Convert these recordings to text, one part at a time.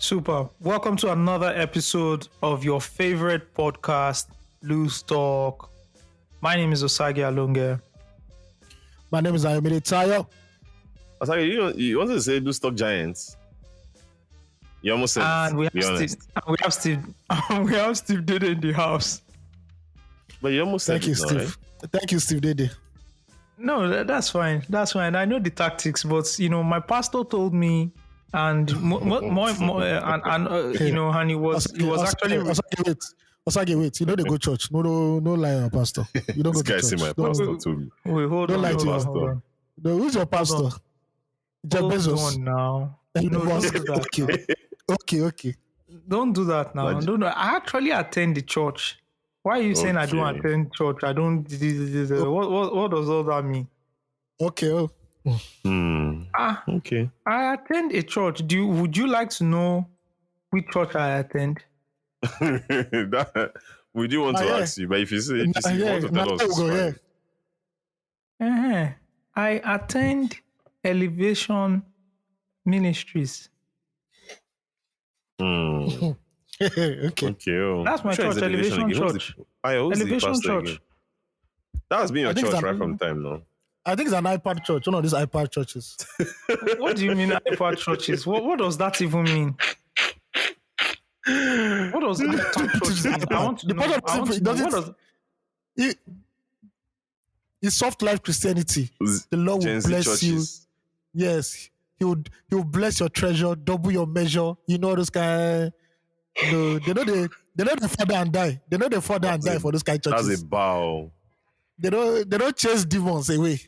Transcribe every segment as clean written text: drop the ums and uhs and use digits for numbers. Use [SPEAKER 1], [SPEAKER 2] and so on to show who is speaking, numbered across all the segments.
[SPEAKER 1] Super. Welcome to another episode of your favorite podcast, Loose Talk. My name is Osagi Alonge.
[SPEAKER 2] My name is Ayomide Tayo.
[SPEAKER 3] Sorry, you wanted to say do stock giants. You almost said
[SPEAKER 1] And we
[SPEAKER 3] it, be
[SPEAKER 1] have
[SPEAKER 3] honest.
[SPEAKER 1] we have Steve Dede in the house.
[SPEAKER 3] But you almost said
[SPEAKER 2] Thank you,
[SPEAKER 3] it,
[SPEAKER 2] Steve.
[SPEAKER 3] right?
[SPEAKER 2] Thank you, Steve Dede.
[SPEAKER 1] No, that's fine. That's fine. I know the tactics, but my pastor told me, and and he was actually.
[SPEAKER 2] Osage, wait. You know they go church. No lie on pastor. You don't
[SPEAKER 3] This
[SPEAKER 2] go
[SPEAKER 3] guy
[SPEAKER 2] to
[SPEAKER 3] see
[SPEAKER 2] church.
[SPEAKER 3] my pastor too.
[SPEAKER 1] Wait, hold
[SPEAKER 2] Don't
[SPEAKER 1] on.
[SPEAKER 2] lie to
[SPEAKER 1] hold
[SPEAKER 2] your
[SPEAKER 1] on, hold on.
[SPEAKER 2] No, who's your pastor? Jeff
[SPEAKER 1] Hold
[SPEAKER 2] Bezos.
[SPEAKER 1] on now.
[SPEAKER 2] Don't
[SPEAKER 1] No, don't do that.
[SPEAKER 2] Okay.
[SPEAKER 1] Don't do that now.
[SPEAKER 3] But-
[SPEAKER 1] Don't. I actually attend the church. Why are you saying I don't
[SPEAKER 3] Okay.
[SPEAKER 1] attend church? I don't. What does all that mean?
[SPEAKER 2] Okay. Oh.
[SPEAKER 3] Okay.
[SPEAKER 1] I attend a church. Would you like to know which church I attend?
[SPEAKER 3] We do want to
[SPEAKER 2] yeah.
[SPEAKER 3] ask you, but if you say you want to
[SPEAKER 2] Now
[SPEAKER 3] tell us,
[SPEAKER 2] we
[SPEAKER 3] it's
[SPEAKER 2] go,
[SPEAKER 3] fine.
[SPEAKER 1] Uh-huh. I attend Elevation Ministries.
[SPEAKER 3] Hmm.
[SPEAKER 2] Okay.
[SPEAKER 3] Okay. Oh.
[SPEAKER 1] That's my
[SPEAKER 3] Which one is
[SPEAKER 1] church, Elevation
[SPEAKER 3] again? Who's
[SPEAKER 1] Church.
[SPEAKER 3] who's the
[SPEAKER 1] Elevation
[SPEAKER 3] pastor
[SPEAKER 1] Church.
[SPEAKER 3] again? That has been your
[SPEAKER 2] I think
[SPEAKER 3] church
[SPEAKER 2] it's
[SPEAKER 3] right
[SPEAKER 2] an-
[SPEAKER 3] from time now.
[SPEAKER 2] I think it's an iPad church. One of these iPad churches.
[SPEAKER 1] What do you mean iPad churches? What does that even mean? What does iPad church mean? I want to
[SPEAKER 2] The
[SPEAKER 1] know.
[SPEAKER 2] pastor
[SPEAKER 1] I want to know.
[SPEAKER 2] doesn't-
[SPEAKER 1] What does
[SPEAKER 2] It's soft life Christianity. The Lord will
[SPEAKER 3] Gen Z
[SPEAKER 2] bless you.
[SPEAKER 3] churches.
[SPEAKER 2] Yes, he will bless your treasure, double your measure. You know those kind. No, they know they father and die. They know they father and die for those kind of
[SPEAKER 3] That's
[SPEAKER 2] churches.
[SPEAKER 3] a bow.
[SPEAKER 2] They don't chase demons away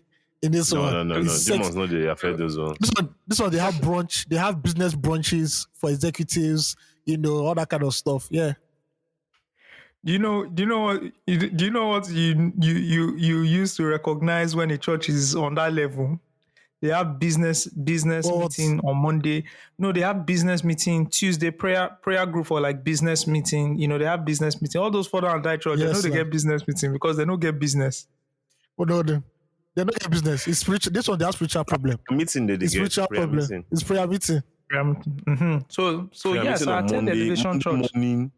[SPEAKER 2] in this one.
[SPEAKER 3] No.
[SPEAKER 2] It's sex.
[SPEAKER 3] Demons not they affect those ones.
[SPEAKER 2] This one they have brunch. They have business brunches for executives. All that kind of stuff. Yeah.
[SPEAKER 1] Do you know what you used to recognize when a church is on that level? They have business
[SPEAKER 2] What?
[SPEAKER 1] meeting on Monday. No, they have business meeting Tuesday, prayer group for like business meeting. They have business meeting. All those father and die church, they
[SPEAKER 2] Yes,
[SPEAKER 1] know they
[SPEAKER 2] sir.
[SPEAKER 1] get business meeting because they don't get business.
[SPEAKER 2] Oh no, they're not in business. It's spiritual. This one they have spiritual problem.
[SPEAKER 3] Meeting they
[SPEAKER 2] It's
[SPEAKER 3] get
[SPEAKER 2] spiritual
[SPEAKER 3] prayer
[SPEAKER 2] problem.
[SPEAKER 3] meeting.
[SPEAKER 2] It's prayer meeting.
[SPEAKER 1] So
[SPEAKER 3] Prayer
[SPEAKER 1] yes,
[SPEAKER 3] meeting
[SPEAKER 1] I
[SPEAKER 3] on
[SPEAKER 1] attend Elevation Church.
[SPEAKER 3] morning.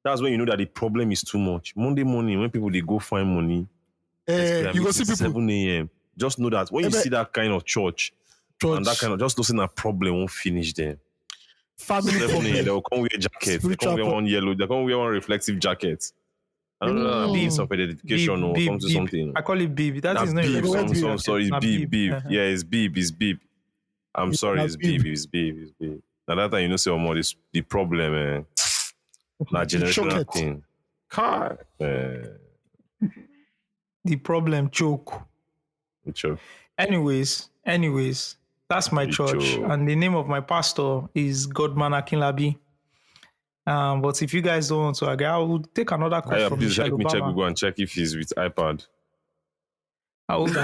[SPEAKER 3] That's when you know that the problem is too much. Monday morning, when people they go find money, prayer
[SPEAKER 2] You go
[SPEAKER 3] meeting
[SPEAKER 2] see people
[SPEAKER 3] 7 a.m. Just know that when you
[SPEAKER 2] Ebe-
[SPEAKER 3] see that kind of church and that kind of just losing a problem won't finish there.
[SPEAKER 2] family
[SPEAKER 3] 7 a.m.
[SPEAKER 2] problem.
[SPEAKER 3] They will come wear jackets. They
[SPEAKER 2] Spiritual
[SPEAKER 3] come wear
[SPEAKER 2] pro-
[SPEAKER 3] one yellow. They come wear one reflective jacket. I don't know.
[SPEAKER 2] Mm.
[SPEAKER 3] Beep, some identification or come to something.
[SPEAKER 1] I call it Beeb. That
[SPEAKER 3] That's
[SPEAKER 1] is not
[SPEAKER 3] beep.
[SPEAKER 1] a
[SPEAKER 2] Beep.
[SPEAKER 3] Some sorry, it's
[SPEAKER 1] Not
[SPEAKER 3] beep, beep.
[SPEAKER 1] Uh-huh.
[SPEAKER 3] Yeah, it's beep, it's beep. I'm sorry,
[SPEAKER 2] that's
[SPEAKER 3] it's beep, it's beep, it's beep. Now that time you know say more this the problem, not generational
[SPEAKER 2] chocolate.
[SPEAKER 3] thing. Car,
[SPEAKER 1] The problem choke.
[SPEAKER 3] sure.
[SPEAKER 1] Anyways, that's my
[SPEAKER 3] The
[SPEAKER 1] church,
[SPEAKER 3] choke.
[SPEAKER 1] and the name of my pastor is Godman Akinlabi. But if you guys don't want to agree, I will take another call from
[SPEAKER 3] Please
[SPEAKER 1] Michelle
[SPEAKER 3] help me check
[SPEAKER 1] Obama.
[SPEAKER 3] Google and check if he's with iPad.
[SPEAKER 1] I will take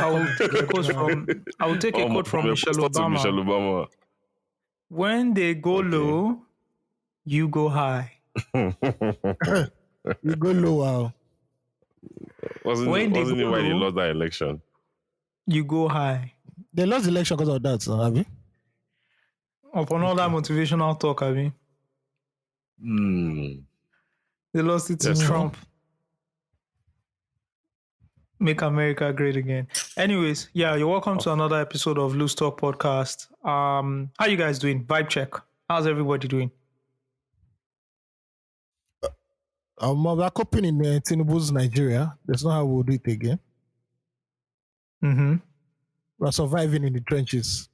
[SPEAKER 1] a quote from Michelle
[SPEAKER 3] Pastor to
[SPEAKER 1] Obama.
[SPEAKER 3] Michelle Obama.
[SPEAKER 1] When they go
[SPEAKER 3] Okay.
[SPEAKER 1] low, you go high.
[SPEAKER 2] You go low.
[SPEAKER 3] wasn't
[SPEAKER 1] When they
[SPEAKER 3] it
[SPEAKER 1] go
[SPEAKER 3] why they
[SPEAKER 1] low-
[SPEAKER 3] lost that election?
[SPEAKER 1] You go high.
[SPEAKER 2] They lost the election because of that, so, have you?
[SPEAKER 1] Upon all that motivational talk, I mean, they lost it to
[SPEAKER 3] Yes, sir.
[SPEAKER 1] Trump. Make America great again. Anyways, yeah, you're welcome to another episode of Loose Talk Podcast. How you guys doing? Vibe check. How's everybody doing?
[SPEAKER 2] We're coping in Tinubu's Nigeria. That's not how we'll do it again.
[SPEAKER 1] Mm-hmm.
[SPEAKER 2] We're surviving in the trenches.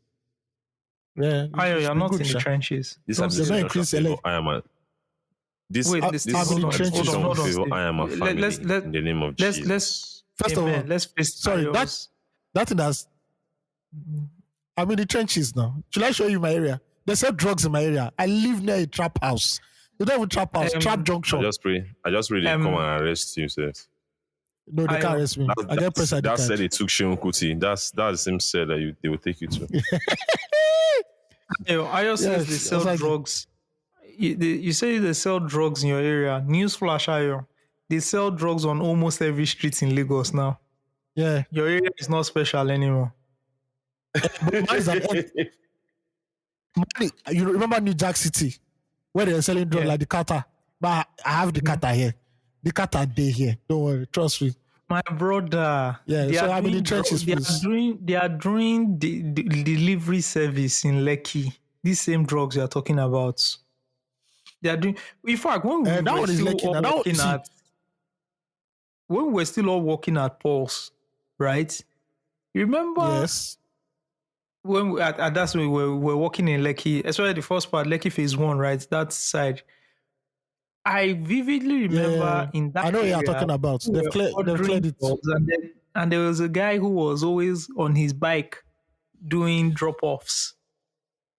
[SPEAKER 2] Yeah.
[SPEAKER 1] Ayo,
[SPEAKER 2] it's
[SPEAKER 1] you're
[SPEAKER 2] been
[SPEAKER 1] not
[SPEAKER 2] good,
[SPEAKER 1] in the
[SPEAKER 2] sha.
[SPEAKER 1] trenches.
[SPEAKER 3] This
[SPEAKER 1] Don't
[SPEAKER 3] administration
[SPEAKER 2] not increase
[SPEAKER 3] shall favor
[SPEAKER 2] elect-
[SPEAKER 3] I am a this
[SPEAKER 1] Wait,
[SPEAKER 3] this
[SPEAKER 1] this-
[SPEAKER 2] hold on,
[SPEAKER 3] administration
[SPEAKER 2] hold on,
[SPEAKER 3] will favor
[SPEAKER 1] Steve.
[SPEAKER 3] I am a family
[SPEAKER 1] Let's-
[SPEAKER 3] in the name of Jesus.
[SPEAKER 1] let's
[SPEAKER 2] First of
[SPEAKER 1] amen.
[SPEAKER 2] all,
[SPEAKER 1] Let's face
[SPEAKER 2] sorry,
[SPEAKER 1] Ayos.
[SPEAKER 2] that thing that's I'm in the trenches now. Should I show you my area? They sell drugs in my area. I live near a trap house. You don't have a trap house, trap
[SPEAKER 3] I
[SPEAKER 2] junction.
[SPEAKER 3] just pray they come and arrest you, sis.
[SPEAKER 2] No, they can't arrest me. I get press ID
[SPEAKER 3] That said
[SPEAKER 2] card.
[SPEAKER 3] they took Sheon Kuti. That's the same set that they will take you to.
[SPEAKER 1] Ayos says they
[SPEAKER 2] Yes,
[SPEAKER 1] sell
[SPEAKER 2] exactly.
[SPEAKER 1] drugs. You say they sell drugs in your area. Newsflash, Ayo. They sell drugs on almost every street in Lagos now.
[SPEAKER 2] Yeah.
[SPEAKER 1] Your area is not special anymore.
[SPEAKER 2] But mine is an you remember New Jack City? where they're selling drugs like the Qatar. But I have the Qatar here. The Qatar day here. Don't worry, trust me.
[SPEAKER 1] My brother.
[SPEAKER 2] Yeah,
[SPEAKER 1] they
[SPEAKER 2] so
[SPEAKER 1] are
[SPEAKER 2] I'm in the
[SPEAKER 1] doing
[SPEAKER 2] trenches, please.
[SPEAKER 1] they are doing the delivery service in Lekki. These same drugs you are talking about. They are doing. In fact, when we
[SPEAKER 2] That
[SPEAKER 1] were
[SPEAKER 2] one is
[SPEAKER 1] still
[SPEAKER 2] Lekki.
[SPEAKER 1] all
[SPEAKER 2] Now, that one,
[SPEAKER 1] working
[SPEAKER 2] see,
[SPEAKER 1] at when we were still all working at Pulse, right? You remember
[SPEAKER 2] yes.
[SPEAKER 1] when we, at that's when we were working in Lekki, especially the first part, Lekki phase 1, right? That side. I vividly remember in that
[SPEAKER 2] I know what
[SPEAKER 1] area,
[SPEAKER 2] you're talking about.
[SPEAKER 1] we
[SPEAKER 2] They've
[SPEAKER 1] were
[SPEAKER 2] cleared
[SPEAKER 1] ordering
[SPEAKER 2] it.
[SPEAKER 1] drugs, and there was a guy who was always on his bike doing drop-offs.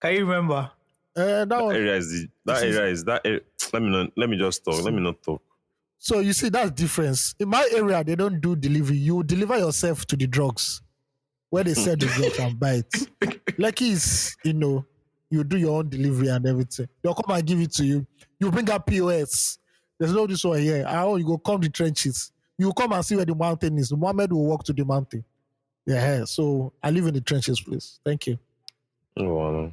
[SPEAKER 1] Can you remember?
[SPEAKER 2] That one,
[SPEAKER 3] Area is let me just talk. Let me not talk.
[SPEAKER 2] so you see, that's difference. In my area, they don't do delivery. You deliver yourself to the drugs where they sell the drugs and buy it. Lucky is, you do your own delivery and everything. They'll come and give it to you. You bring up POS. There's no this one here. How you go come the trenches. You come and see where the mountain is. Mohammed will walk to the mountain. Yeah. So I live in the trenches, please. Thank you.
[SPEAKER 3] Oh, wow.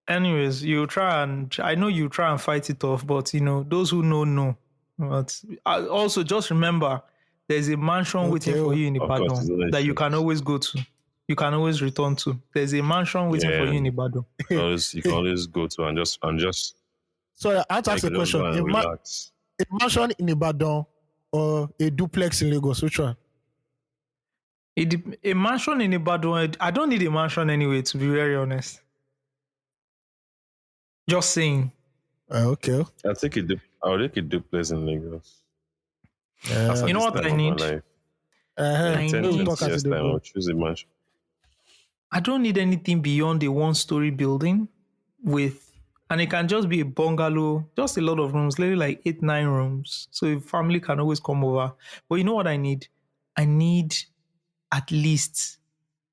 [SPEAKER 1] Anyways, I know you try and fight it off, but those who know. But also just remember, there's a mansion waiting for you in Ibadan that you can always go to. You can always return to. There's a mansion waiting for you in Ibadan.
[SPEAKER 3] You can always go to and just.
[SPEAKER 2] So I have to ask a question. A mansion in Ibadan or a duplex in Lagos? Which one?
[SPEAKER 1] A mansion in Ibadan. I don't need a mansion anyway, to be very honest. Just saying.
[SPEAKER 2] Okay.
[SPEAKER 3] I'll take a duplex in Lagos.
[SPEAKER 1] You know what I need?
[SPEAKER 3] I'll choose a mansion.
[SPEAKER 1] I don't need anything beyond a one-story building and it can just be a bungalow, just a lot of rooms, maybe like 8-9 rooms. So a family can always come over. But you know what I need? I need at least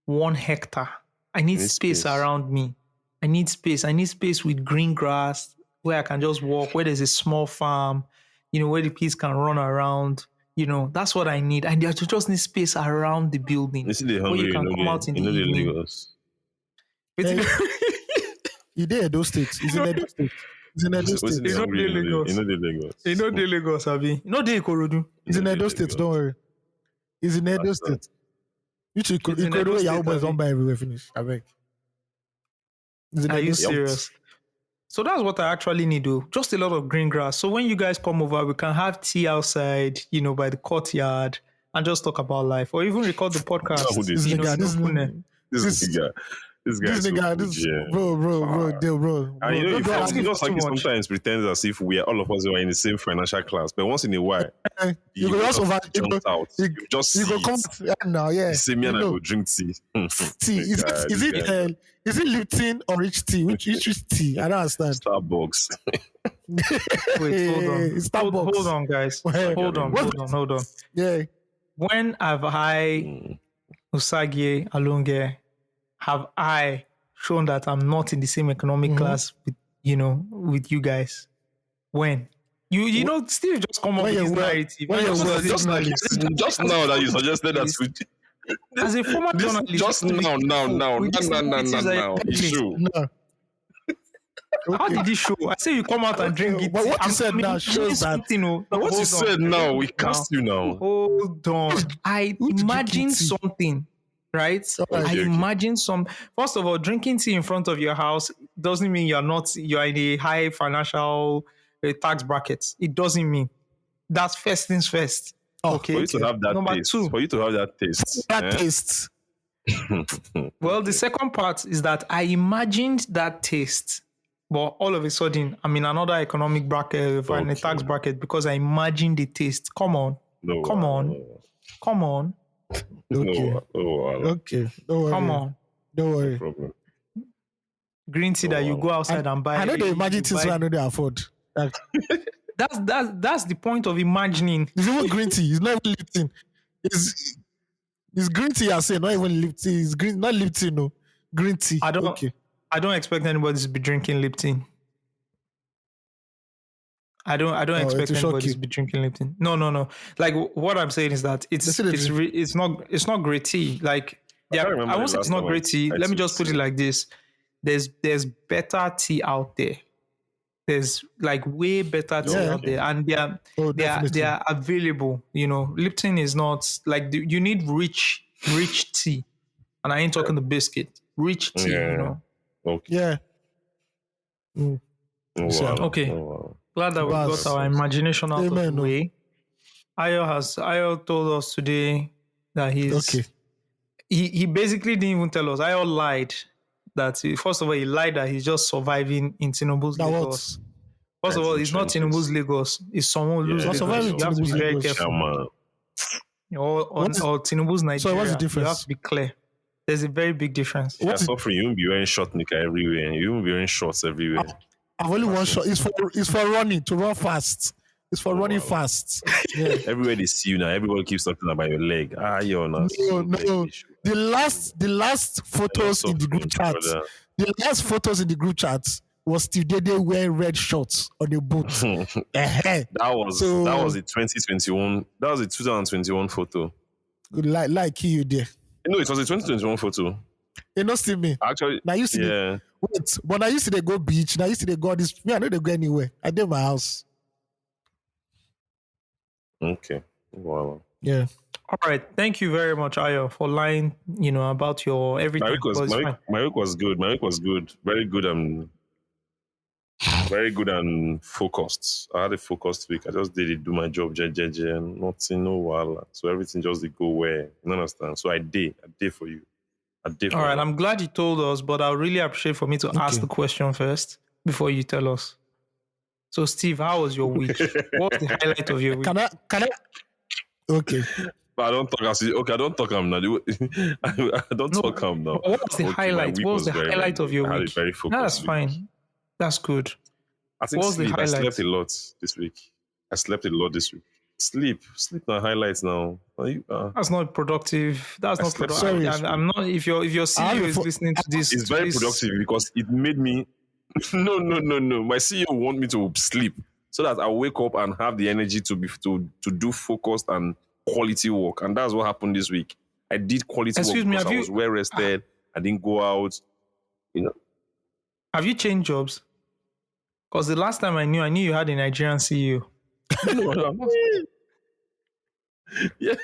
[SPEAKER 1] 1 hectare. I need space around me. I need space. I need space with green grass where I can just walk, where there's a small farm, where the kids can run around. That's what I need. And I just need space around the building.
[SPEAKER 3] Where
[SPEAKER 1] you can come out in the evening.
[SPEAKER 2] You did those states. He's in Edo State. He's in Edo State.
[SPEAKER 1] He's not the Lagos.
[SPEAKER 3] He's not the Lagos.
[SPEAKER 1] He's not the Lagos, Abi. Not the Ikorodu.
[SPEAKER 2] He's in Edo State. Don't worry. He's in Edo State. You should Ikorodu. Your boys don't buy everywhere. Finish. I beg.
[SPEAKER 1] Are you serious? So that's what I actually need, though. Just a lot of green grass. So when you guys come over, we can have tea outside, by the courtyard, and just talk about life, or even record the podcast.
[SPEAKER 3] This guy,
[SPEAKER 2] bro.
[SPEAKER 3] And he just sometimes pretends as if all of us are in the same financial class, but once in a while,
[SPEAKER 2] you go just over. You go come now, yeah.
[SPEAKER 3] You see me and I go drink tea.
[SPEAKER 2] Tea is it Lipton or rich tea? Which tea? I don't understand.
[SPEAKER 3] Starbucks.
[SPEAKER 1] Wait, hold on.
[SPEAKER 2] Starbucks.
[SPEAKER 1] Hold on, guys. Hold on.
[SPEAKER 2] Yeah.
[SPEAKER 1] When have I, Usagi Alunge, have I shown that I'm not in the same economic class with you guys? When? Steve just come up with his narrative.
[SPEAKER 3] Just now that you suggested that
[SPEAKER 1] as a former journalist.
[SPEAKER 3] Just now. It's true.
[SPEAKER 2] No.
[SPEAKER 1] Okay. How did he show? I say you come out and drink it.
[SPEAKER 2] But what you said now shows that.
[SPEAKER 3] What you said now, we cast you now.
[SPEAKER 1] Hold on. I imagine something, right? I imagine some. First of all, drinking tea in front of your house doesn't mean you're in a high financial tax bracket. It doesn't mean. That's first things first. Okay.
[SPEAKER 3] For you to have that
[SPEAKER 1] Number
[SPEAKER 3] taste.
[SPEAKER 1] 2.
[SPEAKER 3] For you to have that taste.
[SPEAKER 2] Taste.
[SPEAKER 1] Well, the second part is that I imagined that taste, but all of a sudden I'm in another economic bracket, in a tax bracket, because I imagined the taste. Come on. Come on.
[SPEAKER 2] Okay. Okay. Don't worry.
[SPEAKER 1] Come on.
[SPEAKER 2] Don't worry.
[SPEAKER 3] No problem.
[SPEAKER 1] Green tea that you go outside and buy.
[SPEAKER 2] I know they imagine things I know they afford.
[SPEAKER 1] That's the point of imagining.
[SPEAKER 2] It's even green tea. It's not even Lipton. It's green tea. I say not even Lipton. It's green, not Lipton. No, green tea.
[SPEAKER 1] I don't expect anybody to be drinking Lipton. I don't expect anybody to be drinking Lipton. No. Like what I'm saying is that it's not great tea. Like I won't say it's not great tea. Let me just put it like this: there's better tea out there. There's like way better tea
[SPEAKER 2] Yeah.
[SPEAKER 1] out there, and
[SPEAKER 2] Oh,
[SPEAKER 1] they
[SPEAKER 2] definitely.
[SPEAKER 1] are available. Lipton is not like you need rich tea, and I ain't talking the biscuit. Rich tea,
[SPEAKER 3] Yeah. Okay.
[SPEAKER 2] Yeah.
[SPEAKER 1] Mm.
[SPEAKER 3] Oh,
[SPEAKER 2] So,
[SPEAKER 3] wow.
[SPEAKER 1] Okay.
[SPEAKER 3] Oh, wow.
[SPEAKER 1] Glad that we got
[SPEAKER 2] Bars.
[SPEAKER 1] our imagination out of
[SPEAKER 2] Amen,
[SPEAKER 1] the
[SPEAKER 2] no.
[SPEAKER 1] way. Ayo told us today that
[SPEAKER 2] Okay.
[SPEAKER 1] he basically didn't even tell us. Ayo lied that first of all he lied that he's just surviving in Tinubu's
[SPEAKER 2] That
[SPEAKER 1] Lagos.
[SPEAKER 2] what?
[SPEAKER 1] First of all,
[SPEAKER 3] Nineteen
[SPEAKER 1] it's not
[SPEAKER 3] trenches.
[SPEAKER 1] Tinubu's Lagos. It's someone who's
[SPEAKER 3] Yeah,
[SPEAKER 2] So
[SPEAKER 1] Lagos.
[SPEAKER 2] surviving
[SPEAKER 1] You have to be
[SPEAKER 2] Tinubu's
[SPEAKER 1] very
[SPEAKER 2] Lagos.
[SPEAKER 1] careful.
[SPEAKER 3] Shaman.
[SPEAKER 1] Or Tinubu's
[SPEAKER 2] So what's the
[SPEAKER 1] Nigeria. You have
[SPEAKER 2] difference?
[SPEAKER 1] to be clear. There's a very big difference.
[SPEAKER 3] You're
[SPEAKER 2] What is-
[SPEAKER 3] suffering. You won't be wearing short knicker everywhere. You won't be wearing shorts everywhere.
[SPEAKER 2] I've only one shot. It's for running, to run fast. It's for running
[SPEAKER 3] wow.
[SPEAKER 2] fast. Yeah.
[SPEAKER 3] Everywhere they see you now, everybody keeps talking about your leg. You're not.
[SPEAKER 2] No. The last photos in the group chat. The last photos in the group chat was Steve Dede wearing red shorts on a boat.
[SPEAKER 3] That was the 2021. That was the 2021 photo.
[SPEAKER 2] Like you there.
[SPEAKER 3] No, it was the 2021 photo.
[SPEAKER 2] You know, see me.
[SPEAKER 3] Actually,
[SPEAKER 2] Now you see
[SPEAKER 3] yeah.
[SPEAKER 2] wait, but I used to they go beach. Now I used to they go this. Me, I know they go anywhere. I did my house.
[SPEAKER 3] Okay. Wow.
[SPEAKER 2] Yeah.
[SPEAKER 1] All right. Thank you very much, Ayo, for lying, about your everything.
[SPEAKER 3] My week was good. My week was good. Very good and focused. I had a focused week. I just did it, do my job, and nothing, no while. So everything just did go where. You understand? So I did for you.
[SPEAKER 1] All right. I'm glad you told us, but I would really appreciate for me to ask the question first before you tell us. So, Steve, how was your week? What was the highlight of your week?
[SPEAKER 2] Can I? Okay.
[SPEAKER 3] But I don't talk. I don't talk. I'm not. I don't talk. I'm now.
[SPEAKER 1] What was the highlight? What was the highlight of your week?
[SPEAKER 3] Very focused.
[SPEAKER 1] That's fine. That's good.
[SPEAKER 3] I think
[SPEAKER 1] What was the
[SPEAKER 3] sleep. I
[SPEAKER 1] highlight?
[SPEAKER 3] slept a lot this week. Sleep now. Highlights now.
[SPEAKER 1] That's not productive. That's not productive.
[SPEAKER 2] Sorry.
[SPEAKER 1] I'm not. If your CEO is listening to this,
[SPEAKER 3] It's very productive because it made me. No. My CEO want me to sleep so that I wake up and have the energy to do focused and quality work, and that's what happened this week. I did quality
[SPEAKER 1] Excuse
[SPEAKER 3] work
[SPEAKER 1] me,
[SPEAKER 3] because I was well rested. I didn't go out.
[SPEAKER 1] Have you changed jobs? Because the last time I knew you had a Nigerian CEO.
[SPEAKER 3] Yeah.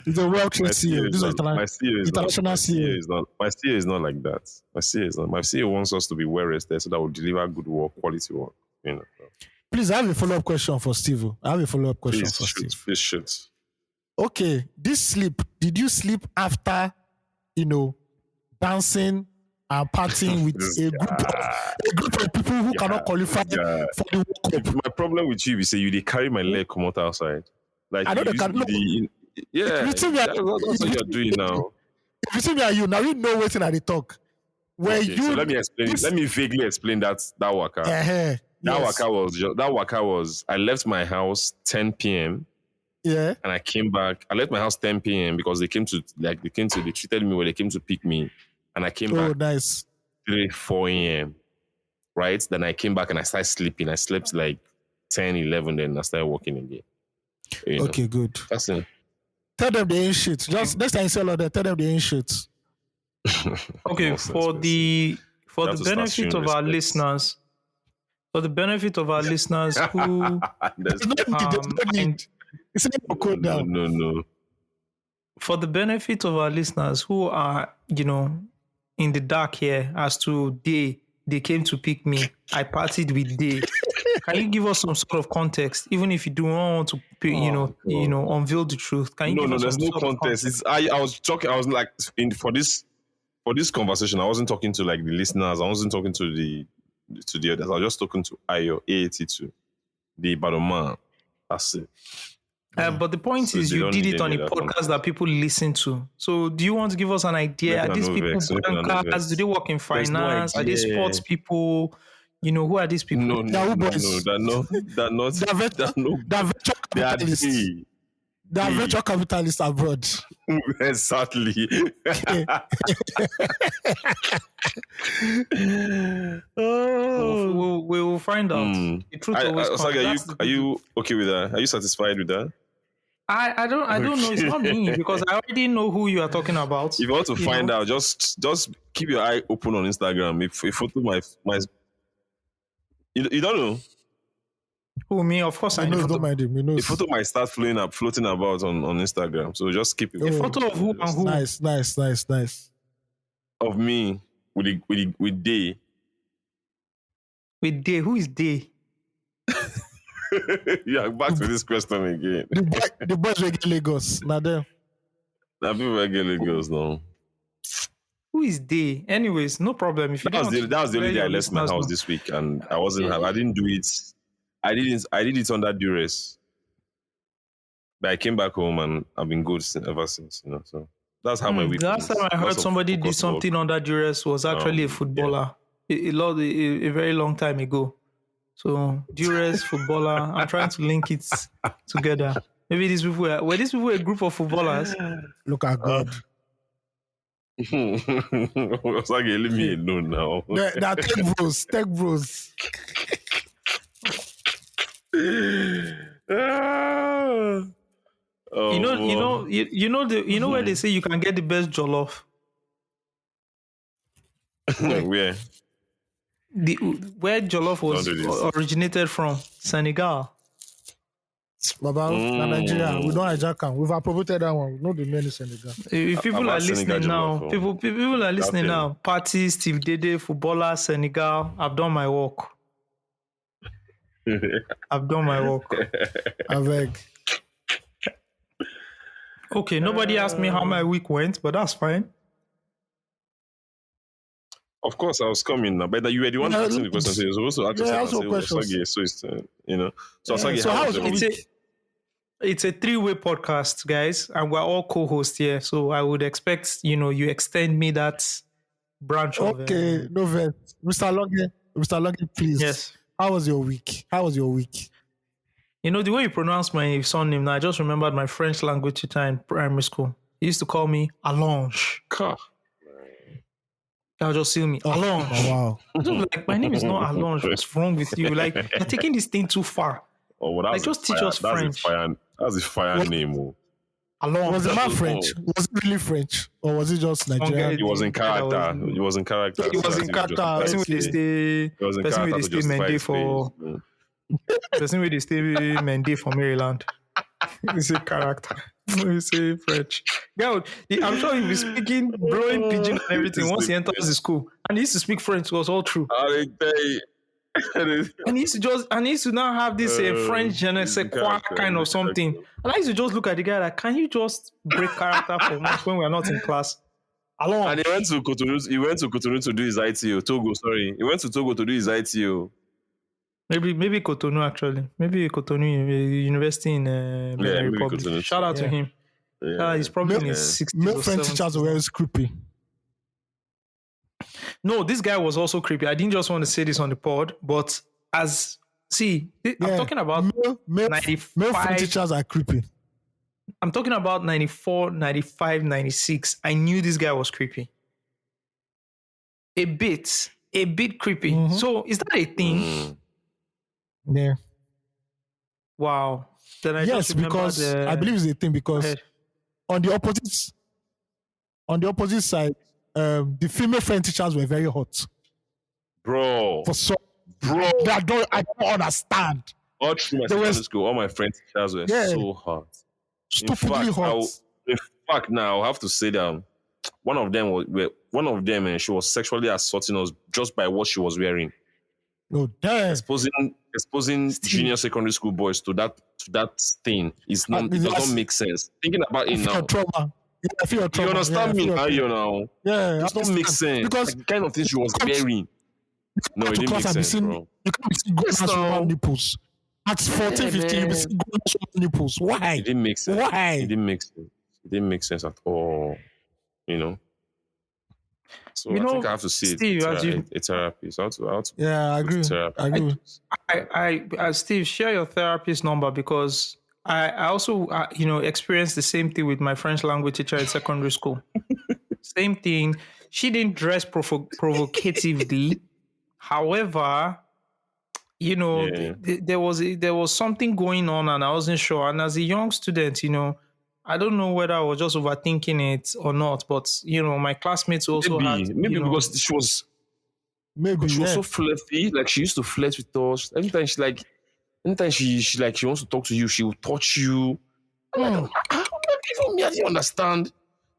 [SPEAKER 2] It's a well-trained CEO. This is
[SPEAKER 3] My CEO is
[SPEAKER 2] international
[SPEAKER 3] not,
[SPEAKER 2] CEO.
[SPEAKER 3] My CEO is not like that. My CEO wants us to be well rested so that we'll deliver good work, quality work.
[SPEAKER 2] Please, I have a follow-up question for Steve.
[SPEAKER 3] Please shoot.
[SPEAKER 2] Okay, this sleep. Did you sleep after, dancing and partying with a group of people who cannot qualify for the World Cup?
[SPEAKER 3] My problem with you is say you they carry my leg come out outside. Like
[SPEAKER 2] I know they can look.
[SPEAKER 3] Yeah,
[SPEAKER 2] If you see me,
[SPEAKER 3] that's what you're doing now.
[SPEAKER 2] If you see me and you, now you know what I talk. Where
[SPEAKER 3] Okay, so let me explain. Let me vaguely explain that waka. That waka was. I left my house 10 p.m.
[SPEAKER 2] Yeah.
[SPEAKER 3] And I came back. I left my house 10 p.m. because they treated me when they came to pick me, and I came back.
[SPEAKER 2] Oh, nice.
[SPEAKER 3] 4 a.m. Right? Then I came back and I started sleeping. I slept like 10, 11, then I started walking again.
[SPEAKER 2] Okay, good.
[SPEAKER 3] That's it.
[SPEAKER 2] Tell them they ain't shit. Just next time you sell order, tell them they ain't shit.
[SPEAKER 1] Okay, for the benefit of our listeners, who
[SPEAKER 2] It's not code down.
[SPEAKER 3] No.
[SPEAKER 1] For the benefit of our listeners who are, in the dark here as to they came to pick me, I partied with they. Can you give us some sort of context, even if you do not want to, unveil the truth? Can you give us
[SPEAKER 3] there's
[SPEAKER 1] some
[SPEAKER 3] no
[SPEAKER 1] sort of
[SPEAKER 3] context. I was talking. I was like for this conversation. I wasn't talking to like the listeners. I wasn't talking to the others. I was just talking to Ayo A82, the bottom man. That's it.
[SPEAKER 1] But the point is, you did it on a podcast that people listen to. So, do you want to give us an idea? Are these people bankers? Do they work in finance? Are they sports people? Who are these people?
[SPEAKER 3] No. They're not. They are
[SPEAKER 2] They are venture capitalists abroad.
[SPEAKER 3] Exactly.
[SPEAKER 1] We will find out. The truth always comes.
[SPEAKER 3] Are you okay with that? Are you satisfied with that?
[SPEAKER 1] I don't know. It's not me because I already know who you are talking about.
[SPEAKER 3] If you want to find out, just keep your eye open on Instagram. If you photo my You don't know.
[SPEAKER 1] Who, me? Of course,
[SPEAKER 2] He
[SPEAKER 1] I know
[SPEAKER 2] knows,
[SPEAKER 1] the
[SPEAKER 2] don't
[SPEAKER 1] photo.
[SPEAKER 2] mind him. He
[SPEAKER 3] The
[SPEAKER 2] knows.
[SPEAKER 3] photo might start floating about on Instagram. So just keep it.
[SPEAKER 2] Oh,
[SPEAKER 1] Photo of who and who?
[SPEAKER 2] Nice.
[SPEAKER 3] Of me with Day.
[SPEAKER 1] With Day. Who is Day?
[SPEAKER 3] Yeah, back to this question again.
[SPEAKER 2] The boys will get Lagos. Now them.
[SPEAKER 3] Now people are getting girls now.
[SPEAKER 1] Who is Day? Anyways, no problem. If you
[SPEAKER 3] That was
[SPEAKER 1] don't
[SPEAKER 3] the only
[SPEAKER 1] let
[SPEAKER 3] day I
[SPEAKER 1] your
[SPEAKER 3] left my
[SPEAKER 1] listeners
[SPEAKER 3] house
[SPEAKER 1] know.
[SPEAKER 3] this week, and I didn't do it. I did it under duress. But I came back home and I've been good ever since. So that's how my week
[SPEAKER 1] The last
[SPEAKER 3] was.
[SPEAKER 1] time I heard
[SPEAKER 3] Lots of
[SPEAKER 1] somebody did
[SPEAKER 3] focused
[SPEAKER 1] something
[SPEAKER 3] work.
[SPEAKER 1] under duress was actually a
[SPEAKER 3] Yeah.
[SPEAKER 1] footballer. A very long time ago. So duress, footballer. I'm trying to link it together. Maybe these people were these people a group of footballers?
[SPEAKER 2] Look at God.
[SPEAKER 3] It's like leave me alone now.
[SPEAKER 2] They're tech bros.
[SPEAKER 3] Oh,
[SPEAKER 1] you know where they say you can get the best jollof.
[SPEAKER 3] where?
[SPEAKER 1] Where jollof was
[SPEAKER 3] Don't do this.
[SPEAKER 1] originated from? Senegal.
[SPEAKER 2] Baba, Nigeria, we don't hijack them. We've appropriated that one. We know the men in Senegal.
[SPEAKER 1] If people are
[SPEAKER 3] About Senegal
[SPEAKER 1] listening now,
[SPEAKER 3] jollof,
[SPEAKER 1] people are listening
[SPEAKER 3] That
[SPEAKER 1] now. Parties, Steve Dede, footballer, Senegal. I've done my work. I've done my work.
[SPEAKER 2] Avec.
[SPEAKER 1] Okay, nobody asked me how my week went, but that's fine.
[SPEAKER 3] Of course, I was coming now, but you were the one asking the question. So you're supposed to ask
[SPEAKER 2] questions.
[SPEAKER 3] so it's So
[SPEAKER 2] So
[SPEAKER 3] Osage,
[SPEAKER 2] how
[SPEAKER 3] how
[SPEAKER 2] was
[SPEAKER 3] was
[SPEAKER 2] your
[SPEAKER 3] your
[SPEAKER 2] week?
[SPEAKER 1] It's a three-way podcast, guys, and we're all co-hosts here. So I would expect, you extend me that branch of...
[SPEAKER 2] Okay, no vet. Mr. Logan, please.
[SPEAKER 1] Yes.
[SPEAKER 2] How was your week?
[SPEAKER 1] The way you pronounce my surname now, I just remembered my French language teacher in primary school. He used to call me Allonge.
[SPEAKER 3] car?
[SPEAKER 1] I'll just see me. Allonge.
[SPEAKER 2] Wow.
[SPEAKER 1] Like, my name is not Allonge. What's wrong with you? Like, you're taking this thing too far.
[SPEAKER 3] Oh, well,
[SPEAKER 1] Like, just teach us French.
[SPEAKER 3] That's a fire name. Oh.
[SPEAKER 1] Allonge.
[SPEAKER 2] Was the man French? Was it really French? Or was it just Nigerian?
[SPEAKER 3] He was in character. He was in character.
[SPEAKER 2] He was in character.
[SPEAKER 1] Person where they stay Mendy for... Person where they stay Mendy for Maryland. It's a character. You say French. Girl, I'm sure he'll be speaking, blowing pigeon and everything once he enters the school. And he used to speak French, it was all true. And he used to now have this French je ne sais quoi kind of something. And I used to just look at the guy like, can you just break character for once when we're not in class? Allons.
[SPEAKER 3] And he went to Cotonou to do his ITO. Togo, sorry. He went to Togo to do his ITO.
[SPEAKER 1] Maybe Cotonou actually. Maybe Cotonou University in Benin Republic.
[SPEAKER 3] Cotonou.
[SPEAKER 1] Shout out to him.
[SPEAKER 3] Yeah.
[SPEAKER 1] He's probably in his 60s.
[SPEAKER 2] Male French teachers were very creepy.
[SPEAKER 1] No, this guy was also creepy. I didn't just want to say this on the pod, but I'm talking about
[SPEAKER 2] male
[SPEAKER 1] 95.
[SPEAKER 2] Male French teachers are creepy.
[SPEAKER 1] I'm talking about 94, 95, 96. I knew this guy was creepy. A bit creepy.
[SPEAKER 2] Mm-hmm.
[SPEAKER 1] So is that a thing?
[SPEAKER 2] Yeah.
[SPEAKER 1] Wow. Then I
[SPEAKER 2] Yes, because I believe it's a thing because on the opposite side, the female French teachers were very hot.
[SPEAKER 3] Bro.
[SPEAKER 2] I don't understand.
[SPEAKER 3] All through my secondary school, all my French teachers were so hot.
[SPEAKER 2] Stupidly hot.
[SPEAKER 3] In fact, now I'll have to say that one of them, she was sexually assaulting us just by what she was wearing.
[SPEAKER 2] Oh damn!
[SPEAKER 3] Exposing junior secondary school boys to that thing it does not make sense. Thinking about it now,
[SPEAKER 2] trauma. I feel
[SPEAKER 3] you understand me now, you know?
[SPEAKER 2] Yeah,
[SPEAKER 3] it doesn't make sense because like the kind of thing she was wearing. No, it didn't make sense, bro.
[SPEAKER 2] You can't be seeing grown nipples. At 14, 15, you be seeing grown nipples. Why?
[SPEAKER 3] It didn't make sense.
[SPEAKER 2] Why?
[SPEAKER 3] It didn't make sense. It didn't make sense at all. You know. So I think I have to see
[SPEAKER 1] Steve,
[SPEAKER 3] it's therapy. So
[SPEAKER 2] I agree.
[SPEAKER 1] Steve, share your therapist number because I also experienced the same thing with my French language teacher in secondary school. Same thing. She didn't dress provocatively. However, there was something going on and I wasn't sure. And as a young student, I don't know whether I was just overthinking it or not, but my classmates also
[SPEAKER 3] maybe because
[SPEAKER 2] Maybe,
[SPEAKER 3] Because she was
[SPEAKER 2] yeah.
[SPEAKER 3] so flirty. Like she used to flirt with us. Anytime she wants to talk to you, she will touch you.
[SPEAKER 2] Hmm.
[SPEAKER 3] Even me, I didn't understand.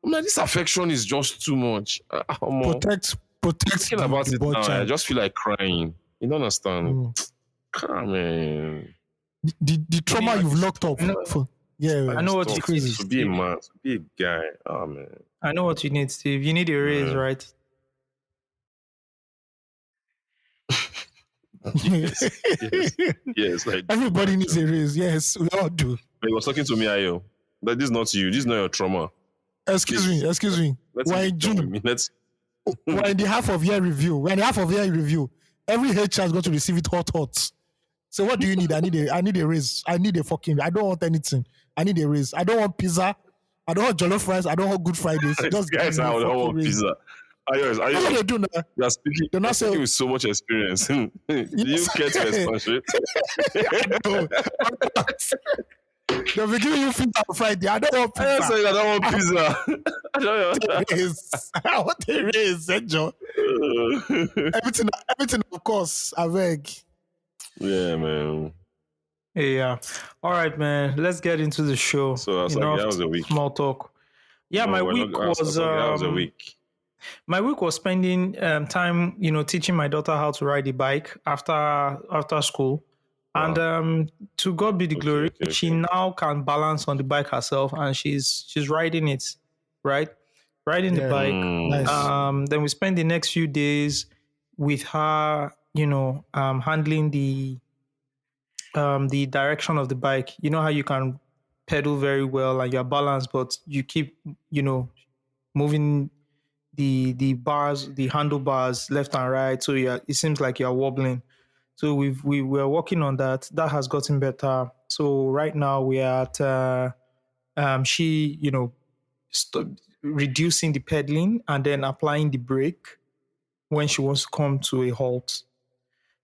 [SPEAKER 3] I'm like, this affection is just too much.
[SPEAKER 2] Protect
[SPEAKER 3] Thinking
[SPEAKER 2] the,
[SPEAKER 3] about
[SPEAKER 2] the
[SPEAKER 3] it
[SPEAKER 2] boy
[SPEAKER 3] now, I
[SPEAKER 2] child.
[SPEAKER 3] just feel like crying. You don't understand?
[SPEAKER 2] Hmm.
[SPEAKER 3] Come man.
[SPEAKER 2] The
[SPEAKER 1] I
[SPEAKER 2] trauma
[SPEAKER 1] mean,
[SPEAKER 2] you've locked up
[SPEAKER 1] I know,
[SPEAKER 2] for. Yeah,
[SPEAKER 1] I know what
[SPEAKER 2] it's
[SPEAKER 1] you
[SPEAKER 3] Tough
[SPEAKER 1] need,
[SPEAKER 2] crazy.
[SPEAKER 3] to be a
[SPEAKER 1] Steve.
[SPEAKER 3] man, to be a guy. Oh man.
[SPEAKER 1] I know what you need, Steve. You need a raise,
[SPEAKER 3] Yeah.
[SPEAKER 1] right?
[SPEAKER 3] Yes, yes, yes. I do
[SPEAKER 2] Everybody needs
[SPEAKER 3] actually.
[SPEAKER 2] a raise. Yes, we all do.
[SPEAKER 3] But he was talking to me, Ayo. But this is not you. This is not your trauma.
[SPEAKER 2] Excuse
[SPEAKER 3] Please,
[SPEAKER 2] me, excuse me.
[SPEAKER 3] let's
[SPEAKER 2] We're
[SPEAKER 3] be
[SPEAKER 2] in
[SPEAKER 3] done with
[SPEAKER 2] June.
[SPEAKER 3] me. Let's.
[SPEAKER 2] We're in the half of year review. We're in the half of year review. Every HR is going to receive it hot. So what do you need? I need a raise. I need a fucking. I don't want anything. I need a raise. I don't want pizza. I don't want jollof rice. I don't want good Fridays.
[SPEAKER 3] These
[SPEAKER 2] Just give
[SPEAKER 3] guys
[SPEAKER 2] me a
[SPEAKER 3] are
[SPEAKER 2] fucking
[SPEAKER 3] all
[SPEAKER 2] raise.
[SPEAKER 3] pizza. Ayos,
[SPEAKER 2] That's what they
[SPEAKER 3] Ayos,
[SPEAKER 2] do now.
[SPEAKER 3] you are speaking.
[SPEAKER 2] They're
[SPEAKER 3] You are
[SPEAKER 2] not
[SPEAKER 3] speaking
[SPEAKER 2] saying
[SPEAKER 3] with so much experience. Do you
[SPEAKER 2] yes.
[SPEAKER 3] care to expatiate?
[SPEAKER 2] No, I'm not. They'll be giving you pizza on Friday. I don't want
[SPEAKER 3] I just
[SPEAKER 2] pizza.
[SPEAKER 3] said I don't want pizza. I don't
[SPEAKER 2] Raise. I want a raise, Joe. Everything, of course. I beg.
[SPEAKER 3] Yeah, man.
[SPEAKER 1] Yeah. All right, man. Let's get into the show.
[SPEAKER 3] So I was like,
[SPEAKER 1] Enough
[SPEAKER 3] that was a week.
[SPEAKER 1] small talk. Yeah,
[SPEAKER 3] No,
[SPEAKER 1] my
[SPEAKER 3] we're not.
[SPEAKER 1] week
[SPEAKER 3] I was
[SPEAKER 1] was
[SPEAKER 3] like, that was a week.
[SPEAKER 1] my week was spending time, teaching my daughter how to ride a bike after school. And to God be the glory, she
[SPEAKER 3] Okay.
[SPEAKER 1] now can balance on the bike herself, and she's riding it, right? Riding the
[SPEAKER 2] Yeah.
[SPEAKER 1] bike.
[SPEAKER 2] Nice.
[SPEAKER 1] Then we spend the next few days with her, handling the direction of the bike. You know how you can pedal very well and you're balanced, but you keep, moving the bars, the handlebars left and right. So it seems like you're wobbling. So we were working on that. That has gotten better. So right now we are at she, reducing the pedaling and then applying the brake when she wants to come to a halt.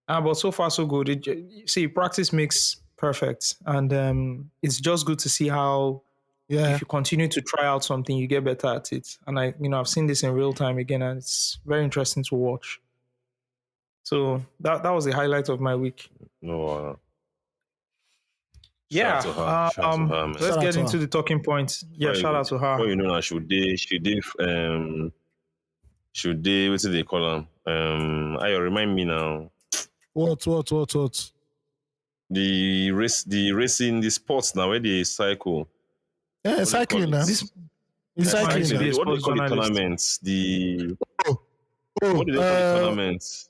[SPEAKER 1] But so far so good. See, practice makes perfect, and it's just good to see how
[SPEAKER 2] Yeah.
[SPEAKER 1] if you continue to try out something, you get better at it. And I've seen this in real time again, and it's very interesting to watch. So that was the highlight of my week.
[SPEAKER 3] No,
[SPEAKER 1] Yeah.
[SPEAKER 3] shout out to her, man.
[SPEAKER 1] Let's
[SPEAKER 2] Shout out
[SPEAKER 1] get
[SPEAKER 2] to
[SPEAKER 1] into
[SPEAKER 2] her.
[SPEAKER 1] the talking points. Yeah, shout out to her.
[SPEAKER 3] Before you know that should they what do they call them? Ayo, remind me now.
[SPEAKER 2] What?
[SPEAKER 3] The racing, the sports now where they cycle.
[SPEAKER 2] Yeah,
[SPEAKER 3] What do they
[SPEAKER 2] cycling
[SPEAKER 3] call
[SPEAKER 2] now.
[SPEAKER 3] it?
[SPEAKER 1] This
[SPEAKER 2] It's
[SPEAKER 1] man
[SPEAKER 2] cycling
[SPEAKER 1] used to
[SPEAKER 2] now.
[SPEAKER 1] be a
[SPEAKER 3] What do they
[SPEAKER 1] sports
[SPEAKER 3] call the
[SPEAKER 1] journalist.
[SPEAKER 3] tournaments?
[SPEAKER 2] Oh,
[SPEAKER 3] What do they call the tournaments?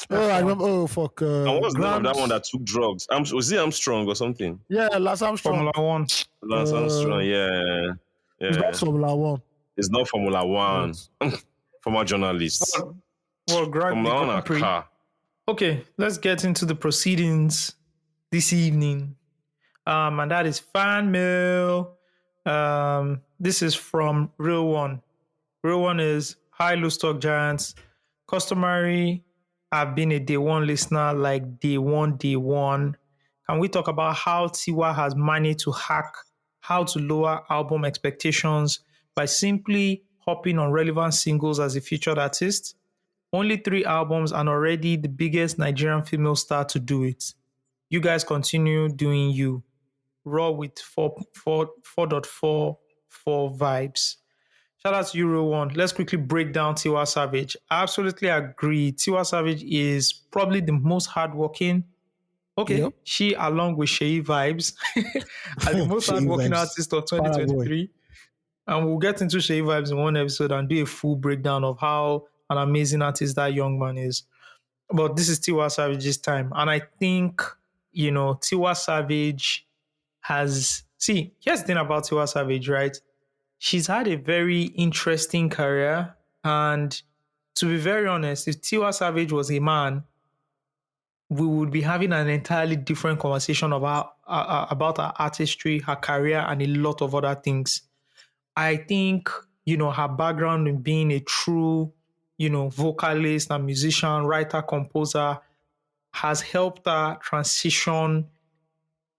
[SPEAKER 2] I remember. Oh, fuck.
[SPEAKER 3] And what's the name of
[SPEAKER 2] Grand.
[SPEAKER 3] that one that took drugs? Was it Armstrong or something?
[SPEAKER 2] Yeah, Lance Armstrong.
[SPEAKER 1] Formula One.
[SPEAKER 3] Lance Armstrong, yeah.
[SPEAKER 2] It's not Formula One.
[SPEAKER 3] It's not Formula One.
[SPEAKER 2] Yes.
[SPEAKER 3] Former journalists.
[SPEAKER 1] Well, Grand
[SPEAKER 3] Formula One
[SPEAKER 1] Grand
[SPEAKER 3] a
[SPEAKER 1] Prix.
[SPEAKER 3] car.
[SPEAKER 1] Okay, let's get into the proceedings this evening. And that is fan mail. This is from Real One. Real One is hi, Loose Talk Giants. Customary, I've been a day one listener, like day one. Can we talk about how Tiwa has managed to hack how to lower album expectations by simply hopping on relevant singles as a featured artist? Only 3 albums and already the biggest Nigerian female star to do it. You guys continue doing you. Raw with 4.44 vibes. Shout out to Euro One. Let's quickly break down Tiwa Savage. I absolutely agree. Tiwa Savage is probably the most hardworking. Okay,
[SPEAKER 2] Yep.
[SPEAKER 1] she along with Sheyi Vibes are the most
[SPEAKER 2] Sheyi
[SPEAKER 1] hardworking
[SPEAKER 2] Vibes.
[SPEAKER 1] artist of
[SPEAKER 2] Para boy.
[SPEAKER 1] 2023. And we'll get into Sheyi Vibes in one episode and do a full breakdown of how an amazing artist that young man is. But this is Tiwa Savage's time. And I think, Tiwa Savage here's the thing about Tiwa Savage, right? She's had a very interesting career. And to be very honest, if Tiwa Savage was a man, we would be having an entirely different conversation about her artistry, her career, and a lot of other things. I think, her background in being a true, vocalist and musician, writer, composer has helped her transition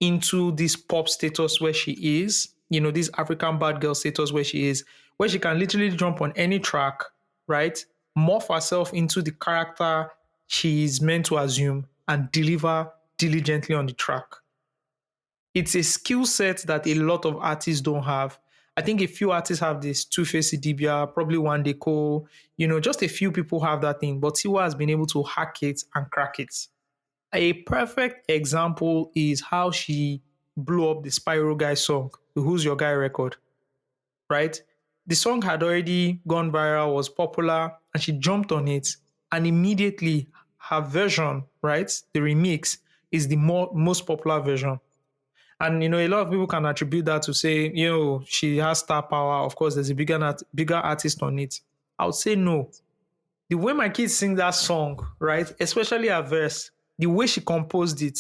[SPEAKER 1] into this pop status where she is, this African bad girl status where she is, where she can literally jump on any track, right? morph herself into the character she is meant to assume, and deliver diligently on the track. It's a skill set that a lot of artists don't have. I think a few artists have this. Two-Face Idibia, probably one Deco, just a few people have that thing. But Tiwa has been able to hack it and crack it. A perfect example is how she blew up the Spyro Guy song, the Who's Your Guy record, right? The song had already gone viral, was popular, and she jumped on it. And immediately her version, right, the remix, is the most popular version. And a lot of people can attribute that to say, she has star power. Of course, there's a bigger artist on it. I would say no. The way my kids sing that song, right, especially her verse, the way she composed it,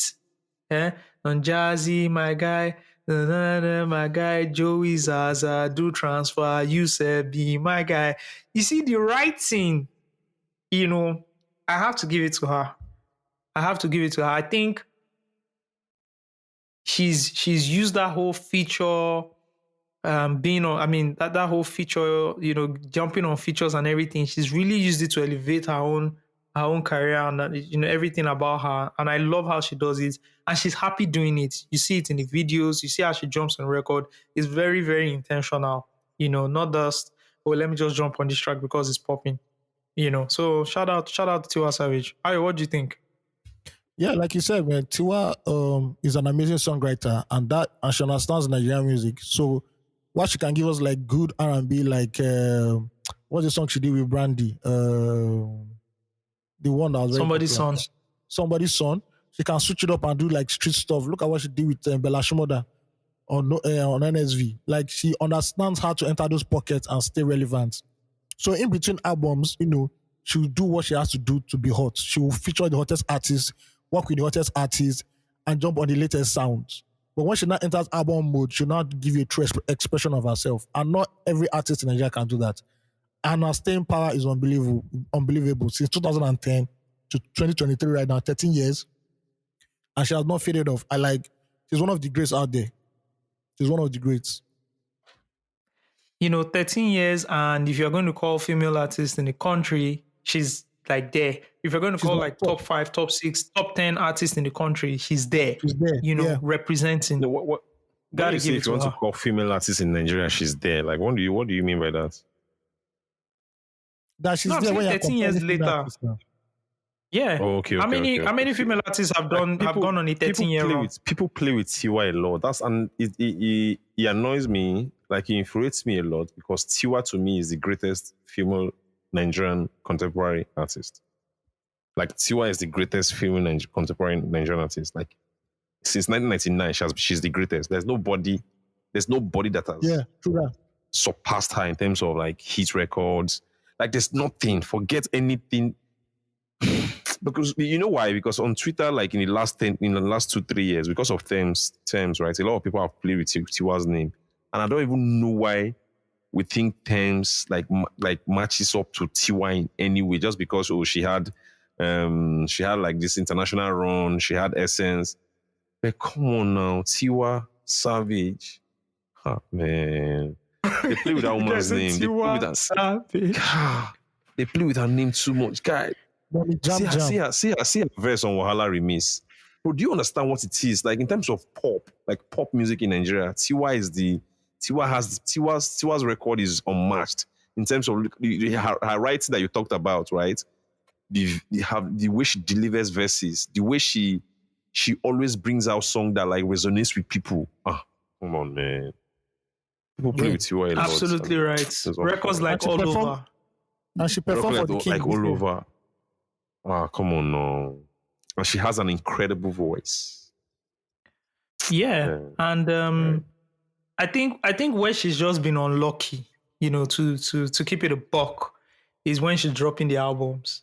[SPEAKER 1] on Jazzy, my guy, my guy, Joey Zaza, do transfer, you said be my guy. You see the writing, I have to give it to her. I think she's used that whole feature being on, I mean, that whole feature, jumping on features and everything. She's really used it to elevate her own career and everything about her. And I love how she does it. And she's happy doing it. You see it in the videos, you see how she jumps on record. It's very, very intentional, not just, oh, let me just jump on this track because it's popping. So shout out to Tiwa Savage. Ayo, what do you think?
[SPEAKER 2] Yeah, like you said, man, Tiwa is an amazing songwriter, and she understands Nigerian music. So what she can give us like good R&B, like what's the song she did with Brandy? The one that was very
[SPEAKER 1] Somebody's
[SPEAKER 2] popular.
[SPEAKER 1] son.
[SPEAKER 2] Somebody's Son. She can switch it up and do like street stuff. Look at what she did with Bella Shimoda on NSV. Like she understands how to enter those pockets and stay relevant. So in between albums, she'll do what she has to do to be hot. She will feature the hottest artists, work with the hottest artists, and jump on the latest sounds. But when she now enters album mode, she'll not give you a true expression of herself. And not every artist in Nigeria can do that. And her staying power is unbelievable. Since 2010 to 2023 right now, 13 years. And she has not faded off. She's one of the greats out there. She's one of the greats.
[SPEAKER 1] 13 years, and if you're going to call female artists in the country, she's like there. If you're going to call like top 5, top 6, top 10 artists in the country, she's there.
[SPEAKER 2] She's there.
[SPEAKER 1] Representing.
[SPEAKER 3] No, what
[SPEAKER 1] Gotta
[SPEAKER 3] you say
[SPEAKER 1] give it
[SPEAKER 3] if you
[SPEAKER 1] to
[SPEAKER 3] want to
[SPEAKER 1] her.
[SPEAKER 3] call female artists in Nigeria, she's there. Like, what do you mean by that?
[SPEAKER 2] That she's
[SPEAKER 1] No, I'm
[SPEAKER 2] there
[SPEAKER 1] saying
[SPEAKER 2] when you're
[SPEAKER 1] 13 years
[SPEAKER 2] comparing female
[SPEAKER 1] later.
[SPEAKER 2] artists now.
[SPEAKER 1] Yeah.
[SPEAKER 3] Oh, okay.
[SPEAKER 1] How many
[SPEAKER 3] okay.
[SPEAKER 1] female artists have gone on a 13-year run?
[SPEAKER 3] People play with Tiwa a lot. And he annoys me. Like, he infuriates me a lot because Tiwa to me is the greatest female Nigerian contemporary artist. Like, Tiwa is the greatest female contemporary Nigerian artist. Like, since 1999, she's the greatest. There's nobody that has
[SPEAKER 2] true that.
[SPEAKER 3] surpassed her in terms of like hit records. Like, there's nothing. Forget anything. Because you know why? Because on Twitter, like in the last 2-3 years, because of terms, right? A lot of people have played with Tiwa's name, and I don't even know why we think terms like matches up to Tiwa in any way. Just because she had like this international run, she had Essence. But come on now, Tiwa Savage, man, they play with that woman's name. They play with her name too much, guy. See her verse on Wahala Remix. Bro, do you understand what it is? Like in terms of pop music in Nigeria, Tiwa's record is unmatched in terms of her writing that you talked about, right? The way she delivers verses, the way she always brings out song that like resonates with people. Come on, man. People play with Tiwa a lot.
[SPEAKER 1] Absolutely right. Records like all over.
[SPEAKER 2] And she performed for the King.
[SPEAKER 3] Like all over. Come on, no. And she has an incredible voice.
[SPEAKER 1] Yeah. And I think where she's just been unlucky, to keep it a buck, is when she's dropping the albums.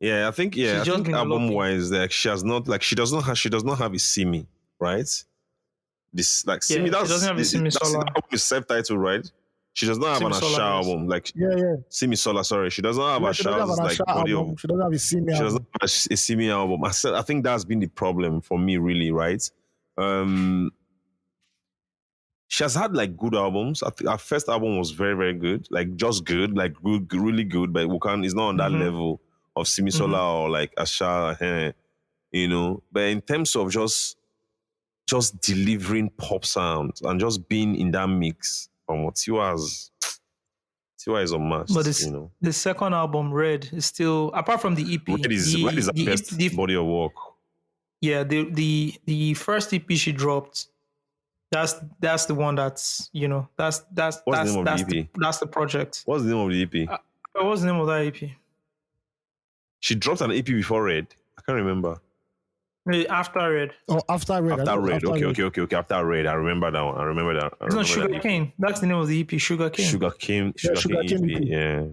[SPEAKER 3] Yeah, I think album wise, like she does not have a seme, right? This like seme,
[SPEAKER 1] she doesn't have a seme solar.
[SPEAKER 3] The album is self-titled, right? She does not have an Asha album, like Simi Sola. Sorry, she does not have Asha's like body
[SPEAKER 2] album. She doesn't have a Simi album.
[SPEAKER 3] She doesn't have a Simi album. I think that's been the problem for me, really, right? she has had like good albums. I think her first album was very, very good. Like just good, like good, really good. But Wukan is not on that level of Simisola or like Asha, But in terms of just delivering pop sounds and just being in that mix from what Tiwa is a must,
[SPEAKER 1] But the second album, Red, is still, apart from the EP.
[SPEAKER 3] Red is the best body of work.
[SPEAKER 1] Yeah, the first EP she dropped, that's the one that's that's
[SPEAKER 3] What's the name of the EP?
[SPEAKER 1] That's the project.
[SPEAKER 3] What's the name of the EP?
[SPEAKER 1] What's the name of that EP?
[SPEAKER 3] She dropped an EP before Red. I can't remember.
[SPEAKER 1] After Red.
[SPEAKER 2] Oh, after Red.
[SPEAKER 3] After Red.
[SPEAKER 2] After
[SPEAKER 3] Okay. After Red. I remember that one.
[SPEAKER 1] It's not Sugar Cane. That's the name of the EP. Sugar Cane.
[SPEAKER 3] Sugar Cane EP. Yeah.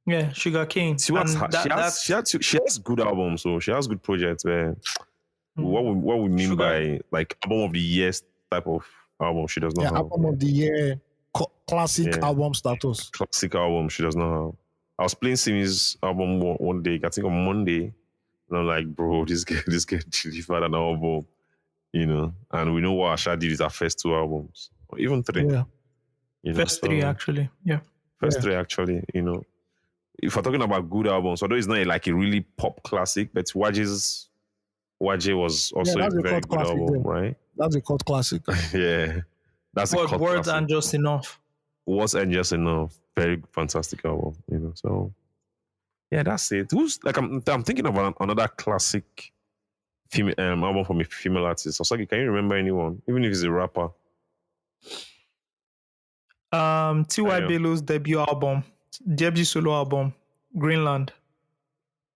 [SPEAKER 1] Yeah, Sugar Cane.
[SPEAKER 3] She has good albums, so she has good projects. What we mean by like album of the year type of album, she does not have.
[SPEAKER 2] Album of the year, classic album status.
[SPEAKER 3] Classic album, she does not have. I was playing Simi's album one day, I think on Monday, and I'm like, bro, this guy delivered an album, and we know what Asha did with her first two albums, or even three.
[SPEAKER 2] Yeah.
[SPEAKER 1] First three, actually. Yeah.
[SPEAKER 3] First three, actually, If we're talking about good albums, although it's not like a really pop classic, but Waje was also a very good album, right?
[SPEAKER 2] That's a cult classic.
[SPEAKER 3] Yeah. That's a cult classic.
[SPEAKER 1] Words and Just Enough.
[SPEAKER 3] Words and Just Enough. Very fantastic album, So yeah, that's it. I'm thinking about another classic album from a female artist. Osagi, can you remember anyone? Even if it's a rapper.
[SPEAKER 1] T.Y. Bello's debut solo album, Greenland.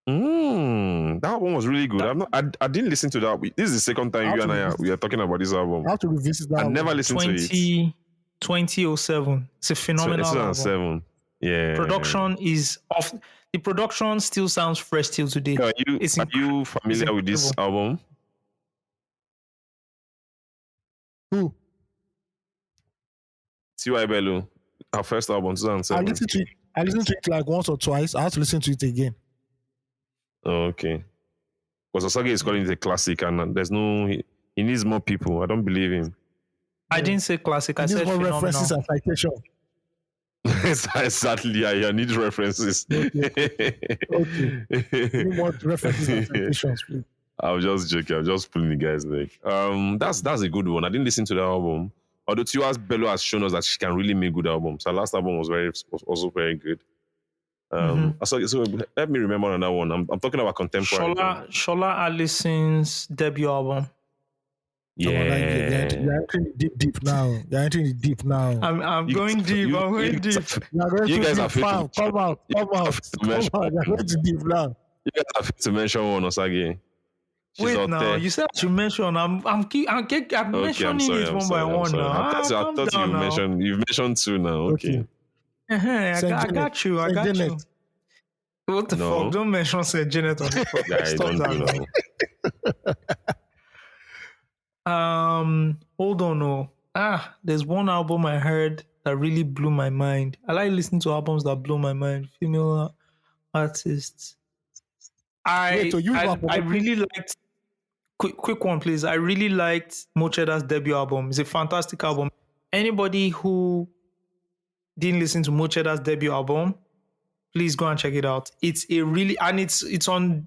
[SPEAKER 3] That album was really good. I didn't listen to that. This is the second time you and I we are talking about this album.
[SPEAKER 2] I have to revisit that.
[SPEAKER 3] I never listened to it.
[SPEAKER 1] 2007. It's a phenomenal album.
[SPEAKER 3] Yeah.
[SPEAKER 1] Production is off. The production still sounds fresh till today.
[SPEAKER 3] Are you familiar with this album?
[SPEAKER 2] Who?
[SPEAKER 3] T.Y. Bello. Her first album, 2007.
[SPEAKER 2] I listened to it like once or twice. I have to listen to it again.
[SPEAKER 3] Oh, okay. Because Osage is calling it a classic, and he needs more people. I don't believe him.
[SPEAKER 1] I didn't say classic. I said phenomenal.
[SPEAKER 2] References and citation.
[SPEAKER 3] Exactly. I need references.
[SPEAKER 2] Okay. You want references and citations, please?
[SPEAKER 3] I'm just joking. I'm just pulling the guy's leg. That's a good one. I didn't listen to that album. Although T.Y. Bello has shown us that she can really make good albums. Her last album was also very good. So let me remember another one. I'm talking about contemporary.
[SPEAKER 1] Shola Allison's debut album.
[SPEAKER 3] Yeah.
[SPEAKER 2] You're entering deep now. I'm going deep.
[SPEAKER 3] You guys are fit.
[SPEAKER 2] Come out. You're going to deep now.
[SPEAKER 3] You guys are fit to mention one, Osage.
[SPEAKER 1] Wait now, you said to mention. I'm mentioning it one by one now.
[SPEAKER 3] I thought you've mentioned two now. Okay.
[SPEAKER 1] I got you. What the fuck? Don't mention St. Janet on the podcast. Hold on. There's one album I heard that really blew my mind. I like listening to albums that blow my mind. Female artists. I really liked. Quick one, please. I really liked Mocheda's debut album. It's a fantastic album. Anybody who didn't listen to Mocheda's debut album, please go and check it out. It's on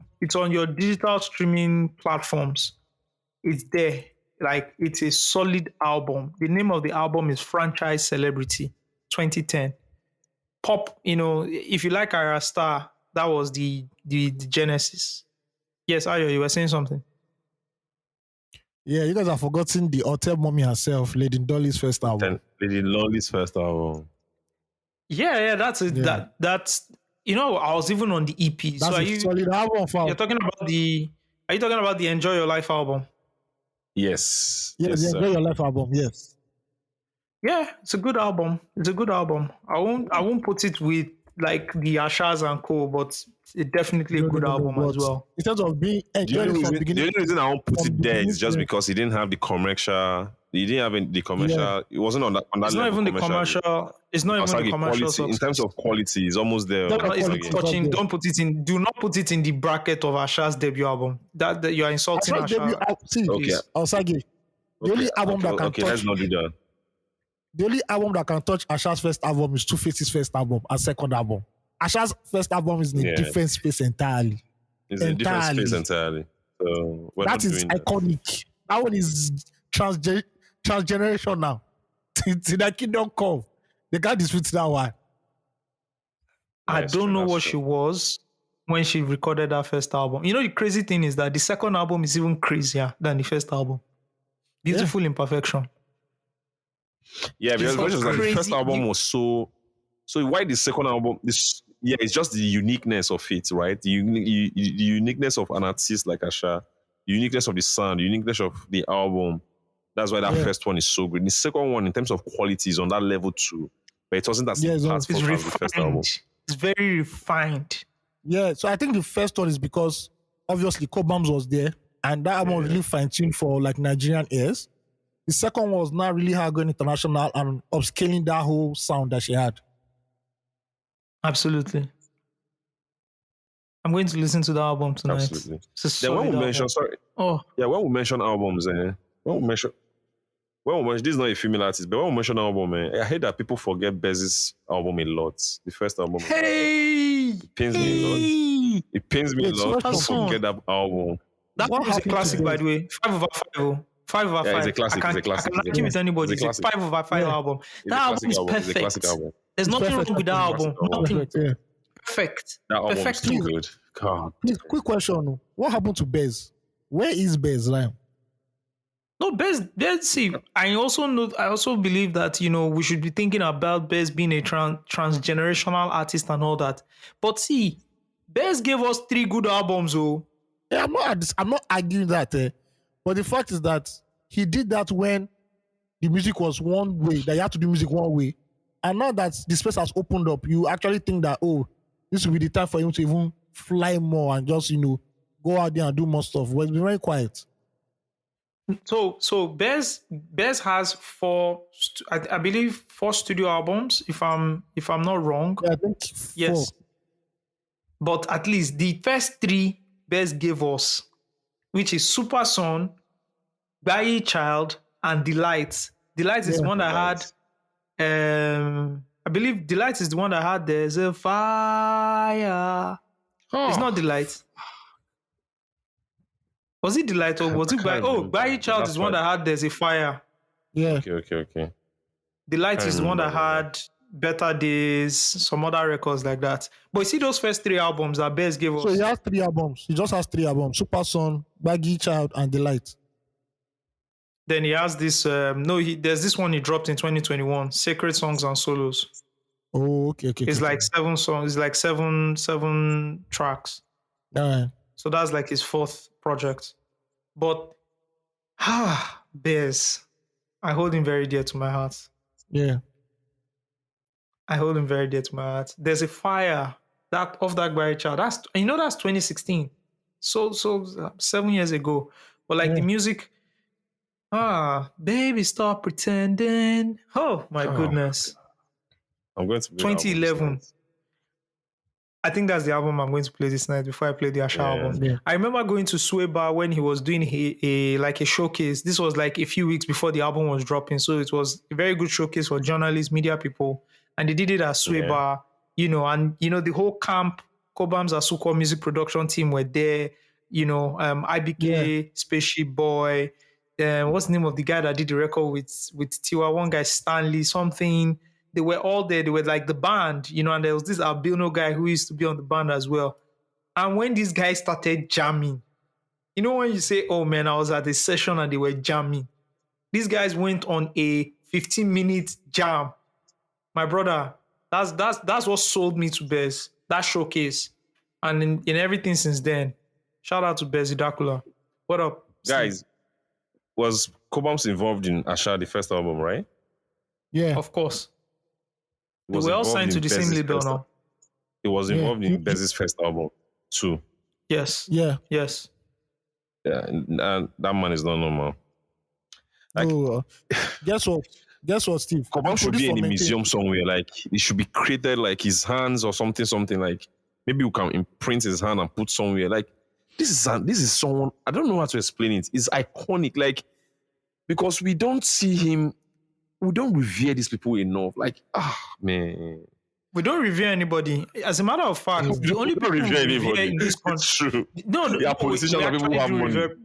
[SPEAKER 1] your digital streaming platforms. It's there. Like, it's a solid album. The name of the album is Franchise Celebrity 2010. Pop, if you like Ira Star, that was the genesis. Yes, Ayo, you were saying something.
[SPEAKER 2] Yeah, you guys have forgotten the Hotel Mommy herself, Lady Dolly's first album.
[SPEAKER 3] Lady Dolly's first album.
[SPEAKER 1] Yeah, that's it. Yeah. That's I was even on the EP.
[SPEAKER 2] That's a solid album.
[SPEAKER 1] Are you talking about the Enjoy Your Life album?
[SPEAKER 3] Yes.
[SPEAKER 2] Yes, the Enjoy Your Life album. Yes.
[SPEAKER 1] Yeah, it's a good album. I won't put it with like the Ashas and Co, but it's definitely a good album as well.
[SPEAKER 2] In terms of being enjoyed from the beginning.
[SPEAKER 3] The only reason I won't put it there is just because he didn't have the commercial. He didn't have the commercial. Yeah. It wasn't on that level.
[SPEAKER 1] It's not even the commercial. It's not even the commercial
[SPEAKER 3] quality, in terms of quality, it's almost there.
[SPEAKER 1] Don't put it in. Do not put it in the bracket of Asha's debut album. That you are insulting Asha.
[SPEAKER 2] Okay, Osage. The only album that can touch.
[SPEAKER 3] Let's not do that.
[SPEAKER 2] the only album that can touch Asha's first album is Two Face's first album and second album. Asha's first album is in a
[SPEAKER 3] Yeah.
[SPEAKER 2] different space entirely.
[SPEAKER 3] It's a different space entirely. So we're not
[SPEAKER 2] That is
[SPEAKER 3] doing that.
[SPEAKER 2] iconic. That one is transgeneration now. Till that kingdom come. They can't dispute that one.
[SPEAKER 1] I
[SPEAKER 3] That's
[SPEAKER 1] don't
[SPEAKER 3] true,
[SPEAKER 1] know
[SPEAKER 3] that's
[SPEAKER 1] what
[SPEAKER 3] true.
[SPEAKER 1] she was when she recorded that first album. You know, the crazy thing is that the second album is even crazier than the first album. Beautiful Imperfection.
[SPEAKER 3] Yeah, because
[SPEAKER 1] so
[SPEAKER 3] the question is that the first
[SPEAKER 1] crazy.
[SPEAKER 3] album was so why the second album it's just the uniqueness of it, right? The uniqueness of an artist like Asha, the uniqueness of the sound, the uniqueness of the album. That's why that first one is so good. The second one, in terms of quality, is on that level too, but it wasn't as
[SPEAKER 2] Yeah, it's
[SPEAKER 3] impactful
[SPEAKER 1] It's
[SPEAKER 3] as the first album.
[SPEAKER 1] refined. It's very refined.
[SPEAKER 2] Yeah, so I think the first one is because obviously Cobams was there and that album was really fine-tuned for like Nigerian ears. The second one was not really her going international and upscaling that whole sound that she had.
[SPEAKER 1] Absolutely. I'm going to listen to the album tonight.
[SPEAKER 3] Absolutely.
[SPEAKER 1] It's a
[SPEAKER 3] Then when
[SPEAKER 1] solid
[SPEAKER 3] we mention,
[SPEAKER 1] album.
[SPEAKER 3] when we mention albums, when we mention, this is not a female artist, but when we mention album, I hate that people forget Bez's album a lot. The first album.
[SPEAKER 1] Hey!
[SPEAKER 3] It pains me a lot. It pains me a
[SPEAKER 2] Wait,
[SPEAKER 3] lot
[SPEAKER 2] so
[SPEAKER 3] to
[SPEAKER 2] what's
[SPEAKER 3] forget that album.
[SPEAKER 1] That
[SPEAKER 2] What
[SPEAKER 1] album is a
[SPEAKER 2] happened to
[SPEAKER 1] classic, by
[SPEAKER 2] Bez?
[SPEAKER 1] the way. 5/5. 5/5.
[SPEAKER 3] Yeah, it's a classic,
[SPEAKER 1] I
[SPEAKER 3] it's a classic,
[SPEAKER 1] can't
[SPEAKER 3] it's a
[SPEAKER 1] argue with
[SPEAKER 3] classic.
[SPEAKER 1] anybody.
[SPEAKER 3] It's a
[SPEAKER 1] It's a
[SPEAKER 3] classic.
[SPEAKER 1] 5/5
[SPEAKER 2] Yeah.
[SPEAKER 1] album.
[SPEAKER 3] It's
[SPEAKER 1] That
[SPEAKER 3] a
[SPEAKER 1] album
[SPEAKER 3] classic
[SPEAKER 1] is
[SPEAKER 3] album. It's a
[SPEAKER 1] perfect.
[SPEAKER 3] classic album.
[SPEAKER 1] There's
[SPEAKER 2] It's
[SPEAKER 1] nothing
[SPEAKER 2] perfect.
[SPEAKER 1] wrong with that
[SPEAKER 3] Classic
[SPEAKER 1] album.
[SPEAKER 3] album.
[SPEAKER 1] Nothing.
[SPEAKER 2] Perfect, yeah.
[SPEAKER 1] Perfect.
[SPEAKER 3] That album is
[SPEAKER 1] Perfect.
[SPEAKER 3] too good. God.
[SPEAKER 2] Please, quick question. What happened to Bez? Where is Bez now?
[SPEAKER 1] No, Bez. See, I also believe that we should be thinking about Bez being a transgenerational artist and all that. But see, Bez gave us 3 good albums. Oh,
[SPEAKER 2] Yeah, I'm not arguing that. But the fact is that he did that when the music was one way, that you had to do music one way. And now that the space has opened up, you actually think that, this will be the time for him to even fly more and just, go out there and do more stuff. Well, it's been very quiet.
[SPEAKER 1] so Bez has 4, I believe 4 studio albums. If I'm not wrong.
[SPEAKER 2] Yeah, I think
[SPEAKER 1] Yes.
[SPEAKER 2] 4.
[SPEAKER 1] But at least the first 3 Bez gave us, which is Super Son, Bayi Child, and Delight. Delight is the one that had, I believe Delight is the one that had There's a Fire. It's not Delight. Was it Delight or was it Bayi? Oh, Bayi Child is the one that had There's a Fire.
[SPEAKER 2] Yeah.
[SPEAKER 3] Okay.
[SPEAKER 1] Delight
[SPEAKER 3] Can't
[SPEAKER 1] is the one that
[SPEAKER 3] remember
[SPEAKER 1] had Better Days, some other records like that. But you see those first 3 albums that Bez gave us.
[SPEAKER 2] So he has 3 albums. He just has 3 albums. Super Son, Baggy Child, and Delight.
[SPEAKER 1] Then he has this. There's this one he dropped in 2021, Sacred Songs and Solos.
[SPEAKER 2] Oh, okay.
[SPEAKER 1] It's like 7 songs. It's like seven tracks.
[SPEAKER 2] All right.
[SPEAKER 1] So that's like his 4th project. But Bez, I hold him very dear to my heart.
[SPEAKER 2] Yeah.
[SPEAKER 1] I hold him very dear to my heart. There's a Fire that of that Barry Child. That's 2016. So 7 years ago. But like the music. Baby, stop pretending. Oh my goodness.
[SPEAKER 3] I'm going to play
[SPEAKER 1] 2011. I think that's the album I'm going to play this night before I play the Asha album.
[SPEAKER 2] Yeah.
[SPEAKER 1] I remember going to Sweba when he was doing a showcase. This was like a few weeks before the album was dropping. So it was a very good showcase for journalists, media people. And they did it at Sweba, the whole camp, Cobams Asuko music production team were there, IBK, Spaceship Boy, what's the name of the guy that did the record with Tiwa? One guy, Stanley, something. They were all there. They were like the band, and there was this albino guy who used to be on the band as well. And when these guys started jamming, when you say, oh man, I was at a session and they were jamming, these guys went on a 15-minute jam. My brother, that's what sold me to Bez, that showcase. And in everything since then, shout out to Bez Idakula. What up?
[SPEAKER 3] Guys, was Cobams involved in Asha, the first album, right?
[SPEAKER 2] Yeah.
[SPEAKER 1] Of course.
[SPEAKER 3] Was
[SPEAKER 1] We're all
[SPEAKER 3] involved
[SPEAKER 1] signed
[SPEAKER 3] in
[SPEAKER 1] to the same
[SPEAKER 3] Bez's
[SPEAKER 1] label
[SPEAKER 3] first
[SPEAKER 1] now.
[SPEAKER 3] It was involved in Bez's first album too.
[SPEAKER 1] Yes.
[SPEAKER 2] Yeah.
[SPEAKER 1] Yes.
[SPEAKER 3] Yeah, and that man is not normal. Like,
[SPEAKER 2] Guess what, Steve?
[SPEAKER 3] Cobam should be in a
[SPEAKER 2] Fermented.
[SPEAKER 3] museum somewhere. Like, it should be created like his hands or something like maybe you can imprint his hand and put somewhere. Like, this is someone, I don't know how to explain it. It's iconic, like, because we don't see him we don't revere these people enough. Like, man.
[SPEAKER 1] We don't revere anybody. As a matter of fact, the only
[SPEAKER 3] We don't
[SPEAKER 1] people we
[SPEAKER 3] revere
[SPEAKER 1] revere
[SPEAKER 3] anybody.
[SPEAKER 1] in this
[SPEAKER 3] It's
[SPEAKER 1] country.
[SPEAKER 3] true.
[SPEAKER 1] No,
[SPEAKER 3] Yeah, politicians are people who
[SPEAKER 1] actually
[SPEAKER 3] have
[SPEAKER 1] do
[SPEAKER 3] money.
[SPEAKER 1] revere.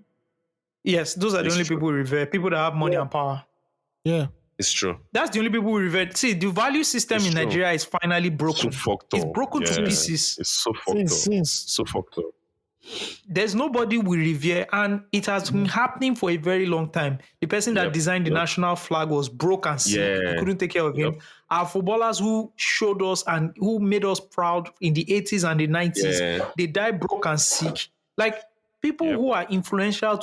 [SPEAKER 1] Yes, those are the
[SPEAKER 3] It's
[SPEAKER 1] only
[SPEAKER 3] true.
[SPEAKER 1] people we revere. People that have money
[SPEAKER 2] Yeah.
[SPEAKER 1] and power.
[SPEAKER 2] Yeah.
[SPEAKER 3] It's true.
[SPEAKER 1] That's the only people we revere. See, the value system
[SPEAKER 3] It's
[SPEAKER 1] in
[SPEAKER 3] true.
[SPEAKER 1] Nigeria is finally
[SPEAKER 3] So
[SPEAKER 1] broken.
[SPEAKER 3] fucked
[SPEAKER 1] It's
[SPEAKER 3] up.
[SPEAKER 1] broken to
[SPEAKER 3] Yeah.
[SPEAKER 1] pieces.
[SPEAKER 3] It's so fucked up.
[SPEAKER 2] Since.
[SPEAKER 3] So fucked up.
[SPEAKER 1] There's nobody we revere, and it has been happening for a very long time. The person that
[SPEAKER 3] Yep,
[SPEAKER 1] designed the
[SPEAKER 3] yep.
[SPEAKER 1] national flag was broke and sick.
[SPEAKER 3] Yeah.
[SPEAKER 1] We couldn't take care of him. Our footballers who showed us and who made us proud in the 80s and the 90s,
[SPEAKER 3] Yeah.
[SPEAKER 1] they died broke and sick. Like people
[SPEAKER 3] Yep.
[SPEAKER 1] who are influential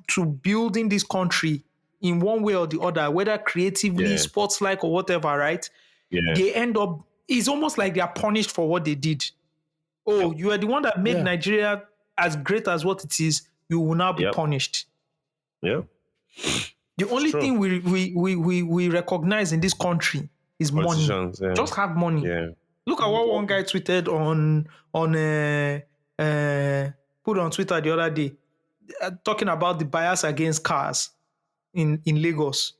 [SPEAKER 1] to building this country in one way or the other, whether creatively,
[SPEAKER 3] Yeah.
[SPEAKER 1] sports like or whatever, right?
[SPEAKER 3] Yeah.
[SPEAKER 1] They end up, it's almost like they are punished for what they did. Oh, you are the one that made
[SPEAKER 2] Yeah.
[SPEAKER 1] Nigeria as great as what it is, you will now be
[SPEAKER 3] Yep.
[SPEAKER 1] punished.
[SPEAKER 3] Yeah.
[SPEAKER 1] The only
[SPEAKER 3] true.
[SPEAKER 1] thing we recognize in this country is money.
[SPEAKER 3] Politicians, yeah.
[SPEAKER 1] Just have money.
[SPEAKER 3] Yeah.
[SPEAKER 1] Look at what one guy tweeted put on Twitter the other day, talking about the bias against cars in Lagos.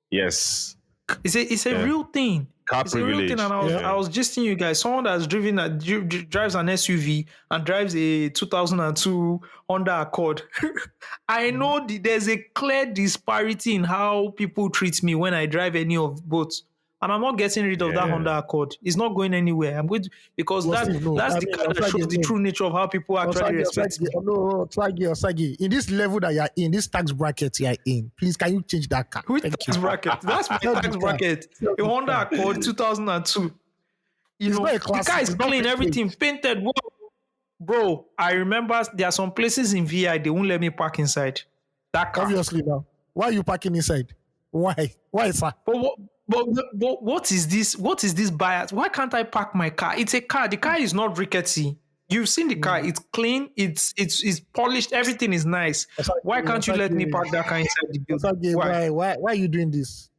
[SPEAKER 3] Yes.
[SPEAKER 1] It's a
[SPEAKER 3] Yeah.
[SPEAKER 1] real thing.
[SPEAKER 3] Car
[SPEAKER 1] It's a real
[SPEAKER 3] privilege.
[SPEAKER 1] thing, and I was gisting you guys. Someone that's drives an SUV and drives a 2002 Honda Accord. I know there's a clear disparity in how people treat me when I drive any of both, and I'm not getting rid of that
[SPEAKER 3] Yeah.
[SPEAKER 1] Honda Accord. It's not going anywhere. I'm going to, because
[SPEAKER 2] Well,
[SPEAKER 1] that's
[SPEAKER 2] Steve, no.
[SPEAKER 1] that's
[SPEAKER 2] I
[SPEAKER 1] the
[SPEAKER 2] mean,
[SPEAKER 1] car that
[SPEAKER 2] Osage,
[SPEAKER 1] shows the
[SPEAKER 2] no.
[SPEAKER 1] true nature of how people actually respect me.
[SPEAKER 2] Osagi. In this level that you're in, this tax bracket you're in, please can you change that car?
[SPEAKER 1] Which
[SPEAKER 2] Thank
[SPEAKER 1] tax
[SPEAKER 2] you.
[SPEAKER 1] bracket? That's my
[SPEAKER 2] Tell the
[SPEAKER 1] tax
[SPEAKER 2] car.
[SPEAKER 1] bracket.
[SPEAKER 2] Tell
[SPEAKER 1] A
[SPEAKER 2] the
[SPEAKER 1] Honda
[SPEAKER 2] car.
[SPEAKER 1] Accord 2002. You
[SPEAKER 2] It's
[SPEAKER 1] know,
[SPEAKER 2] not a
[SPEAKER 1] the
[SPEAKER 2] classic,
[SPEAKER 1] car is
[SPEAKER 2] it's not
[SPEAKER 1] clean,
[SPEAKER 2] vintage.
[SPEAKER 1] everything painted. Whoa. Bro, I remember there are some places in VI they won't let me park inside that car.
[SPEAKER 2] Obviously now. Why are you parking inside? Why? Why, sir?
[SPEAKER 1] But what is this? What is this bias? Why can't I park my car? It's a car. The car is not rickety. You've seen the car. It's clean. It's polished. Everything is nice.
[SPEAKER 2] Osagi,
[SPEAKER 1] Why can't you let me
[SPEAKER 2] Osagi,
[SPEAKER 1] park that car inside the building?
[SPEAKER 2] Osagi, why are you doing this?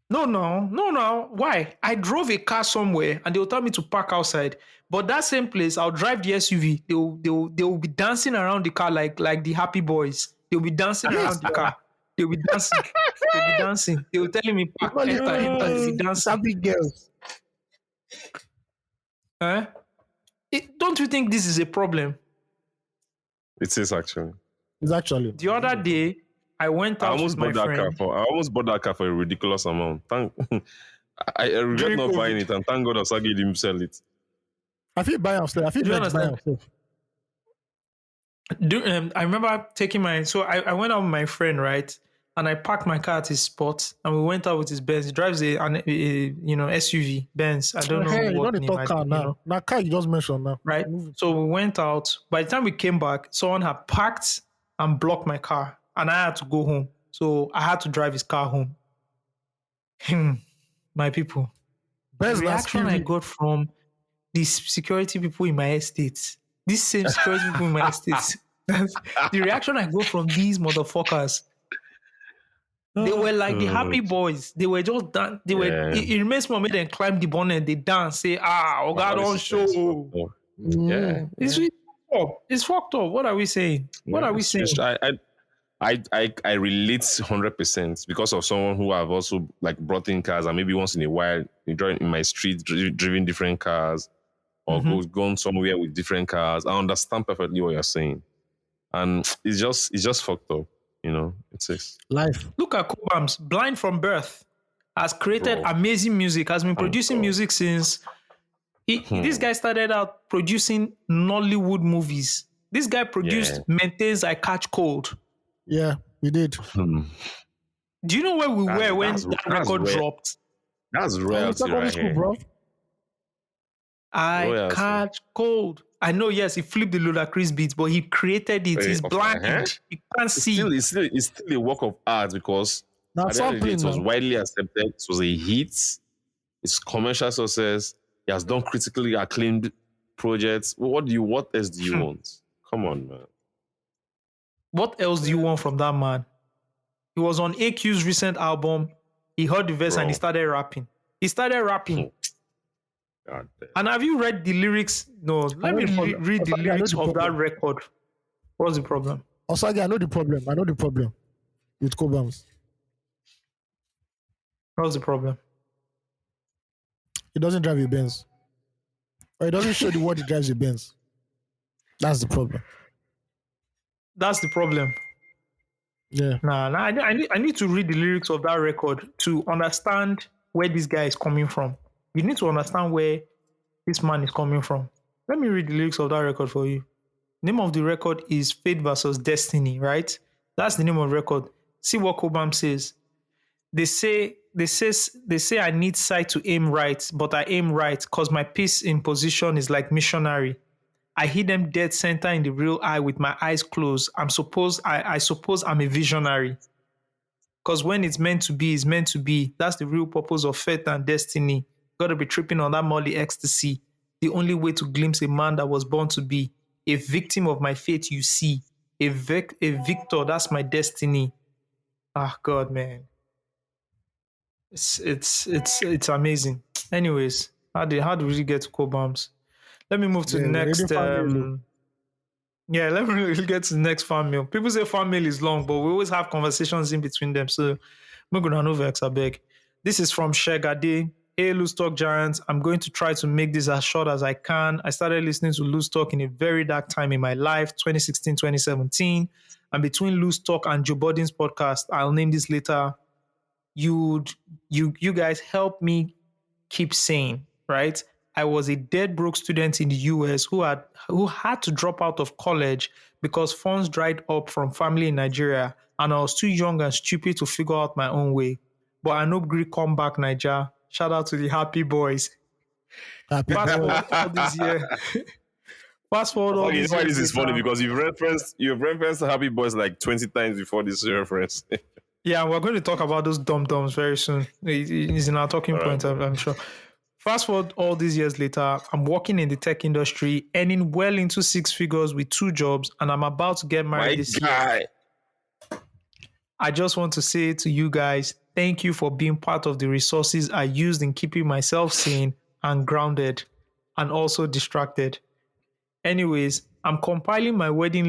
[SPEAKER 1] No. Why? I drove a car somewhere and they'll tell me to park outside. But that same place, I'll drive the SUV. They'll be dancing around the car like the happy boys. They'll be dancing around the car. They'll be dancing. They'll be dancing. They will telling me park, enter. They'll be dancing.
[SPEAKER 2] Happy girls.
[SPEAKER 1] Don't you think this is a problem?
[SPEAKER 3] It is actually.
[SPEAKER 2] It's actually.
[SPEAKER 1] The other day, I went
[SPEAKER 3] I
[SPEAKER 1] out
[SPEAKER 3] almost
[SPEAKER 1] with my
[SPEAKER 3] bought that car
[SPEAKER 1] friend.
[SPEAKER 3] for. I almost bought that car for a ridiculous amount. I regret
[SPEAKER 1] During
[SPEAKER 3] not
[SPEAKER 1] COVID.
[SPEAKER 3] buying it, and thank God Osagi didn't sell it.
[SPEAKER 2] I feel buy yourself. I feel
[SPEAKER 1] Do you
[SPEAKER 2] like buy
[SPEAKER 1] understand?
[SPEAKER 2] yourself.
[SPEAKER 1] I remember taking I went out with my friend, right? And I parked my car at his spot, and we went out with his Benz. He drives a SUV Benz. I don't know
[SPEAKER 2] Hey, you
[SPEAKER 1] what
[SPEAKER 2] don't
[SPEAKER 1] name.
[SPEAKER 2] talk car now. Now car you just mentioned now.
[SPEAKER 1] Right? So we went out. By the time we came back, someone had parked and blocked my car, and I had to go home. So I had to drive his car home. My people, the
[SPEAKER 2] Best
[SPEAKER 1] reaction I got from these security people in my estate, these same security people in my estate, the reaction I got from these motherfuckers, they were like the happy boys. They were just dance. They were.
[SPEAKER 3] Yeah.
[SPEAKER 1] It reminds me of me. Then climb the bonnet. They dance. Say, oh God, don't show.
[SPEAKER 3] Yeah.
[SPEAKER 1] It's really fucked up. It's fucked up. What are we saying? What are we saying?
[SPEAKER 3] I relate 100% because of someone who I've also like brought in cars and maybe once in a while in my street driven different cars or gone somewhere with different cars. I understand perfectly what you're saying, and it's just fucked up. You know, it's
[SPEAKER 2] life.
[SPEAKER 1] Look at Cobams, blind from birth, has created
[SPEAKER 3] Bro.
[SPEAKER 1] amazing music. Has been producing music since. This guy started out producing Nollywood movies. This guy produced Maintains I Catch Cold.
[SPEAKER 2] Yeah, we did.
[SPEAKER 1] Do you know where we were when that record
[SPEAKER 3] rare.
[SPEAKER 1] dropped?
[SPEAKER 3] That's royalty right here.
[SPEAKER 2] Bro.
[SPEAKER 1] I catch cold. I know, yes, he flipped the Ludacris beats, but he created it. He's blind. He can't see.
[SPEAKER 3] It's still a work of art because
[SPEAKER 2] Now
[SPEAKER 3] at the end of the day, it was
[SPEAKER 2] now.
[SPEAKER 3] widely accepted. It was a hit. It's commercial success. He has done critically acclaimed projects. What else do you want? Come on, man.
[SPEAKER 1] What else do you want from that man? He was on AQ's recent album. He heard the verse and he started rapping.
[SPEAKER 3] God damn.
[SPEAKER 1] And have you read the lyrics? No, let me read the lyrics of that record. What's the problem?
[SPEAKER 2] Osagi, I know the problem with Cobams.
[SPEAKER 1] What's the problem?
[SPEAKER 2] It doesn't drive your Benz. Or it doesn't show the what it drives your Benz. That's the problem.
[SPEAKER 1] That's the problem.
[SPEAKER 2] Yeah.
[SPEAKER 1] Nah, I need to read the lyrics of that record to understand where this guy is coming from. You need to understand where this man is coming from. Let me read the lyrics of that record for you. Name of the record is Fate versus Destiny, right? That's the name of the record. See what Cobham says. They say I need sight to aim right, but I aim right because my piece in position is like missionary. I hit them dead center in the real eye with my eyes closed. I suppose I'm a visionary. Because when it's meant to be, it's meant to be. That's the real purpose of fate and destiny. Gotta be tripping on that molly ecstasy. The only way to glimpse a man that was born to be. A victim of my fate, you see. A victor, that's my destiny. Ah, God, man. It's amazing. Anyways, how do we get to Cobams? Let me move to
[SPEAKER 2] Yeah,
[SPEAKER 1] the
[SPEAKER 2] we're reading
[SPEAKER 1] next
[SPEAKER 2] family.
[SPEAKER 1] yeah, let me really get to the next fan mail. People say fan mail is long, but we always have conversations in between them. So we're gonna know vex, I beg. This is from Shegade. Hey, Loose Talk Giants. I'm going to try to make this as short as I can. I started listening to Loose Talk in a very dark time in my life, 2016, 2017. And between Loose Talk and Joe Budden's podcast, I'll name this later. You guys help me keep sane, right? I was a dead broke student in the US who had to drop out of college because funds dried up from family in Nigeria, and I was too young and stupid to figure out my own way. But I know Greek come back, Niger. Shout out to the happy boys.
[SPEAKER 2] Happy
[SPEAKER 1] Fast
[SPEAKER 2] boy.
[SPEAKER 1] forward all these years. Fast forward all
[SPEAKER 3] Okay, you
[SPEAKER 1] these
[SPEAKER 3] know why
[SPEAKER 1] years
[SPEAKER 3] this is funny?
[SPEAKER 1] later.
[SPEAKER 3] Because you've referenced Happy Boys like 20 times before this reference.
[SPEAKER 1] Yeah, we're going to talk about those dum dums very soon. It's in our talking
[SPEAKER 3] All right,
[SPEAKER 1] point, I'm sure. Fast forward all these years later, I'm working in the tech industry, earning well into six figures with two jobs, and I'm about to get married
[SPEAKER 3] my
[SPEAKER 1] this year.
[SPEAKER 3] guy.
[SPEAKER 1] I just want to say to you guys, thank you for being part of the resources I used in keeping myself sane and grounded and also distracted. Anyways, I'm compiling my wedding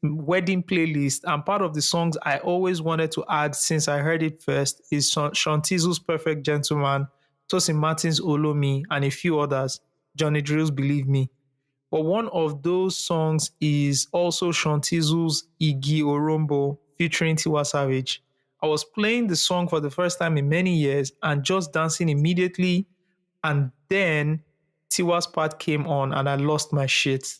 [SPEAKER 1] playlist, and part of the songs I always wanted to add since I heard it first is Shantizu's Perfect Gentleman, Tosin Martin's Olomi, and a few others. Johnny Drill's Believe Me. But one of those songs is also Shantizu's Igi Orombo featuring Tiwa Savage. I was playing the song for the first time in many years and just dancing immediately, and then Tiwa's part came on and I lost my shit.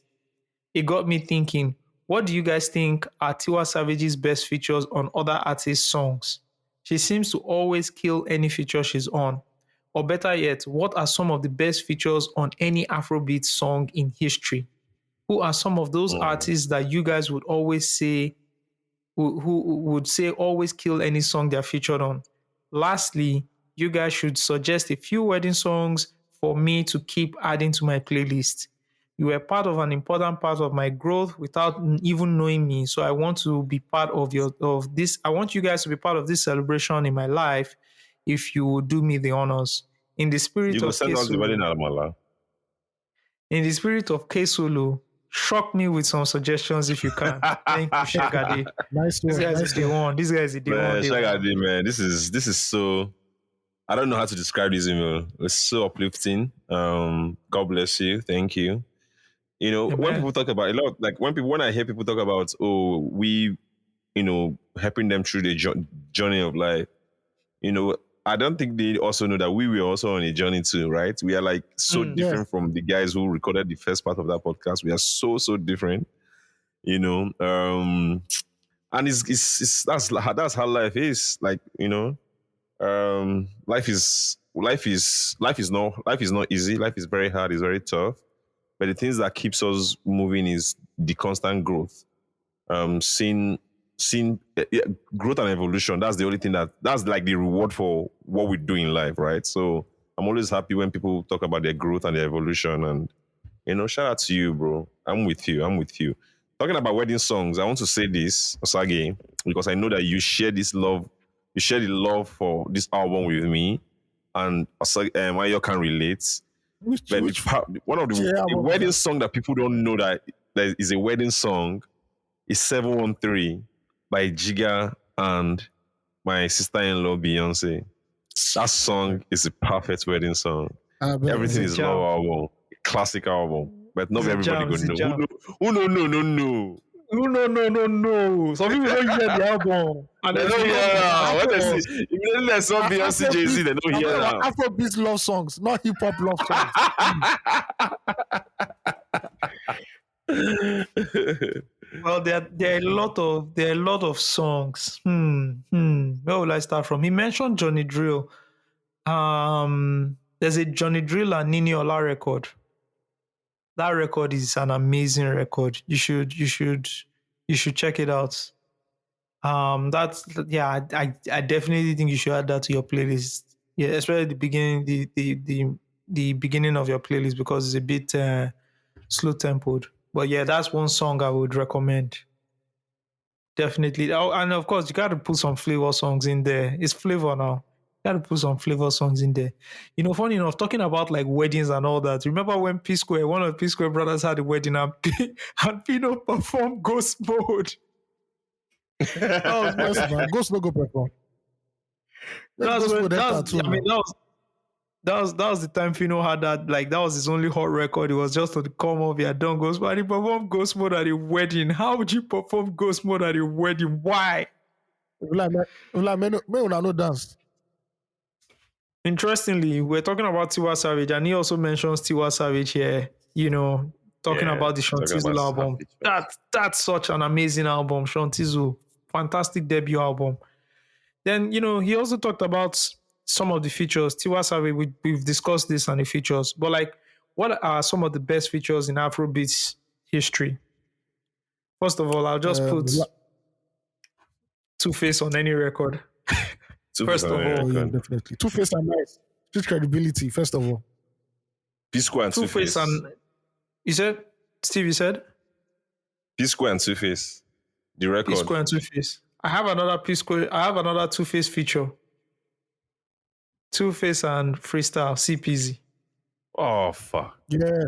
[SPEAKER 1] It got me thinking, what do you guys think are Tiwa Savage's best features on other artists' songs? She seems to always kill any feature she's on. Or better yet, what are some of the best features on any Afrobeat song in history? Who are some of those
[SPEAKER 3] Mm.
[SPEAKER 1] artists that you guys would always say who would say always kill any song they're featured on? Lastly, you guys should suggest a few wedding songs for me to keep adding to my playlist. You were part of an important part of my growth without even knowing me. So I want to be part of this. I want you guys to be part of this celebration in my life if you would do me the honors. In the
[SPEAKER 3] You
[SPEAKER 1] spirit
[SPEAKER 3] go
[SPEAKER 1] of
[SPEAKER 3] send us the wedding
[SPEAKER 1] Kesulu,
[SPEAKER 3] Alamala.
[SPEAKER 1] in the spirit of Kesulu, shock me with some suggestions if you can. Thank you, Shegade.
[SPEAKER 2] Nice
[SPEAKER 1] This
[SPEAKER 2] one.
[SPEAKER 1] guy's
[SPEAKER 2] Nice
[SPEAKER 1] a day
[SPEAKER 2] one.
[SPEAKER 1] one. This guy's a day one.
[SPEAKER 3] Man,
[SPEAKER 1] Day one.
[SPEAKER 3] Shagadi, man, this is so. I don't know how to describe this email. It's so uplifting. God bless you. Thank you. You know, when
[SPEAKER 1] Amen.
[SPEAKER 3] people talk about a lot, like when I hear people talk about, oh, we, helping them through the journey of life, I don't think they also know that we were also on a journey too, right? We are like so
[SPEAKER 2] Yeah.
[SPEAKER 3] different from the guys who recorded the first part of that podcast. We are so different, you know. And it's that's how life is. Like, life is not easy. Life is very hard. It's very tough. But the things that keeps us moving is the constant growth. Seeing growth and evolution. That's the only thing that's like the reward for what we do in life, right? So I'm always happy when people talk about their growth and their evolution. And shout out to you, bro. I'm with you. I'm with you. Talking about wedding songs, I want to say this, Osage, because I know that you share this love. You share the love for this album with me, and Osage, Ayo can relate. But one of
[SPEAKER 2] Yeah,
[SPEAKER 3] the wedding song that people don't know that is a wedding song is 713 by Jiga and my sister-in-law Beyonce. That song is a perfect wedding song.
[SPEAKER 2] I bet.
[SPEAKER 3] Everything
[SPEAKER 1] It's a
[SPEAKER 3] is
[SPEAKER 1] jam.
[SPEAKER 3] love album, classic album. But not
[SPEAKER 1] It's a
[SPEAKER 3] everybody
[SPEAKER 1] jam.
[SPEAKER 3] could
[SPEAKER 1] It's a
[SPEAKER 3] know.
[SPEAKER 1] jam.
[SPEAKER 3] Who know? No.
[SPEAKER 1] No. Some people don't hear the album. And
[SPEAKER 3] They
[SPEAKER 1] there's
[SPEAKER 3] don't hear
[SPEAKER 1] love in the
[SPEAKER 3] now. When they see,
[SPEAKER 1] chorus.
[SPEAKER 3] immediately they saw Beyonce, Jay-Z, they don't
[SPEAKER 2] I'm
[SPEAKER 3] hear
[SPEAKER 2] talking about
[SPEAKER 3] now.
[SPEAKER 2] Afrobeat love songs, not hip hop love songs.
[SPEAKER 1] Well, there are a lot of songs. Where will I start from? He mentioned Johnny Drill. There's a Johnny Drill and Nini Ola record. That record is an amazing record. You should check it out. That's yeah. I definitely think you should add that to your playlist. Yeah, especially the beginning, the beginning of your playlist because it's a bit slow tempoed. But yeah, that's one song I would recommend. Definitely. Oh, and of course, you got to put some flavor songs in there. It's flavor now. You got to put some flavor songs in there. You know, funny enough, talking about like weddings and all that. Remember when P Square, one of the P Square brothers had a wedding and and Pino performed Ghost Mode.
[SPEAKER 2] Oh, yes, man. Ghost no go perform.
[SPEAKER 1] That's
[SPEAKER 2] Ghost
[SPEAKER 1] when,
[SPEAKER 2] Mode enter
[SPEAKER 1] that's,
[SPEAKER 2] too,
[SPEAKER 1] I mean,
[SPEAKER 2] man.
[SPEAKER 1] that was the time Fino had that, like, that was his only hot record. It was just on the come up. He had done Ghost Mode. And he performed Ghost Mode at a wedding. How would you perform Ghost Mode at a wedding? Why?
[SPEAKER 2] Like, me una no dance.
[SPEAKER 1] Interestingly, we're talking about Tiwa Savage, and he also mentions Tiwa Savage here, you know, talking
[SPEAKER 3] Yeah,
[SPEAKER 1] about the
[SPEAKER 3] talking
[SPEAKER 1] Shantizo
[SPEAKER 3] about
[SPEAKER 1] album.
[SPEAKER 3] Savage.
[SPEAKER 1] That's such an amazing album, Shantizo. Fantastic debut album. Then, you know, he also talked about some of the features. Tiwa Savage, we've discussed this and the features, but like, what are some of the best features in Afrobeats history? First of all, I'll just put Two-Face on any record. First of all,
[SPEAKER 2] Oh, yeah, definitely. Two-Face and nice. Street credibility, first of all.
[SPEAKER 3] P Square and
[SPEAKER 1] Two-Face
[SPEAKER 3] Two-Face.
[SPEAKER 1] and you said, Steve, you said?
[SPEAKER 3] P Square and Two-Face. The
[SPEAKER 1] P
[SPEAKER 3] record.
[SPEAKER 1] Square and Two-Face. I have another P Square. I have another Two-Face feature. Two-Face and Freestyle, CPZ.
[SPEAKER 3] Oh, fuck.
[SPEAKER 2] Yeah,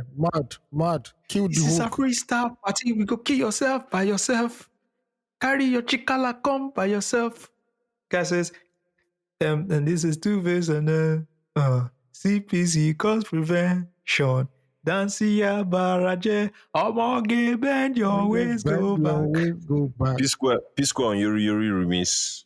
[SPEAKER 2] mad. Kill
[SPEAKER 1] This is
[SPEAKER 2] the
[SPEAKER 1] a
[SPEAKER 2] hook.
[SPEAKER 1] freestyle party. We go kill yourself by yourself. Carry your chikala, come by yourself. Guy says, and this is Two-Face and CPZ cause prevention. Dancia Baraje, Omoge, bend your ways, go back.
[SPEAKER 2] Go back.
[SPEAKER 3] P Square on Yuri remix.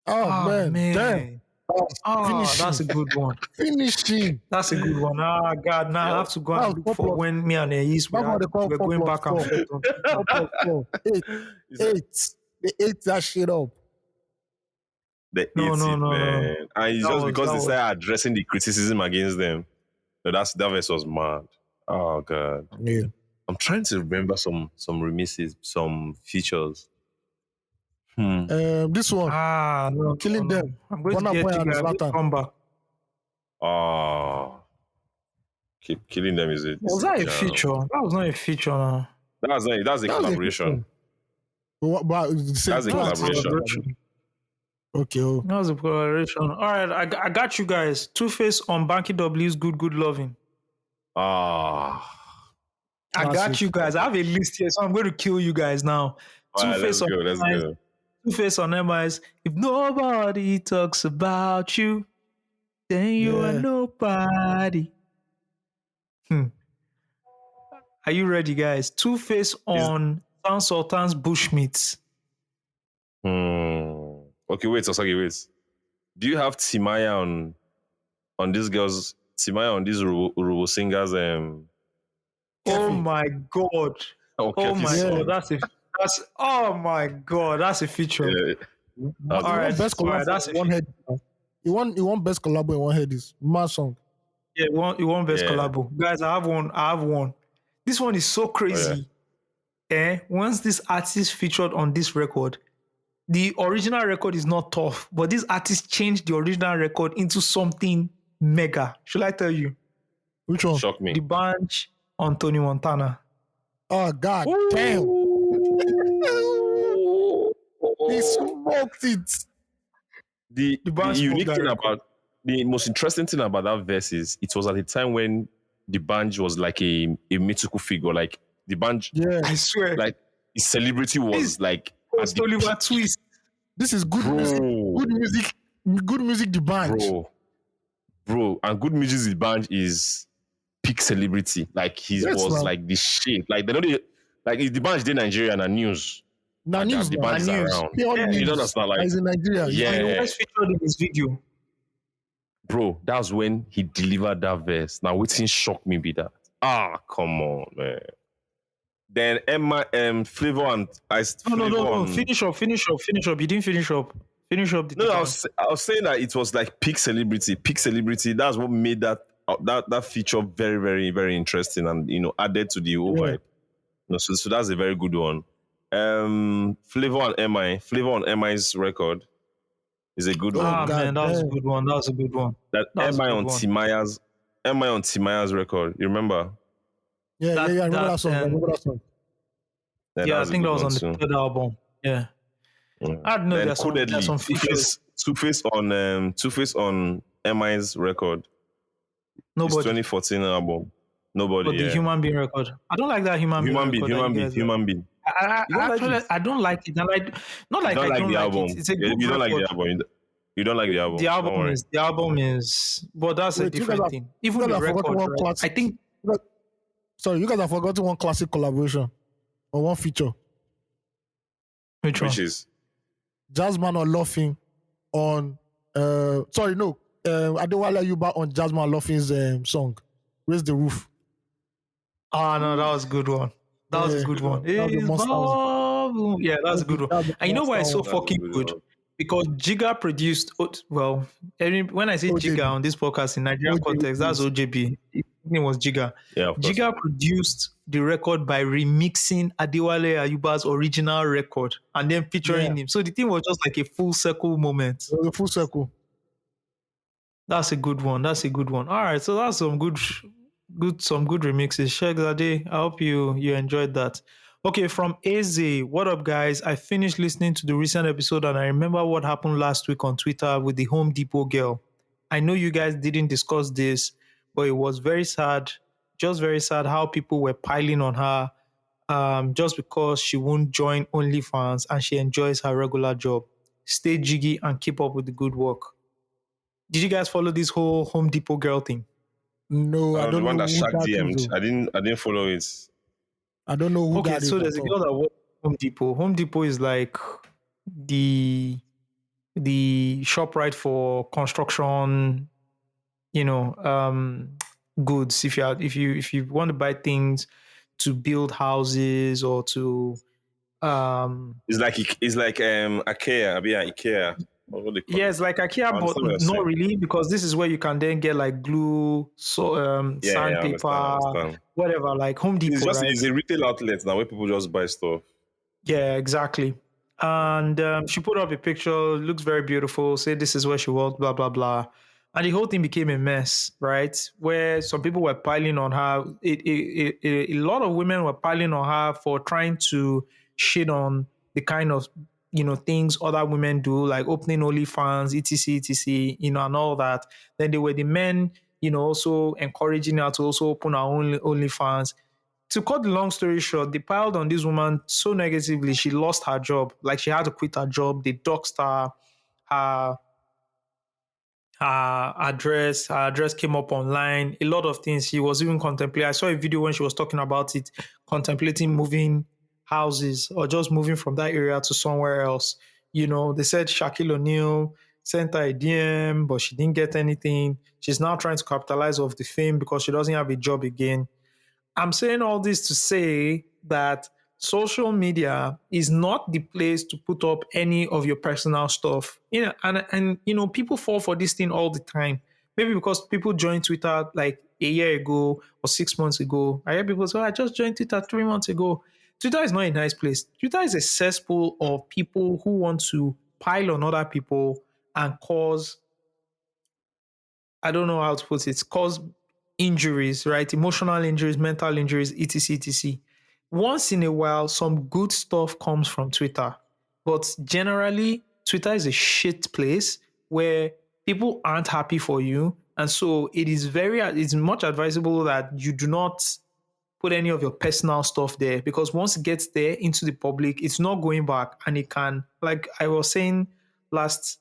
[SPEAKER 2] Oh, man. Damn.
[SPEAKER 1] Oh,
[SPEAKER 2] Finishing.
[SPEAKER 1] that's a good one.
[SPEAKER 2] Finishing.
[SPEAKER 1] That's a good one. Ah, God, now I have to go
[SPEAKER 2] That
[SPEAKER 1] and
[SPEAKER 2] was
[SPEAKER 1] look for
[SPEAKER 2] 4+.
[SPEAKER 1] when me and East
[SPEAKER 2] That's what they call
[SPEAKER 1] we're going
[SPEAKER 2] 4+4.
[SPEAKER 1] back and forth.
[SPEAKER 2] 4+4. Eight. They ate that shit up.
[SPEAKER 3] They
[SPEAKER 1] No,
[SPEAKER 3] ate
[SPEAKER 1] no,
[SPEAKER 3] it,
[SPEAKER 1] no, no.
[SPEAKER 3] man. And it's
[SPEAKER 1] That
[SPEAKER 3] just
[SPEAKER 1] was-
[SPEAKER 3] because
[SPEAKER 1] that
[SPEAKER 3] they
[SPEAKER 1] was-
[SPEAKER 3] started addressing the criticism against them. No, that verse was mad. Oh, God.
[SPEAKER 2] Yeah.
[SPEAKER 3] I'm trying to remember some remixes, some features.
[SPEAKER 2] This one.
[SPEAKER 1] No,
[SPEAKER 2] Killing
[SPEAKER 1] no.
[SPEAKER 2] them.
[SPEAKER 1] I'm going
[SPEAKER 2] Burna
[SPEAKER 1] to get
[SPEAKER 2] Boy
[SPEAKER 1] you
[SPEAKER 2] and
[SPEAKER 1] guys.
[SPEAKER 2] Zlatan.
[SPEAKER 1] Come back.
[SPEAKER 3] Oh. Killing them is it?
[SPEAKER 1] Was that a feature? That was not a feature now.
[SPEAKER 3] That's a collaboration. That's a collaboration.
[SPEAKER 2] Okay. Oh.
[SPEAKER 1] That was a collaboration. All right, I got you guys. Two-Face on Banky W's Good Loving.
[SPEAKER 3] Ah.
[SPEAKER 1] I got
[SPEAKER 2] Classic.
[SPEAKER 1] you guys. I have a list here, so I'm going to kill you guys now.
[SPEAKER 3] All right, let's
[SPEAKER 1] Two-Face
[SPEAKER 3] go.
[SPEAKER 1] on MIs. Two-Face on MIs. If nobody talks about you, then you are
[SPEAKER 2] Yeah.
[SPEAKER 1] nobody. Are you ready, guys? Two-Face on Sound Sultan's Bushmeats.
[SPEAKER 3] Okay, wait. Do you have Timaya on this girl's Timaya on these Urubu singers?
[SPEAKER 1] Oh my god!
[SPEAKER 3] Okay,
[SPEAKER 1] Oh my
[SPEAKER 2] yeah.
[SPEAKER 1] god! Oh my god! That's a feature.
[SPEAKER 3] Yeah.
[SPEAKER 2] You
[SPEAKER 1] All right,
[SPEAKER 2] want best
[SPEAKER 1] all right,
[SPEAKER 2] collab
[SPEAKER 1] that's
[SPEAKER 2] in one head. You want best collab in one head is my song.
[SPEAKER 1] Yeah, you want best
[SPEAKER 3] Yeah.
[SPEAKER 1] collabo. Guys, I have one. This one is so crazy. Once this artist featured on this record, the original record is not tough, but this artist changed the original record into something mega. Should I tell you?
[SPEAKER 2] Which one?
[SPEAKER 3] Shock me.
[SPEAKER 1] The Bunch on Tony Montana.
[SPEAKER 2] Oh God damn. He smoked it.
[SPEAKER 3] The
[SPEAKER 1] band
[SPEAKER 3] unique
[SPEAKER 1] spoke
[SPEAKER 3] thing
[SPEAKER 1] directly.
[SPEAKER 3] about the most interesting thing about that verse is it was at a time when the band was like a mythical figure. Like the band,
[SPEAKER 2] Yeah.
[SPEAKER 1] I swear.
[SPEAKER 3] like his celebrity was like at the
[SPEAKER 1] Oliver
[SPEAKER 3] peak.
[SPEAKER 1] Twist.
[SPEAKER 2] This is good
[SPEAKER 3] Bro.
[SPEAKER 2] music. Good music Good music, the band.
[SPEAKER 3] bro, and good music the band is peak celebrity. Like he
[SPEAKER 2] Yes,
[SPEAKER 3] was
[SPEAKER 2] man.
[SPEAKER 3] like the shit. Like they know like if the band is in Nigeria and news.
[SPEAKER 2] Now
[SPEAKER 3] And
[SPEAKER 2] news
[SPEAKER 3] the
[SPEAKER 2] now.
[SPEAKER 3] band is
[SPEAKER 1] news.
[SPEAKER 3] around.
[SPEAKER 2] Pure
[SPEAKER 1] Yeah.
[SPEAKER 3] You don't
[SPEAKER 2] news.
[SPEAKER 3] understand, like
[SPEAKER 2] He's in Nigeria.
[SPEAKER 3] yeah.
[SPEAKER 1] Kanye West featured in his video.
[SPEAKER 3] Bro, that's when he delivered that verse. Now, waiting shocked me be that. Come on, man. Then Emma, Flavor and Flavor
[SPEAKER 1] No.
[SPEAKER 3] and
[SPEAKER 1] Finish up. You didn't finish up. Finish up the
[SPEAKER 3] no, I
[SPEAKER 1] debate.
[SPEAKER 3] was saying that it was like peak celebrity. Peak celebrity. That's what made that feature very, very, very interesting and added to the whole
[SPEAKER 2] Yeah.
[SPEAKER 3] vibe. So that's a very good one. Flavor on MI's record is a good
[SPEAKER 2] Oh,
[SPEAKER 3] one.
[SPEAKER 2] God
[SPEAKER 1] Man, that was a
[SPEAKER 2] damn.
[SPEAKER 1] good one. That was a good one.
[SPEAKER 3] That
[SPEAKER 1] That was a
[SPEAKER 3] MI
[SPEAKER 1] good
[SPEAKER 3] on
[SPEAKER 1] one.
[SPEAKER 3] Timaya's record. You remember?
[SPEAKER 2] Yeah. I remember that song.
[SPEAKER 1] Yeah, I
[SPEAKER 3] was a
[SPEAKER 1] think
[SPEAKER 3] good
[SPEAKER 1] that was
[SPEAKER 3] one
[SPEAKER 1] on the
[SPEAKER 3] too.
[SPEAKER 1] third album. Yeah.
[SPEAKER 3] Yeah.
[SPEAKER 1] I don't know.
[SPEAKER 3] Then
[SPEAKER 1] There's
[SPEAKER 3] codedly
[SPEAKER 1] some features.
[SPEAKER 3] Two-Face on MI's record. His
[SPEAKER 1] Nobody.
[SPEAKER 3] 2014 album. Nobody,
[SPEAKER 1] But the
[SPEAKER 3] yeah.
[SPEAKER 1] human being record. I don't like that human being record that you guys like.
[SPEAKER 3] Human being.
[SPEAKER 1] I
[SPEAKER 3] You don't like
[SPEAKER 1] actually
[SPEAKER 3] it?
[SPEAKER 1] I don't like it. And not
[SPEAKER 3] You
[SPEAKER 1] like
[SPEAKER 3] don't
[SPEAKER 1] I
[SPEAKER 3] like
[SPEAKER 1] don't
[SPEAKER 3] the
[SPEAKER 1] like
[SPEAKER 3] album.
[SPEAKER 1] it. It's a
[SPEAKER 3] Yeah,
[SPEAKER 1] good
[SPEAKER 3] you don't like the
[SPEAKER 1] record.
[SPEAKER 3] album. You don't like the album. Don't worry.
[SPEAKER 1] The album is, but that's a
[SPEAKER 2] Wait,
[SPEAKER 1] different thing. Even
[SPEAKER 2] you
[SPEAKER 1] the
[SPEAKER 2] guys have forgotten
[SPEAKER 1] record,
[SPEAKER 2] one
[SPEAKER 1] right?
[SPEAKER 2] classic.
[SPEAKER 1] I think
[SPEAKER 2] Sorry, you guys have forgotten one classic collaboration or one feature.
[SPEAKER 1] which one?
[SPEAKER 3] Which is
[SPEAKER 2] Jazzman or Laughing on Adewale Yuba on Jazzman Laughing's song. Raise the Roof.
[SPEAKER 1] Ah, no, that was a good one. That was a good one.
[SPEAKER 2] That was a
[SPEAKER 1] It's
[SPEAKER 2] monster.
[SPEAKER 1] bubble. Yeah, that's a good one.
[SPEAKER 2] That's a
[SPEAKER 1] And you know why it's so
[SPEAKER 2] monster
[SPEAKER 3] one.
[SPEAKER 1] fucking
[SPEAKER 3] That's a
[SPEAKER 1] good?
[SPEAKER 3] good one.
[SPEAKER 1] Because Jiga produced, well, when I say
[SPEAKER 2] OJB.
[SPEAKER 1] Jiga on this podcast in Nigerian
[SPEAKER 2] OJB.
[SPEAKER 1] context, that's OJB. His name was Jiga.
[SPEAKER 3] Yeah, of course.
[SPEAKER 1] Jiga produced the record by remixing Adewale Ayuba's original record and then featuring him. So the thing was just like a full circle moment.
[SPEAKER 2] It was a full circle.
[SPEAKER 1] That's a good one. That's a good one. All right, so that's some good remixes. Shegzade, I hope you enjoyed that. Okay, from AZ, what up, guys? I finished listening to the recent episode and I remember what happened last week on Twitter with the Home Depot girl. I know you guys didn't discuss this, but it was very sad, just very sad how people were piling on her just because she won't join OnlyFans and she enjoys her regular job. Stay jiggy and keep up with the good work. Did you guys follow this whole Home Depot girl thing?
[SPEAKER 2] No, I
[SPEAKER 3] the
[SPEAKER 2] don't know
[SPEAKER 3] one that
[SPEAKER 2] who
[SPEAKER 3] Shaq
[SPEAKER 2] that
[SPEAKER 3] DM'd.
[SPEAKER 2] is.
[SPEAKER 3] I didn't follow it.
[SPEAKER 2] I don't know who
[SPEAKER 1] Okay,
[SPEAKER 2] that is.
[SPEAKER 1] so there's a girl that works at Home Depot. Home Depot is like the shop right for construction, goods. If you want to buy things to build houses or to
[SPEAKER 3] It's like IKEA. IKEA. What they call
[SPEAKER 1] yeah,
[SPEAKER 3] it?
[SPEAKER 1] it's like IKEA,
[SPEAKER 3] I
[SPEAKER 1] but
[SPEAKER 3] understand what you're
[SPEAKER 1] not
[SPEAKER 3] saying.
[SPEAKER 1] really, because this is where you can then get like glue, so
[SPEAKER 3] Yeah, I
[SPEAKER 1] sandpaper,
[SPEAKER 3] understand.
[SPEAKER 1] whatever, like Home Depot, right?
[SPEAKER 3] It's a retail outlet now where people just buy stuff.
[SPEAKER 1] Yeah, exactly. And she put up a picture, looks very beautiful, said this is where she worked, blah, blah, blah. And the whole thing became a mess, right? Where some people were piling on her. A lot of women were piling on her for trying to shit on the kind of, things other women do, like opening OnlyFans, etc., etc., and all that. Then there were the men, also encouraging her to also open her own OnlyFans. To cut the long story short, they piled on this woman so negatively, she lost her job. Like she had to quit her job. They doxed her. Her her address came up online. A lot of things. She was even contemplating. I saw a video when she was talking about it, contemplating moving houses or just moving from that area to somewhere else. They said Shaquille O'Neal sent her a DM, but she didn't get anything. She's now trying to capitalize off the fame because she doesn't have a job again. I'm saying all this to say that social media is not the place to put up any of your personal stuff. And people fall for this thing all the time. Maybe because people joined Twitter like a year ago or 6 months ago. I hear people say, I just joined Twitter 3 months ago. Twitter is not a nice place. Twitter is a cesspool of people who want to pile on other people and cause, I don't know how to put it, cause injuries, right? Emotional injuries, mental injuries, etc., etc. Once in a while, some good stuff comes from Twitter. But generally, Twitter is a shit place where people aren't happy for you. And so it's much advisable that you do not put any of your personal stuff there, because once it gets there into the public, it's not going back, and it can, like I was saying last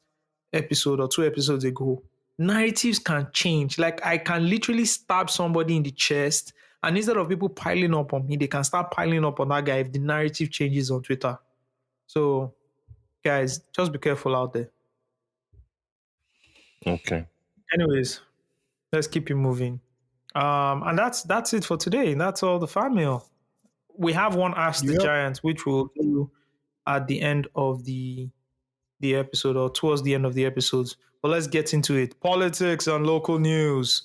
[SPEAKER 1] episode or 2 episodes ago, narratives can change. Like I can literally stab somebody in the chest, and instead of people piling up on me, they can start piling up on that guy if the narrative changes on Twitter. So, guys, just be careful out there.
[SPEAKER 3] Okay.
[SPEAKER 1] Anyways, let's keep it moving. And that's it for today. That's all the fan mail. We have one Ask the
[SPEAKER 2] Yep.
[SPEAKER 1] Giant, which we'll do at the end of the episode or towards the end of the episodes. But let's get into it. Politics and local news.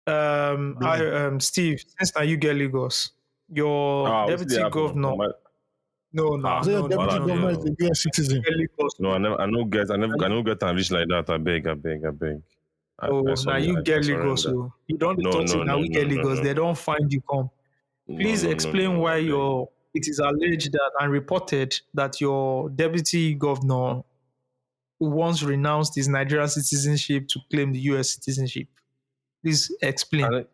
[SPEAKER 1] Steve, since now you get Lagos, your
[SPEAKER 3] What's the
[SPEAKER 1] deputy
[SPEAKER 3] happening?
[SPEAKER 1] governor. No,
[SPEAKER 2] So your
[SPEAKER 1] no,
[SPEAKER 3] What
[SPEAKER 2] deputy
[SPEAKER 3] I
[SPEAKER 2] governor is
[SPEAKER 3] do?
[SPEAKER 2] a US citizen.
[SPEAKER 3] No, I no get a reach like that. I beg. I
[SPEAKER 1] Oh, now you get Lagos.
[SPEAKER 3] surrender.
[SPEAKER 1] So you don't
[SPEAKER 3] No,
[SPEAKER 1] talk
[SPEAKER 3] no,
[SPEAKER 1] it. Now
[SPEAKER 3] no,
[SPEAKER 1] we
[SPEAKER 3] no,
[SPEAKER 1] get
[SPEAKER 3] no,
[SPEAKER 1] Lagos.
[SPEAKER 3] no,
[SPEAKER 1] They
[SPEAKER 3] no.
[SPEAKER 1] don't find you come. Please explain why
[SPEAKER 3] I beg.
[SPEAKER 1] it is alleged that and reported that your deputy governor once renounced his Nigerian citizenship to claim the US citizenship. Please explain.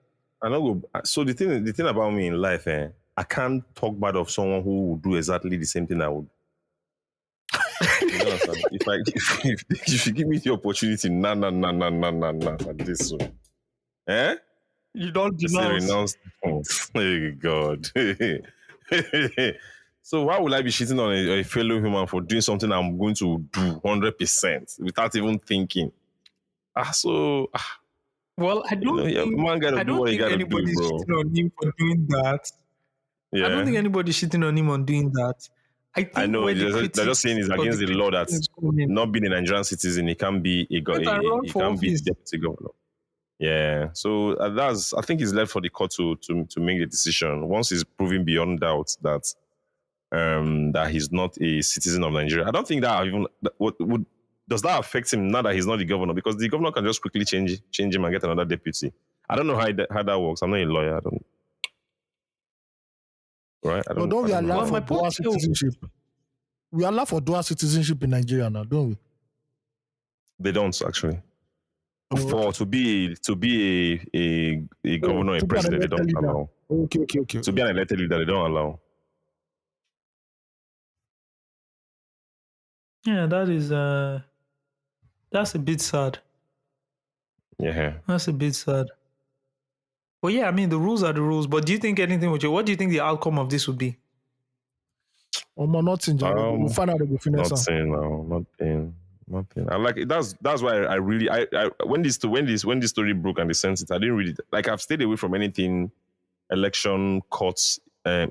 [SPEAKER 3] I don't go. So the thing about me in life, I can't talk bad of someone who would do exactly the same thing I would. You know what I'm saying? If you give me the opportunity, nah, like this,
[SPEAKER 1] You don't
[SPEAKER 3] They say
[SPEAKER 1] denounce.
[SPEAKER 3] renounce. Oh, hey God. So why would I be shitting on a fellow human for doing something I'm going to do 100% without even thinking?
[SPEAKER 1] Well, I don't think
[SPEAKER 3] man gotta
[SPEAKER 1] I
[SPEAKER 3] do
[SPEAKER 1] don't
[SPEAKER 3] what you
[SPEAKER 1] think
[SPEAKER 3] gotta do,
[SPEAKER 1] anybody's
[SPEAKER 3] bro.
[SPEAKER 1] shitting on him for doing that. I don't think
[SPEAKER 3] Yeah,
[SPEAKER 1] anybody's shitting on him on doing that. I think
[SPEAKER 3] I know.
[SPEAKER 1] where the
[SPEAKER 3] They're just saying it's
[SPEAKER 1] critics or
[SPEAKER 3] against the law that
[SPEAKER 1] criticism is coming.
[SPEAKER 3] not being a Nigerian citizen, he can't be
[SPEAKER 1] Wait and run
[SPEAKER 3] he
[SPEAKER 1] for
[SPEAKER 3] can't be the
[SPEAKER 1] office.
[SPEAKER 3] deputy governor. Yeah, so I think it's left for the court to make the decision once it's proven beyond doubt that that he's not a citizen of Nigeria. I don't think that even what would does that affect him now that he's not the governor, because the governor can just quickly change him and get another deputy. I don't know how that works. I'm not a lawyer. I don't. Right? I
[SPEAKER 2] No,
[SPEAKER 3] don't.
[SPEAKER 2] don't we
[SPEAKER 3] I don't know
[SPEAKER 2] allow
[SPEAKER 3] how-
[SPEAKER 2] for
[SPEAKER 1] my
[SPEAKER 2] dual
[SPEAKER 1] point-
[SPEAKER 2] citizenship? We allow for dual citizenship in Nigeria now, don't we?
[SPEAKER 3] They don't actually.
[SPEAKER 2] Oh,
[SPEAKER 3] For to be a governor,
[SPEAKER 2] to
[SPEAKER 3] a
[SPEAKER 2] be an
[SPEAKER 3] president, they
[SPEAKER 2] elected
[SPEAKER 3] don't
[SPEAKER 2] leader.
[SPEAKER 3] allow.
[SPEAKER 2] Okay.
[SPEAKER 3] To be an elected leader, they don't allow.
[SPEAKER 1] Yeah, that's a bit sad.
[SPEAKER 3] Yeah.
[SPEAKER 1] That's a bit sad. But yeah, I mean the rules are the rules. But do you think anything would change? What do you think the outcome of this would be?
[SPEAKER 2] Nothing, Jerry. We'll find out the finesse.
[SPEAKER 3] Nothing now. Nothing. I like it. That's why I really when this story broke and they sent it, I didn't really like. I've stayed away from anything election courts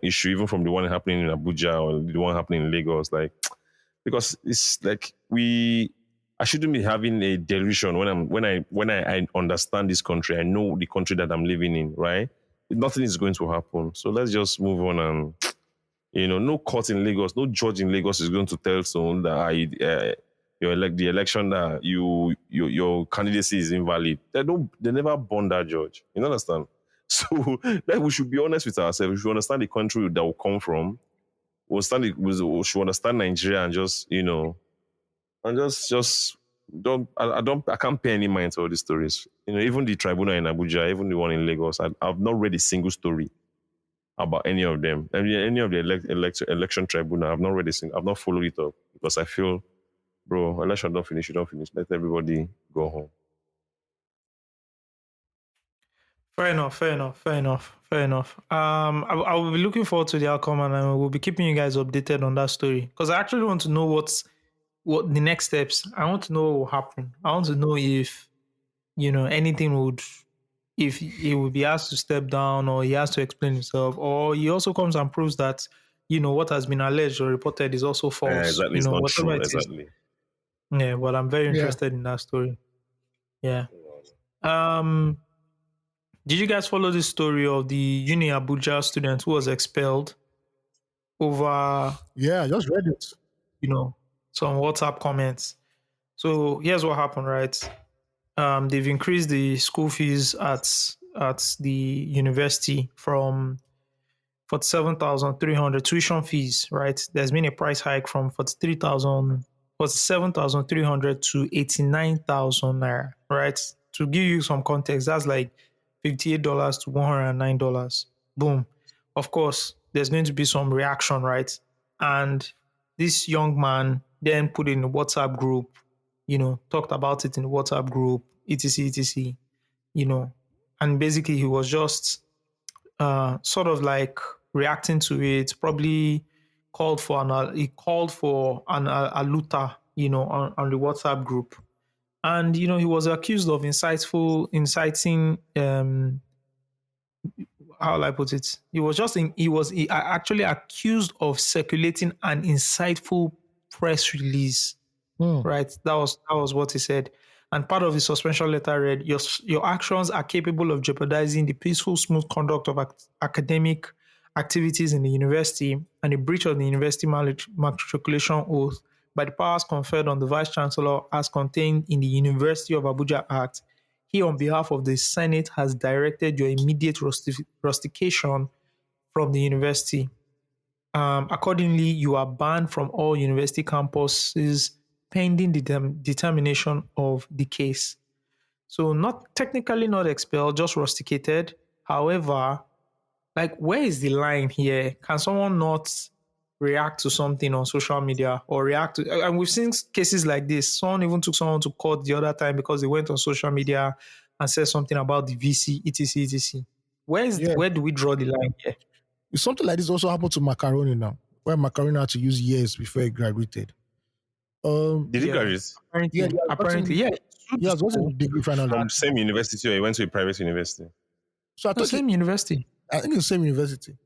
[SPEAKER 3] issue, even from the one happening in Abuja or the one happening in Lagos, like because it's like I shouldn't be having a delusion when I understand this country. I know the country that I'm living in, right? Nothing is going to happen. So let's just move on and no court in Lagos, no judge in Lagos is going to tell someone that the election that your candidacy is invalid. They never born that judge. You understand? So like we should be honest with ourselves. We should understand the country that we come from. We should understand Nigeria and just and just I can't pay any mind to all these stories. Even the tribunal in Abuja, even the one in Lagos, I've not read a single story about any of them. I mean, any of the election tribunal, I've not read a single. I've not followed it up because I feel, bro, election don't finish. You don't finish. Let everybody go home.
[SPEAKER 1] Fair enough. I will be looking forward to the outcome, and I will be keeping you guys updated on that story because I actually want to know what the next steps. I want to know what will happen. I want to know if anything would, if he would be asked to step down or he has to explain himself, or he also comes and proves that what has been alleged or reported is also false.
[SPEAKER 3] Exactly, it's not
[SPEAKER 1] whatever
[SPEAKER 3] true.
[SPEAKER 1] it is.
[SPEAKER 3] Exactly.
[SPEAKER 1] Yeah, but I'm very interested in that story. Yeah. Did you guys follow the story of the Uni Abuja student who was expelled over,
[SPEAKER 2] Yeah, I just read it.
[SPEAKER 1] some WhatsApp comments? So here's what happened, right? They've increased the school fees at the university from 47,300 tuition fees, right? There's been a price hike from 47,300 to 89,000 naira, right? To give you some context, that's like $58 to $109. Boom. Of course, there's going to be some reaction, right? And this young man then put in a WhatsApp group talked about it in the WhatsApp group, etc., etc., and basically he was just sort of like reacting to it, probably called for an aluta, on the WhatsApp group. And he was accused of inciting how will I put it? He actually accused of circulating an insightful press release,
[SPEAKER 2] Hmm.
[SPEAKER 1] right? That was what he said. And part of the suspension letter read, your actions are capable of jeopardizing the peaceful, smooth conduct of academic activities in the university and a breach of the university matriculation oath by the powers conferred on the Vice Chancellor as contained in the University of Abuja Act. He, on behalf of the Senate, has directed your immediate rustication from the university. Accordingly, you are banned from all university campuses pending the determination of the case. So, not technically not expelled, just rusticated. However, like, where is the line here? Can someone not react to something on social media or react to? And we've seen cases like this. Someone even took someone to court the other time because they went on social media and said something about the VC, etc., etc.
[SPEAKER 2] Yeah.
[SPEAKER 1] Where do we draw the line here?
[SPEAKER 2] Something like this also happened to Macaroni now, where Macaroni had to use years before he graduated.
[SPEAKER 3] Did he
[SPEAKER 1] Yeah.
[SPEAKER 3] graduate
[SPEAKER 1] Apparently, yeah.
[SPEAKER 2] He has gotten degree finally.
[SPEAKER 3] from the same university, or he went to a private university?
[SPEAKER 2] So I
[SPEAKER 1] The
[SPEAKER 2] thought
[SPEAKER 1] same university.
[SPEAKER 2] I think it's the same university.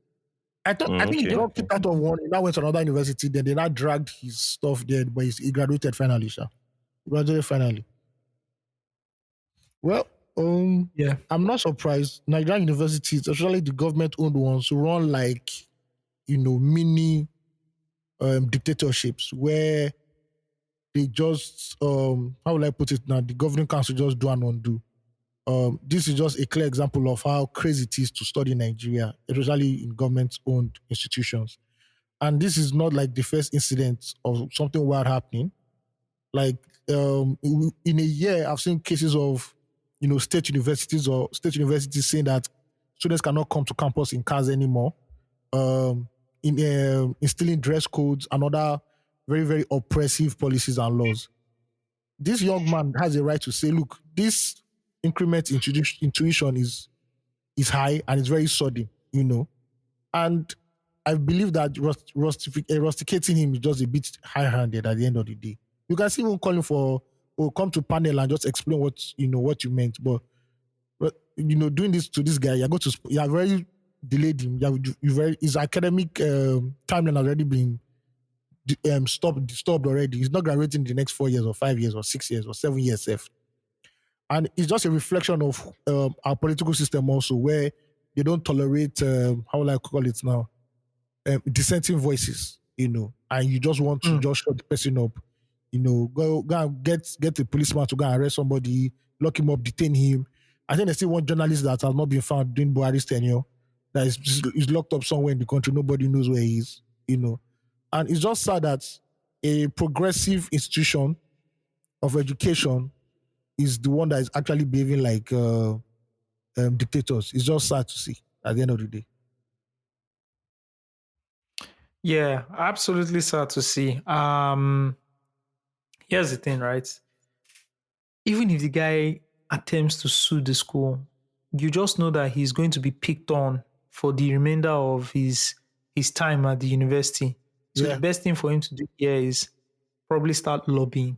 [SPEAKER 2] I think he
[SPEAKER 3] Okay.
[SPEAKER 2] got kicked out of one. He now went to another university. Then they now dragged his stuff there, but he graduated finally. Sha. He graduated finally. Well,
[SPEAKER 1] Yeah.
[SPEAKER 2] I'm not surprised. Nigerian universities, especially the government-owned ones, run like mini dictatorships where they just how will I put it now? The governing council just do and undo. This is just a clear example of how crazy it is to study in Nigeria, especially in government-owned institutions. And this is not like the first incident of something wild happening. Like in a year, I've seen cases of state universities saying that students cannot come to campus in cars anymore. Instilling dress codes and other very, very oppressive policies and laws. This young man has a right to say, look, this increment intuition is high and it's very sudden, And I believe that rusticating him is just a bit high-handed at the end of the day. You can see him calling for, come to panel and just explain what you meant. But doing this to this guy, you are very delayed him. His academic timeline has already been stopped already. He's not graduating in the next 4 years or 5 years or 6 years or 7 years. And it's just a reflection of our political system also, where they don't tolerate, how will I call it now, dissenting voices, and you just want to just shut the person up, go and get a policeman to go and arrest somebody, lock him up, detain him. I think there's still one journalist that has not been found during Buhari's tenure that is locked up somewhere in the country. Nobody knows where he is, And it's just sad that a progressive institution of education is the one that is actually behaving like dictators. It's just sad to see at the end of the day.
[SPEAKER 1] Yeah, absolutely sad to see. Here's the thing, right? Even if the guy attempts to sue the school, you just know that he's going to be picked on for the remainder of his time at the university. So the best thing for him to do here is probably start lobbying,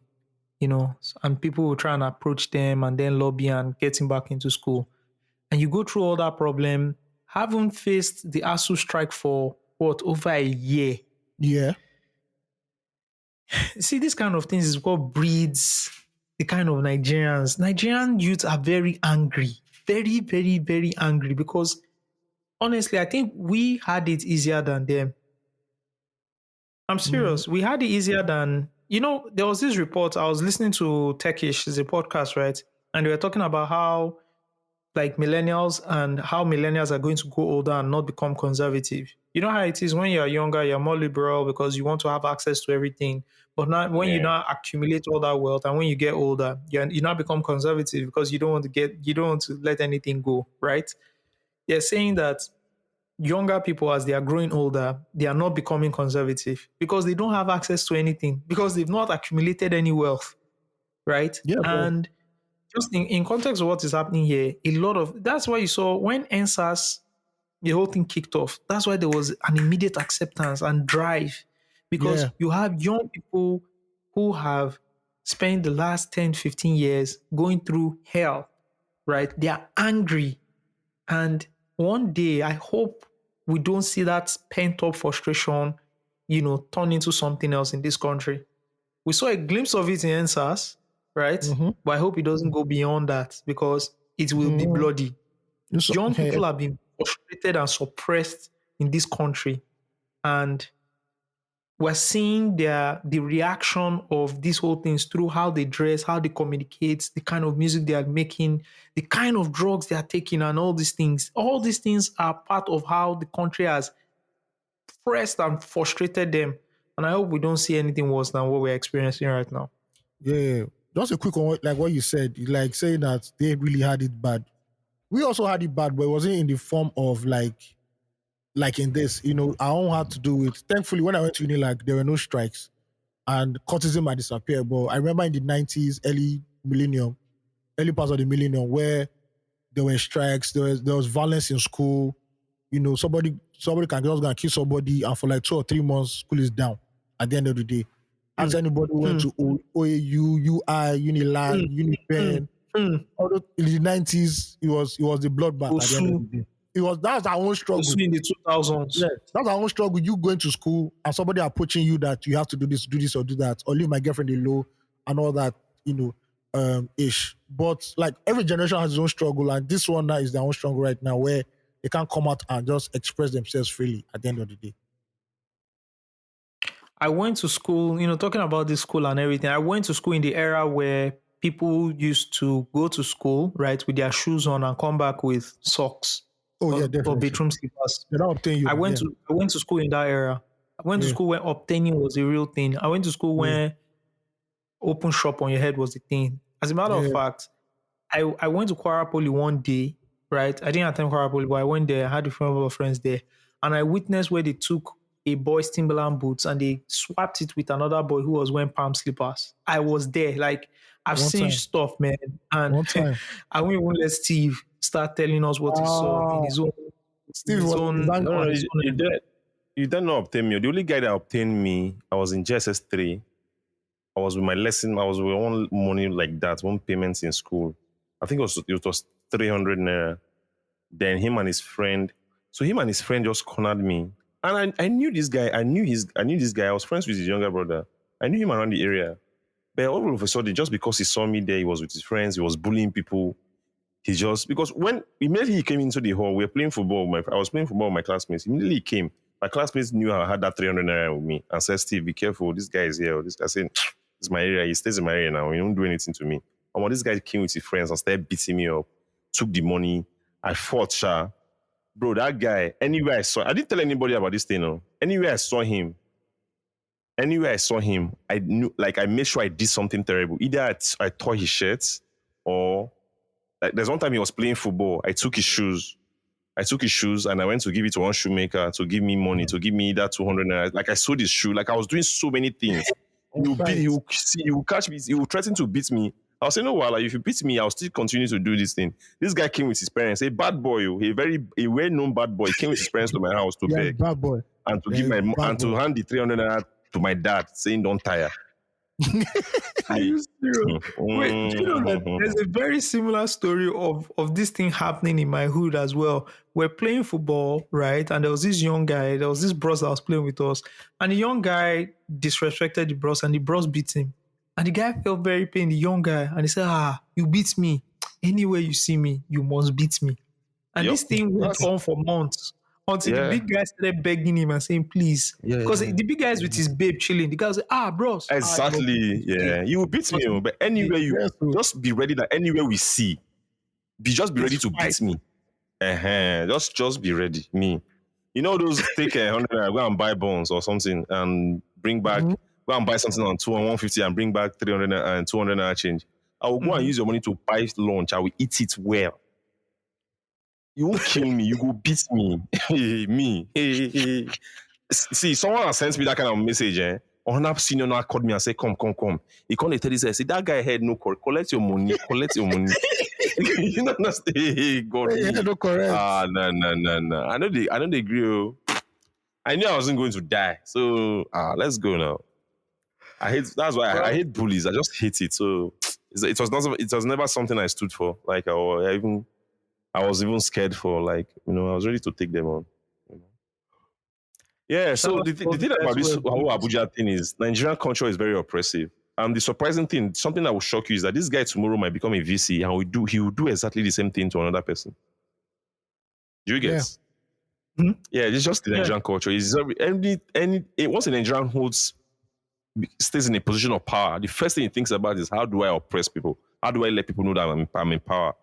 [SPEAKER 1] and people will try and approach them and then lobby and get him back into school. And you go through all that problem, haven't faced the ASU strike for over a year.
[SPEAKER 2] Yeah.
[SPEAKER 1] See, this kind of things is what breeds the kind of Nigerians. Nigerian youths are very angry, very, very, very angry because honestly, I think we had it easier than them. I'm serious. We had it easier than, there was this report. I was listening to Techish, it's a podcast, right? And they were talking about how like millennials are going to grow older and not become conservative. You know how it is when you're younger, you're more liberal because you want to have access to everything. But now when you now accumulate all that wealth and when you get older, you now become conservative because you don't want to let anything go, right? They're saying that younger people, as they are growing older, they are not becoming conservative because they don't have access to anything, because they've not accumulated any wealth. right?
[SPEAKER 2] Yeah, bro.
[SPEAKER 1] And just in context of what is happening here, a lot of that's why you saw when NSAS, the whole thing kicked off. That's why there was an immediate acceptance and drive because
[SPEAKER 2] Yeah.
[SPEAKER 1] you have young people who have spent the last 10, 15 years going through hell, right? They are angry. And one day, I hope we don't see that pent up frustration, turn into something else in this country. We saw a glimpse of it in NSAS, right?
[SPEAKER 2] Mm-hmm.
[SPEAKER 1] But I hope it doesn't go beyond that because it will be
[SPEAKER 2] Mm-hmm.
[SPEAKER 1] bloody. Young
[SPEAKER 2] Hey,
[SPEAKER 1] people have been frustrated and suppressed in this country, and we're seeing the reaction of these whole things through how they dress, how they communicate, the kind of music they are making, the kind of drugs they are taking, and all these things. All these things are part of how the country has pressed and frustrated them. And I hope we don't see anything worse than what we're experiencing right now.
[SPEAKER 2] yeah. Just a quick one, like what you said, like saying that they really had it bad. We also had it bad, but it wasn't in the form of like in this. Our own had to do with. Thankfully, when I went to uni, like there were no strikes and cultism had disappeared. But I remember in the 90s, early parts of the millennium, where there were strikes, there was violence in school. Somebody can just go and kill somebody, and for like 2 or 3 months, school is down. At the end of the day, ask
[SPEAKER 1] Mm,
[SPEAKER 2] anybody who went
[SPEAKER 1] mm,
[SPEAKER 2] to OAU, UI,
[SPEAKER 1] mm,
[SPEAKER 2] Unilag,
[SPEAKER 1] mm,
[SPEAKER 2] Unipen.
[SPEAKER 1] mm.
[SPEAKER 2] In the 90s, it was the bloodbath at the end of
[SPEAKER 1] Osu,
[SPEAKER 2] the day. That's our own struggle.
[SPEAKER 1] Osu in the 2000s.
[SPEAKER 2] Yeah, that's our own struggle. You going to school and somebody approaching you that you have to do this or do that, or leave my girlfriend alone and all that, ish. But like every generation has its own struggle, and this one now is their own struggle right now, where they can't come out and just express themselves freely at the end of the day.
[SPEAKER 1] I went to school, talking about this school and everything. I went to school in the era where people used to go to school, right, with their shoes on and come back with socks
[SPEAKER 2] Oh yeah,
[SPEAKER 1] or
[SPEAKER 2] definitely.
[SPEAKER 1] bedroom slippers.
[SPEAKER 2] They're not obtaining you. Yeah,
[SPEAKER 1] I went to school in that era. I went to
[SPEAKER 2] yeah,
[SPEAKER 1] school where obtaining was a real thing. I went to school
[SPEAKER 2] yeah,
[SPEAKER 1] where open shop on your head was the thing. As a matter of
[SPEAKER 2] yeah.
[SPEAKER 1] fact, I went to Kwara Poly one day, right? I didn't attend Kwara Poly, but I went there. I had a few of friends there, and I witnessed where they took a boy's Timberland boots and they swapped it with another boy who was wearing palm slippers. I was there. Like I've
[SPEAKER 2] One
[SPEAKER 1] seen
[SPEAKER 2] time,
[SPEAKER 1] stuff, man, and
[SPEAKER 2] one time.
[SPEAKER 1] I won't let Steve start telling us what he saw in
[SPEAKER 2] Ah,
[SPEAKER 1] his own, in
[SPEAKER 2] Steve
[SPEAKER 1] his
[SPEAKER 2] was in his
[SPEAKER 1] own,
[SPEAKER 3] No,
[SPEAKER 2] anger.
[SPEAKER 3] no,
[SPEAKER 1] on his
[SPEAKER 3] you
[SPEAKER 1] own.
[SPEAKER 3] did. You did not obtain me. The only guy that obtained me, I was in JSS 3. I was with my lesson. I was with one money like that, one payments in school. I think it was 300 naira. Then him and his friend. So him and his friend just cornered me. And I knew this guy. I knew this guy. I was friends with his younger brother. I knew him around the area. But all of a sudden, just because he saw me there, he was with his friends, he was bullying people. He just because when immediately he came into the hall, we were playing football. I was playing football with my classmates. Immediately he came. My classmates knew I had that 300 naira with me and said, Steve, be careful. This guy is here. This guy said, it's my area. He stays in my area now. He don't do anything to me. And when this guy came with his friends and started beating me up, took the money, I fought, Sha. Bro, that guy, I didn't tell anybody about this thing. No. Anywhere I saw him, I knew, like, I made sure I did something terrible. Either I tore his shirt or, like, there's one time he was playing football. I took his shoes and I went to give it to one shoemaker to give me money, to give me that 200 naira. Like, I sold his shoe. Like, I was doing so many things. He
[SPEAKER 2] On
[SPEAKER 3] will beat,
[SPEAKER 2] site.
[SPEAKER 3] he will catch me, he will threaten to beat me. I'll say, no, well, like, if you beat me, I'll still continue to do this thing. This guy came with his parents, a bad boy, a well-known bad boy. He came with his parents to my house to
[SPEAKER 2] Yeah,
[SPEAKER 3] beg
[SPEAKER 2] bad boy.
[SPEAKER 3] and to
[SPEAKER 2] Yeah, bad
[SPEAKER 3] and to
[SPEAKER 2] boy.
[SPEAKER 3] hand the 300 naira to my dad, saying, don't tire.
[SPEAKER 1] Are you serious? Wait, do you know that
[SPEAKER 3] Mhm.
[SPEAKER 1] there's a very similar story of this thing happening in my hood as well? We're playing football, right? And there was this young guy, there was this bros that was playing with us, and the young guy disrespected the bros, and the bros beat him. And the guy felt very pain, the young guy, and he said, you beat me. Anywhere you see me, you must beat me. And
[SPEAKER 3] Yep.
[SPEAKER 1] this thing went
[SPEAKER 3] That's
[SPEAKER 1] on for months until the
[SPEAKER 3] yeah.
[SPEAKER 1] big guy started begging him and saying, please.
[SPEAKER 3] Yeah,
[SPEAKER 1] Because
[SPEAKER 3] yeah,
[SPEAKER 1] the big guy is with
[SPEAKER 3] yeah.
[SPEAKER 1] his babe chilling. The guy was like, bros, you must beat
[SPEAKER 3] Exactly.
[SPEAKER 1] me today.
[SPEAKER 3] Yeah. You will beat
[SPEAKER 1] You
[SPEAKER 3] me,
[SPEAKER 1] must
[SPEAKER 3] oh,
[SPEAKER 1] beat
[SPEAKER 3] but
[SPEAKER 1] me today.
[SPEAKER 3] anywhere you
[SPEAKER 2] Yes, so
[SPEAKER 3] just be ready that anywhere we see, be
[SPEAKER 1] It's
[SPEAKER 3] ready to
[SPEAKER 1] fight.
[SPEAKER 3] beat me. Just be ready. Me. You know those take 100 naira, go and buy bonds or something and bring back,
[SPEAKER 2] mhm.
[SPEAKER 3] go and buy something on 2 and 150 and bring back 300 and 200 naira change. I will go and
[SPEAKER 1] Mhm.
[SPEAKER 3] use your money to buy lunch. I will eat it well. You won't kill me. You go beat me. Me. See, someone has sent me that kind of message. Another senior now called me and said, come. He called the say, that guy had no call. Collect your money. You know, understand? Hey, God.
[SPEAKER 2] Yeah,
[SPEAKER 3] Me.
[SPEAKER 2] no correct.
[SPEAKER 3] No. I know they agree. Oh. I knew I wasn't going to die. So let's go now. That's why I
[SPEAKER 1] Well,
[SPEAKER 3] hate bullies. I just hate it. So it was never something I stood for. Like I was even scared for, like, I was ready to take them on. You know? Yeah,
[SPEAKER 1] shout
[SPEAKER 3] so
[SPEAKER 1] out
[SPEAKER 3] the,
[SPEAKER 1] to
[SPEAKER 3] th-
[SPEAKER 1] all
[SPEAKER 3] the
[SPEAKER 1] the
[SPEAKER 3] thing
[SPEAKER 1] guys
[SPEAKER 3] about
[SPEAKER 1] who
[SPEAKER 3] this
[SPEAKER 1] were
[SPEAKER 3] whole
[SPEAKER 1] bullied.
[SPEAKER 3] Abuja thing is Nigerian culture is very oppressive. And the surprising thing, something that will shock you, is that this guy tomorrow might become a VC and he will do exactly the same thing to another person. Do you
[SPEAKER 2] Yeah.
[SPEAKER 3] get?
[SPEAKER 1] Hmm?
[SPEAKER 3] Yeah, it's just the
[SPEAKER 1] Yeah.
[SPEAKER 3] Nigerian culture. Once a Nigerian stays in a position of power, the first thing he thinks about is, how do I oppress people? How do I let people know that I'm in power?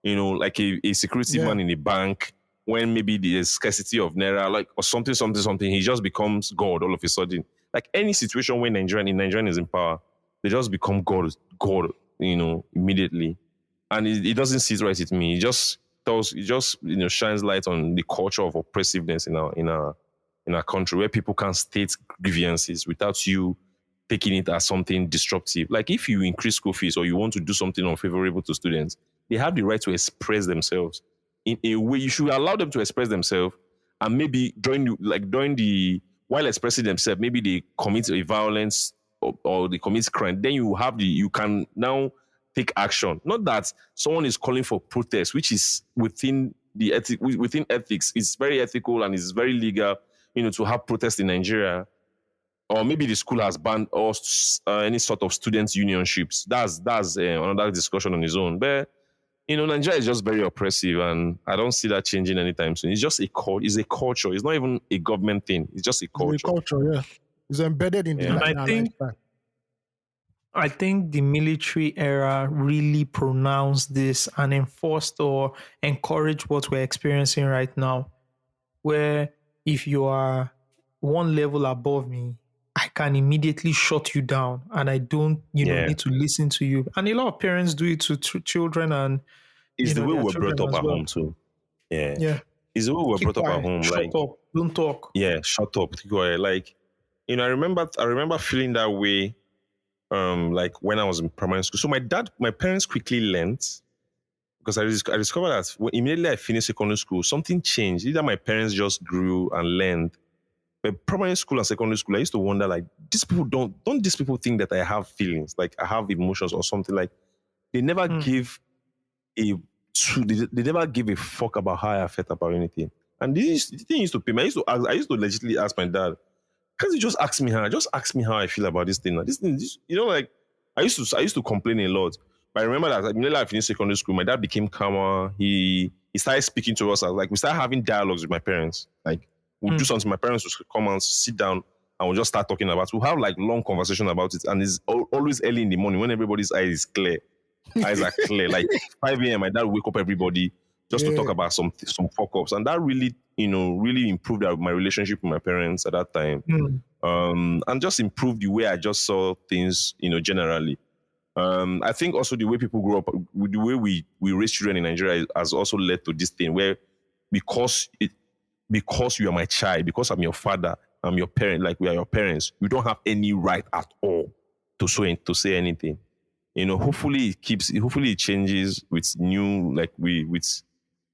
[SPEAKER 3] Like a security
[SPEAKER 2] Yeah.
[SPEAKER 3] man in a bank, when maybe there's scarcity of naira, like, or something, he just becomes God all of a sudden. Like any situation where Nigerian is in power, they just become God, immediately. And he doesn't sit right with me. He just shines light on the culture of oppressiveness in our country, where people can state grievances without you taking it as something disruptive. Like if you increase school fees or you want to do something unfavorable to students, they have the right to express themselves in a way. You should allow them to express themselves, and maybe during the while expressing themselves, maybe they commit a violence, or they commit crime. Then you can now take action. Not that someone is calling for protest, which is within within ethics. It's very ethical and it's very legal, to have protest in Nigeria. Or maybe the school has banned any sort of student unionships. That's another discussion on its own. But Nigeria is just very oppressive, and I don't see that changing anytime soon. It's just It's a culture. It's not even a government thing. It's just a
[SPEAKER 2] It's the
[SPEAKER 3] culture.
[SPEAKER 2] culture, yeah. It's embedded in
[SPEAKER 3] Yeah.
[SPEAKER 1] And
[SPEAKER 2] in our lifestyle.
[SPEAKER 1] I think the military era really pronounced this and enforced or encouraged what we're experiencing right now, where if you are one level above me, I can immediately shut you down and I don't,
[SPEAKER 3] Yeah.
[SPEAKER 1] need to listen to you. And a lot of parents do it to children and,
[SPEAKER 3] It's the way we
[SPEAKER 1] their
[SPEAKER 3] were brought
[SPEAKER 1] children
[SPEAKER 3] up
[SPEAKER 1] as
[SPEAKER 3] at
[SPEAKER 1] well.
[SPEAKER 3] home too. Yeah.
[SPEAKER 1] Yeah.
[SPEAKER 3] It's the way we were
[SPEAKER 1] Keep
[SPEAKER 3] brought up at
[SPEAKER 1] quiet.
[SPEAKER 3] home.
[SPEAKER 1] Shut
[SPEAKER 3] Like,
[SPEAKER 1] up. Don't talk.
[SPEAKER 3] yeah, shut up, go ahead. Like, I remember feeling that way, like when I was in primary school. So my parents quickly learned, because I discovered that immediately I finished secondary school, something changed. Either my parents just grew and learned. But primary school and secondary school, I used to wonder, like, these people don't these people think that I have feelings, like I have emotions or something. Like, they never
[SPEAKER 1] Hmm.
[SPEAKER 3] give they never give a fuck about how I felt about anything. And the thing used to pay me. I used to legitimately ask my dad, can't you just ask me how? Just ask me how I feel about this thing. Like, like, I used to complain a lot. But I remember that immediately I finished secondary school, my dad became calmer. He started speaking to us. Like, we started having dialogues with my parents. Like, we'll do
[SPEAKER 1] Hmm.
[SPEAKER 3] something. My parents would come and sit down and we'll just start talking about. We'll have like long conversation about it. And it's always early in the morning when everybody's eyes are clear. Like 5 a.m., my dad would wake up everybody just to talk
[SPEAKER 2] Yeah.
[SPEAKER 3] about some fuck ups. And that really, really improved my relationship with my parents at that time.
[SPEAKER 1] Hmm.
[SPEAKER 3] And just improved the way I just saw things, generally. I think also the way people grow up, with the way we raise children in Nigeria has also led to this thing where, because because you are my child, because I'm your father, I'm your parent, like we are your parents, you don't have any right at all to say anything. Hopefully it changes with new, like with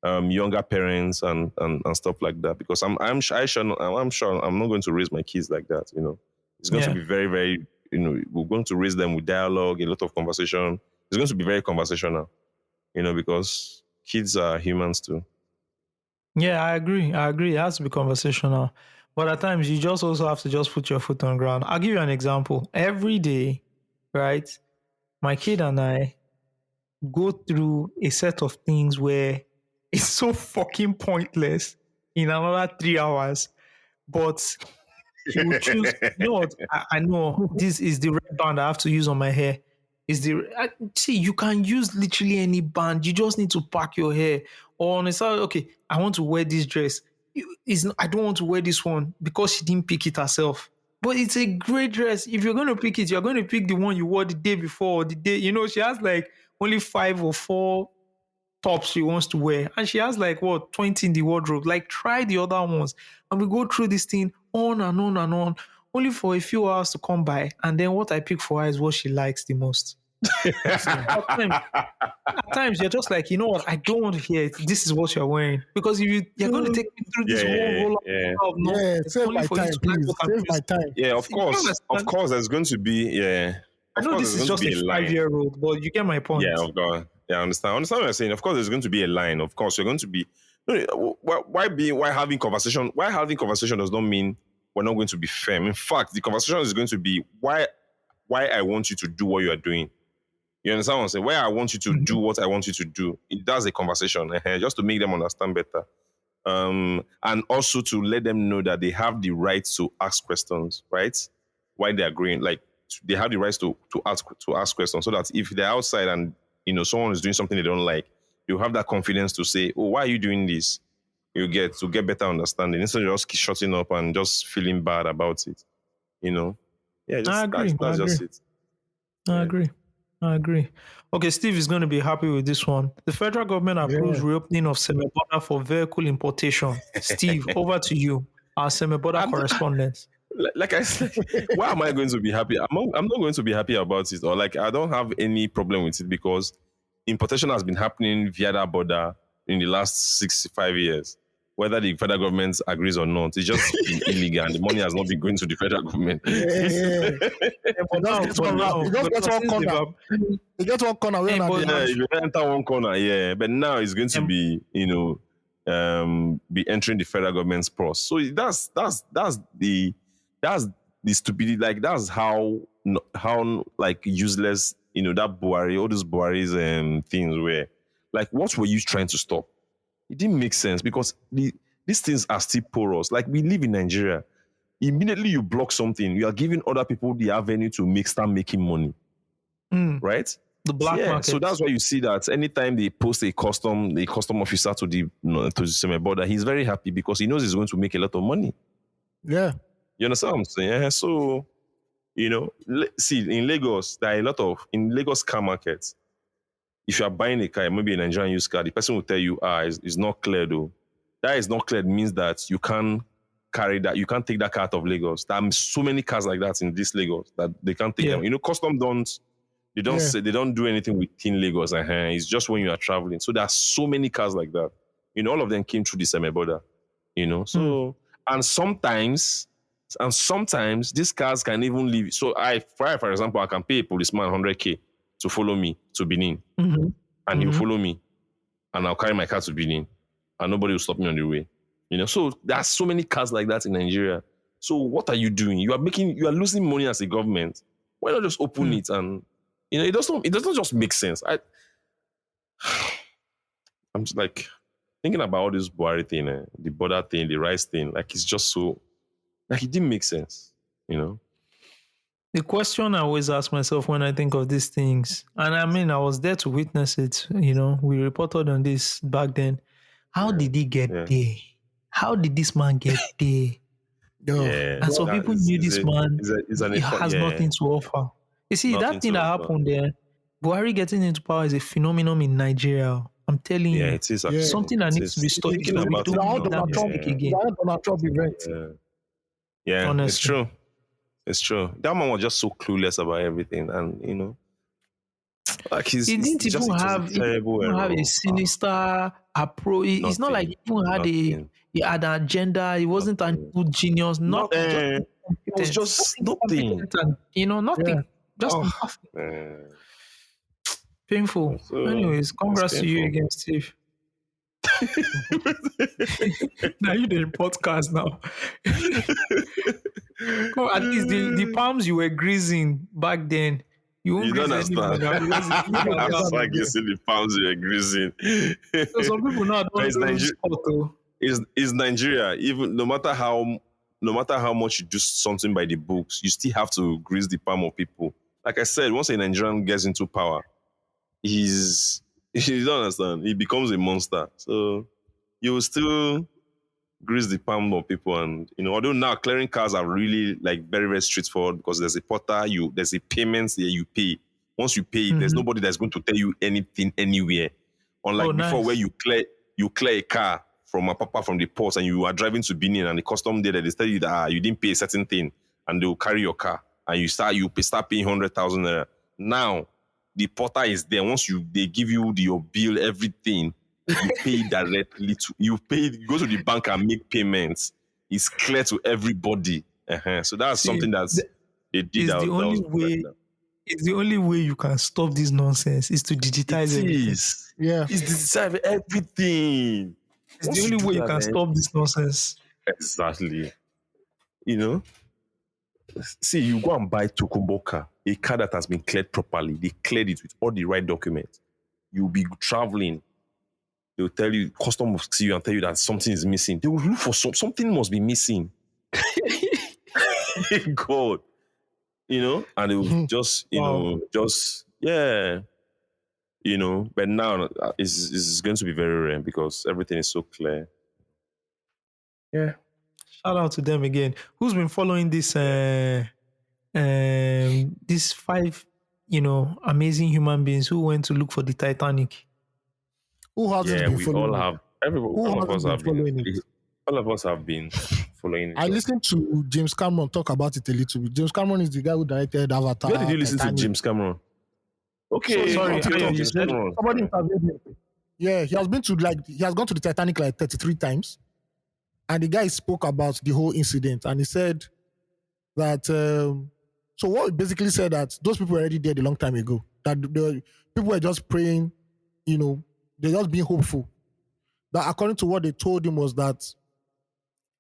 [SPEAKER 3] younger parents and stuff like that, because I'm sure I'm not going to raise my kids like that. It's going to
[SPEAKER 1] Yeah.
[SPEAKER 3] be very, very, we're going to raise them with dialogue, a lot of conversation. It's going to be very conversational, because kids are humans too.
[SPEAKER 1] Yeah, I agree. It has to be conversational. But at times you just also have to just put your foot on ground. I'll give you an example. Every day, right? My kid and I go through a set of things where it's so fucking pointless in another 3 hours. But he would choose, you know what? I know this is the red band I have to use on my hair. See, you can use literally any band. You just need to pack your hair. Or on a side, okay, I want to wear this dress. I don't want to wear this one because she didn't pick it herself. But it's a great dress. If you're going to pick it, you're going to pick the one you wore the day before or the day. She has like only 5 or 4 tops she wants to wear. And she has like what 20 in the wardrobe. Like try the other ones. And we go through this thing on and on and on only for a few hours to come by, and then what I pick for her is what she likes the most. At times you're just like, you know what, I don't want to hear it. This is what you're wearing. Because if you're going to take me through
[SPEAKER 3] Yeah,
[SPEAKER 1] this whole
[SPEAKER 3] yeah,
[SPEAKER 1] roller
[SPEAKER 3] yeah.
[SPEAKER 1] coaster of
[SPEAKER 2] Yeah,
[SPEAKER 1] nonsense
[SPEAKER 2] save
[SPEAKER 1] only
[SPEAKER 2] my
[SPEAKER 1] for you
[SPEAKER 2] time,
[SPEAKER 1] to like
[SPEAKER 2] please.
[SPEAKER 1] what I'm
[SPEAKER 2] Save my
[SPEAKER 1] using.
[SPEAKER 2] time.
[SPEAKER 3] Yeah,
[SPEAKER 1] You don't understand.
[SPEAKER 3] there's going to be, yeah.
[SPEAKER 1] I
[SPEAKER 3] Of
[SPEAKER 1] know
[SPEAKER 3] course,
[SPEAKER 1] this
[SPEAKER 3] there's
[SPEAKER 1] is
[SPEAKER 3] going to
[SPEAKER 1] just
[SPEAKER 3] be
[SPEAKER 1] a
[SPEAKER 3] a line.
[SPEAKER 1] 5-year-old, but you get my point.
[SPEAKER 3] Yeah, of course. Yeah, I understand what you're saying. Of course, there's going to be a line. Of course, you're going to be. No, why having conversation? Why having conversation does not mean we're not going to be firm. In fact, the conversation is going to be why I want you to do what you are doing. You understand what I'm saying? Why I want you to do what I want you to do. That's a conversation, just to make them understand better. And also to let them know that they have the right to ask questions, right? Why they're agreeing, like they have the rights to ask questions, so that if they're outside and someone is doing something they don't like, you have that confidence to say, "Oh, why are you doing this?" You get better understanding instead of just shutting up and just feeling bad about it. Yeah,
[SPEAKER 1] I
[SPEAKER 3] just
[SPEAKER 1] agree.
[SPEAKER 3] that's just it.
[SPEAKER 1] I
[SPEAKER 3] Yeah.
[SPEAKER 1] agree. I agree. Okay, Steve is going to be happy with this one. The federal government approves
[SPEAKER 2] Yeah.
[SPEAKER 1] reopening of semi-border for vehicle importation. Steve, over to you, our semi-border
[SPEAKER 3] I'm-
[SPEAKER 1] correspondent.
[SPEAKER 3] Like I said, why am I going to be happy? I'm not going to be happy about it, or like I don't have any problem with it because importation has been happening via that border in the last 65 years. Whether the federal government agrees or not, it's just been illegal, and the money has not been going to the federal government.
[SPEAKER 2] Yeah.
[SPEAKER 1] But now,
[SPEAKER 2] Just get one wrap. You just get one
[SPEAKER 1] since they've
[SPEAKER 2] corner. You get one corner where
[SPEAKER 1] Hey,
[SPEAKER 2] na
[SPEAKER 1] but
[SPEAKER 2] the
[SPEAKER 3] Yeah,
[SPEAKER 2] hand.
[SPEAKER 3] if you enter one corner, yeah. But now it's going to be, be entering the federal government's purse. So that's the stupidity. Like that's how like useless, that Buhari, all those Buhari's things were. Like, what were you trying to stop? It didn't make sense because these things are still porous. Like we live in Nigeria. Immediately you block something, you are giving other people the avenue to start making money. Right?
[SPEAKER 1] the black
[SPEAKER 3] Yeah,
[SPEAKER 1] market.
[SPEAKER 3] so that's why you see that anytime they post a custom officer to the semi border, he's very happy because he knows he's going to make a lot of money.
[SPEAKER 2] Yeah.
[SPEAKER 3] You understand what I'm saying? Yeah, so see, in Lagos, there are a lot of in Lagos car markets. If you are buying a car, maybe a Nigerian used car, the person will tell you, it's not clear though. That is not clear means that you can't carry that, you can't take that car out of Lagos. There are so many cars like that in this Lagos that they can't take
[SPEAKER 1] Yeah.
[SPEAKER 3] them. Custom they don't
[SPEAKER 2] Yeah.
[SPEAKER 3] say, they don't do anything within Lagos. It's just when you are traveling. So there are so many cars like that. All of them came through the semi border. So and sometimes these cars can even leave. So for example, I can pay a policeman 100K to follow me to Benin, and he'll follow me, and I'll carry my car to Benin, and nobody will stop me on the way. So there are so many cars like that in Nigeria. So what are you doing? You are losing money as a government. Why not just open it and it doesn't just make sense. I'm just like thinking about all this Buhari thing, the border thing, the rice thing. Like it's just so like it didn't make sense.
[SPEAKER 1] The question I always ask myself when I think of these things, and I mean, I was there to witness it. We reported on this back then. How did he get there? How did this man get there?
[SPEAKER 3] Yeah,
[SPEAKER 1] And so people knew this man. He has nothing to offer. You see,
[SPEAKER 3] Nothing
[SPEAKER 1] that thing
[SPEAKER 3] to
[SPEAKER 1] that
[SPEAKER 3] offer.
[SPEAKER 1] happened there, Buhari getting into power is a phenomenon in Nigeria. I'm telling you.
[SPEAKER 3] Yeah, it is actually.
[SPEAKER 1] Something that needs to be studied.
[SPEAKER 3] Thinking
[SPEAKER 1] So we
[SPEAKER 3] about
[SPEAKER 1] don't
[SPEAKER 3] it
[SPEAKER 1] need
[SPEAKER 3] now.
[SPEAKER 1] that mistake again.
[SPEAKER 2] Donald Trump event.
[SPEAKER 3] Yeah,
[SPEAKER 1] Honestly.
[SPEAKER 3] it's true. It's true. That man was just so clueless about everything, and like
[SPEAKER 1] He didn't even have a sinister approach. It's not like he even had he had an agenda. He wasn't an evil genius. Nothing.
[SPEAKER 3] It was just nothing.
[SPEAKER 1] And, nothing.
[SPEAKER 2] Yeah.
[SPEAKER 1] Just nothing.
[SPEAKER 3] Man.
[SPEAKER 1] Painful.
[SPEAKER 3] So,
[SPEAKER 1] Anyways, congrats
[SPEAKER 3] it's
[SPEAKER 1] to you
[SPEAKER 3] painful.
[SPEAKER 1] again, Steve. Now you the podcast now. Come, at least the palms you were greasing back then, you won't
[SPEAKER 3] You don't
[SPEAKER 1] grease anymore
[SPEAKER 3] understand.
[SPEAKER 1] now because
[SPEAKER 3] That's like you see the pounds you're greasing.
[SPEAKER 1] so some people now
[SPEAKER 3] But
[SPEAKER 1] don't
[SPEAKER 3] it's
[SPEAKER 1] do sport though.
[SPEAKER 3] Is Nigeria, even no matter how much you do something by the books, you still have to grease the palm of people. Like I said, once a Nigerian gets into power, you don't understand, he becomes a monster. So you will still grease the palm of people, and although now clearing cars are really like very, very straightforward because there's a portal, there's a payment that you pay. Once you pay, there's nobody that's going to tell you anything anywhere. Unlike before,
[SPEAKER 1] nice.
[SPEAKER 3] where you clear a car from a papa from the port and you are driving to Benin and the custom there that they tell you that you didn't pay a certain thing and they will carry your car, and you start paying 100,000 naira. Now the porter is there. Once they give you your bill, everything, you pay directly to you go to the bank and make payments. It's clear to everybody. So that's
[SPEAKER 1] See,
[SPEAKER 3] something that's they did
[SPEAKER 1] It's
[SPEAKER 3] that.
[SPEAKER 1] the only way. It's the only way you can stop this nonsense is to digitize everything.
[SPEAKER 2] Yeah.
[SPEAKER 3] It's digitize everything.
[SPEAKER 1] It's
[SPEAKER 3] Once
[SPEAKER 1] the only
[SPEAKER 3] do
[SPEAKER 1] way you
[SPEAKER 3] that,
[SPEAKER 1] can stop this nonsense.
[SPEAKER 3] Exactly. You know, see, you go and buy Tokumbo car, a car that has been cleared properly. They cleared it with all the right documents. You'll be traveling. They'll tell you, custom will see you and tell you that something is missing. They will look for something must be missing. God. You know, and it will just, but now it's going to be very rare because everything is so clear. Yeah.
[SPEAKER 1] Shout out to them again. Who's been following this? These 5, amazing human beings who went to look for the Titanic.
[SPEAKER 2] Who hasn't
[SPEAKER 3] Yeah,
[SPEAKER 2] been
[SPEAKER 3] we
[SPEAKER 2] following
[SPEAKER 3] all
[SPEAKER 2] it?
[SPEAKER 3] have. All of us have
[SPEAKER 2] following
[SPEAKER 3] been.
[SPEAKER 2] it?
[SPEAKER 3] All of us have been following it.
[SPEAKER 2] I listened to James Cameron talk about it a little bit. James Cameron is the guy who directed Avatar.
[SPEAKER 3] Where did you listen
[SPEAKER 2] Titanic.
[SPEAKER 3] to James Cameron? Okay,
[SPEAKER 1] Sorry,
[SPEAKER 3] James Cameron.
[SPEAKER 2] Somebody interviewed him. Yeah, he has gone to the Titanic like 33 times. And the guy spoke about the whole incident. And he said that, so what he basically said that those people were already dead a long time ago. That the people were just praying, they're just being hopeful. That according to what they told him was that,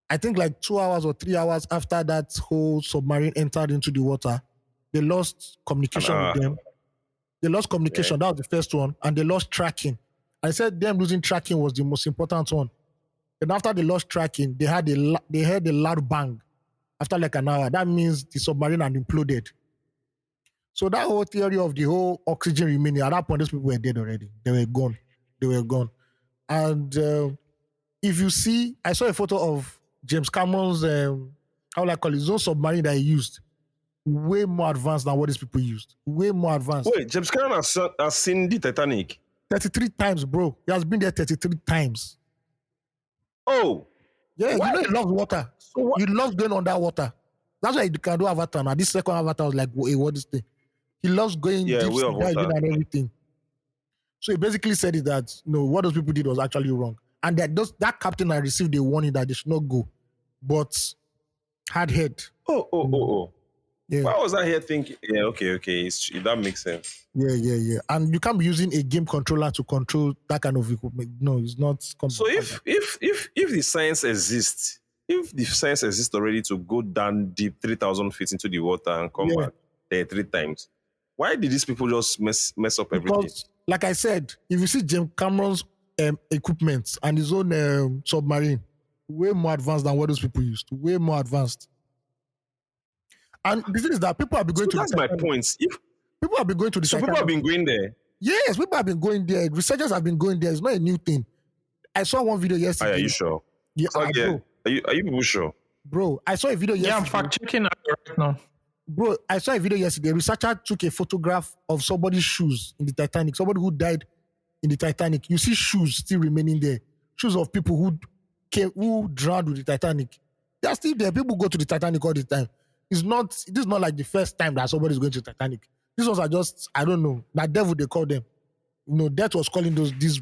[SPEAKER 2] I think like 2 hours or 3 hours after that whole submarine entered into the water, they lost communication with them. They lost communication. Yeah. That was the first one. And they lost tracking. I said them losing tracking was the most important one. And after they lost tracking, they heard a loud bang after like an hour. That means the submarine had imploded. So that whole theory of the whole oxygen remaining, at that point, those people were dead already. They were gone. And if you see, I saw a photo of James Cameron's, his own submarine that he used. Way more advanced than what these people used. Way more advanced.
[SPEAKER 3] Wait, James Cameron has seen the Titanic?
[SPEAKER 2] 33 times, bro. He has been there 33 times.
[SPEAKER 3] Oh.
[SPEAKER 2] Yeah,
[SPEAKER 3] what?
[SPEAKER 2] He loves water. So he loves going underwater. That's why he can do Avatar. Now, this second Avatar was like, hey, what is this? He loves going deep sea diving and everything. So he basically said it that, what those people did was actually wrong. And that captain had received a warning that they should not go. But had head.
[SPEAKER 3] Oh. Yeah. Why was I here thinking? Yeah, okay. That makes sense.
[SPEAKER 2] Yeah. And you can't be using a game controller to control that kind of equipment. No, it's not.
[SPEAKER 3] So if the science exists, already to go down deep 3,000 feet into the water and come back 3 times, why did these people just mess up everything?
[SPEAKER 2] Because, like I said, if you see James Cameron's equipment and his own submarine, way more advanced than what those people used. Way more advanced. And the thing is that people have been going to
[SPEAKER 3] that's my point. If
[SPEAKER 2] people have been going to the
[SPEAKER 3] people have been going there.
[SPEAKER 2] Yes, people have been going there. Researchers have been going there. It's not a new thing. I saw one video yesterday.
[SPEAKER 3] Are you sure?
[SPEAKER 2] Yeah,
[SPEAKER 3] bro. Are you people sure?
[SPEAKER 2] Bro, I saw a video yesterday.
[SPEAKER 1] Yeah, I'm fact checking right now.
[SPEAKER 2] Bro, I saw a video yesterday. A researcher took a photograph of somebody's shoes in the Titanic. Somebody who died in the Titanic. You see shoes still remaining there. Shoes of people who drowned with the Titanic. They're still there. People go to the Titanic all the time. This is not like the first time that somebody's going to the Titanic. These ones are just, I don't know, that devil they call them. Death was calling this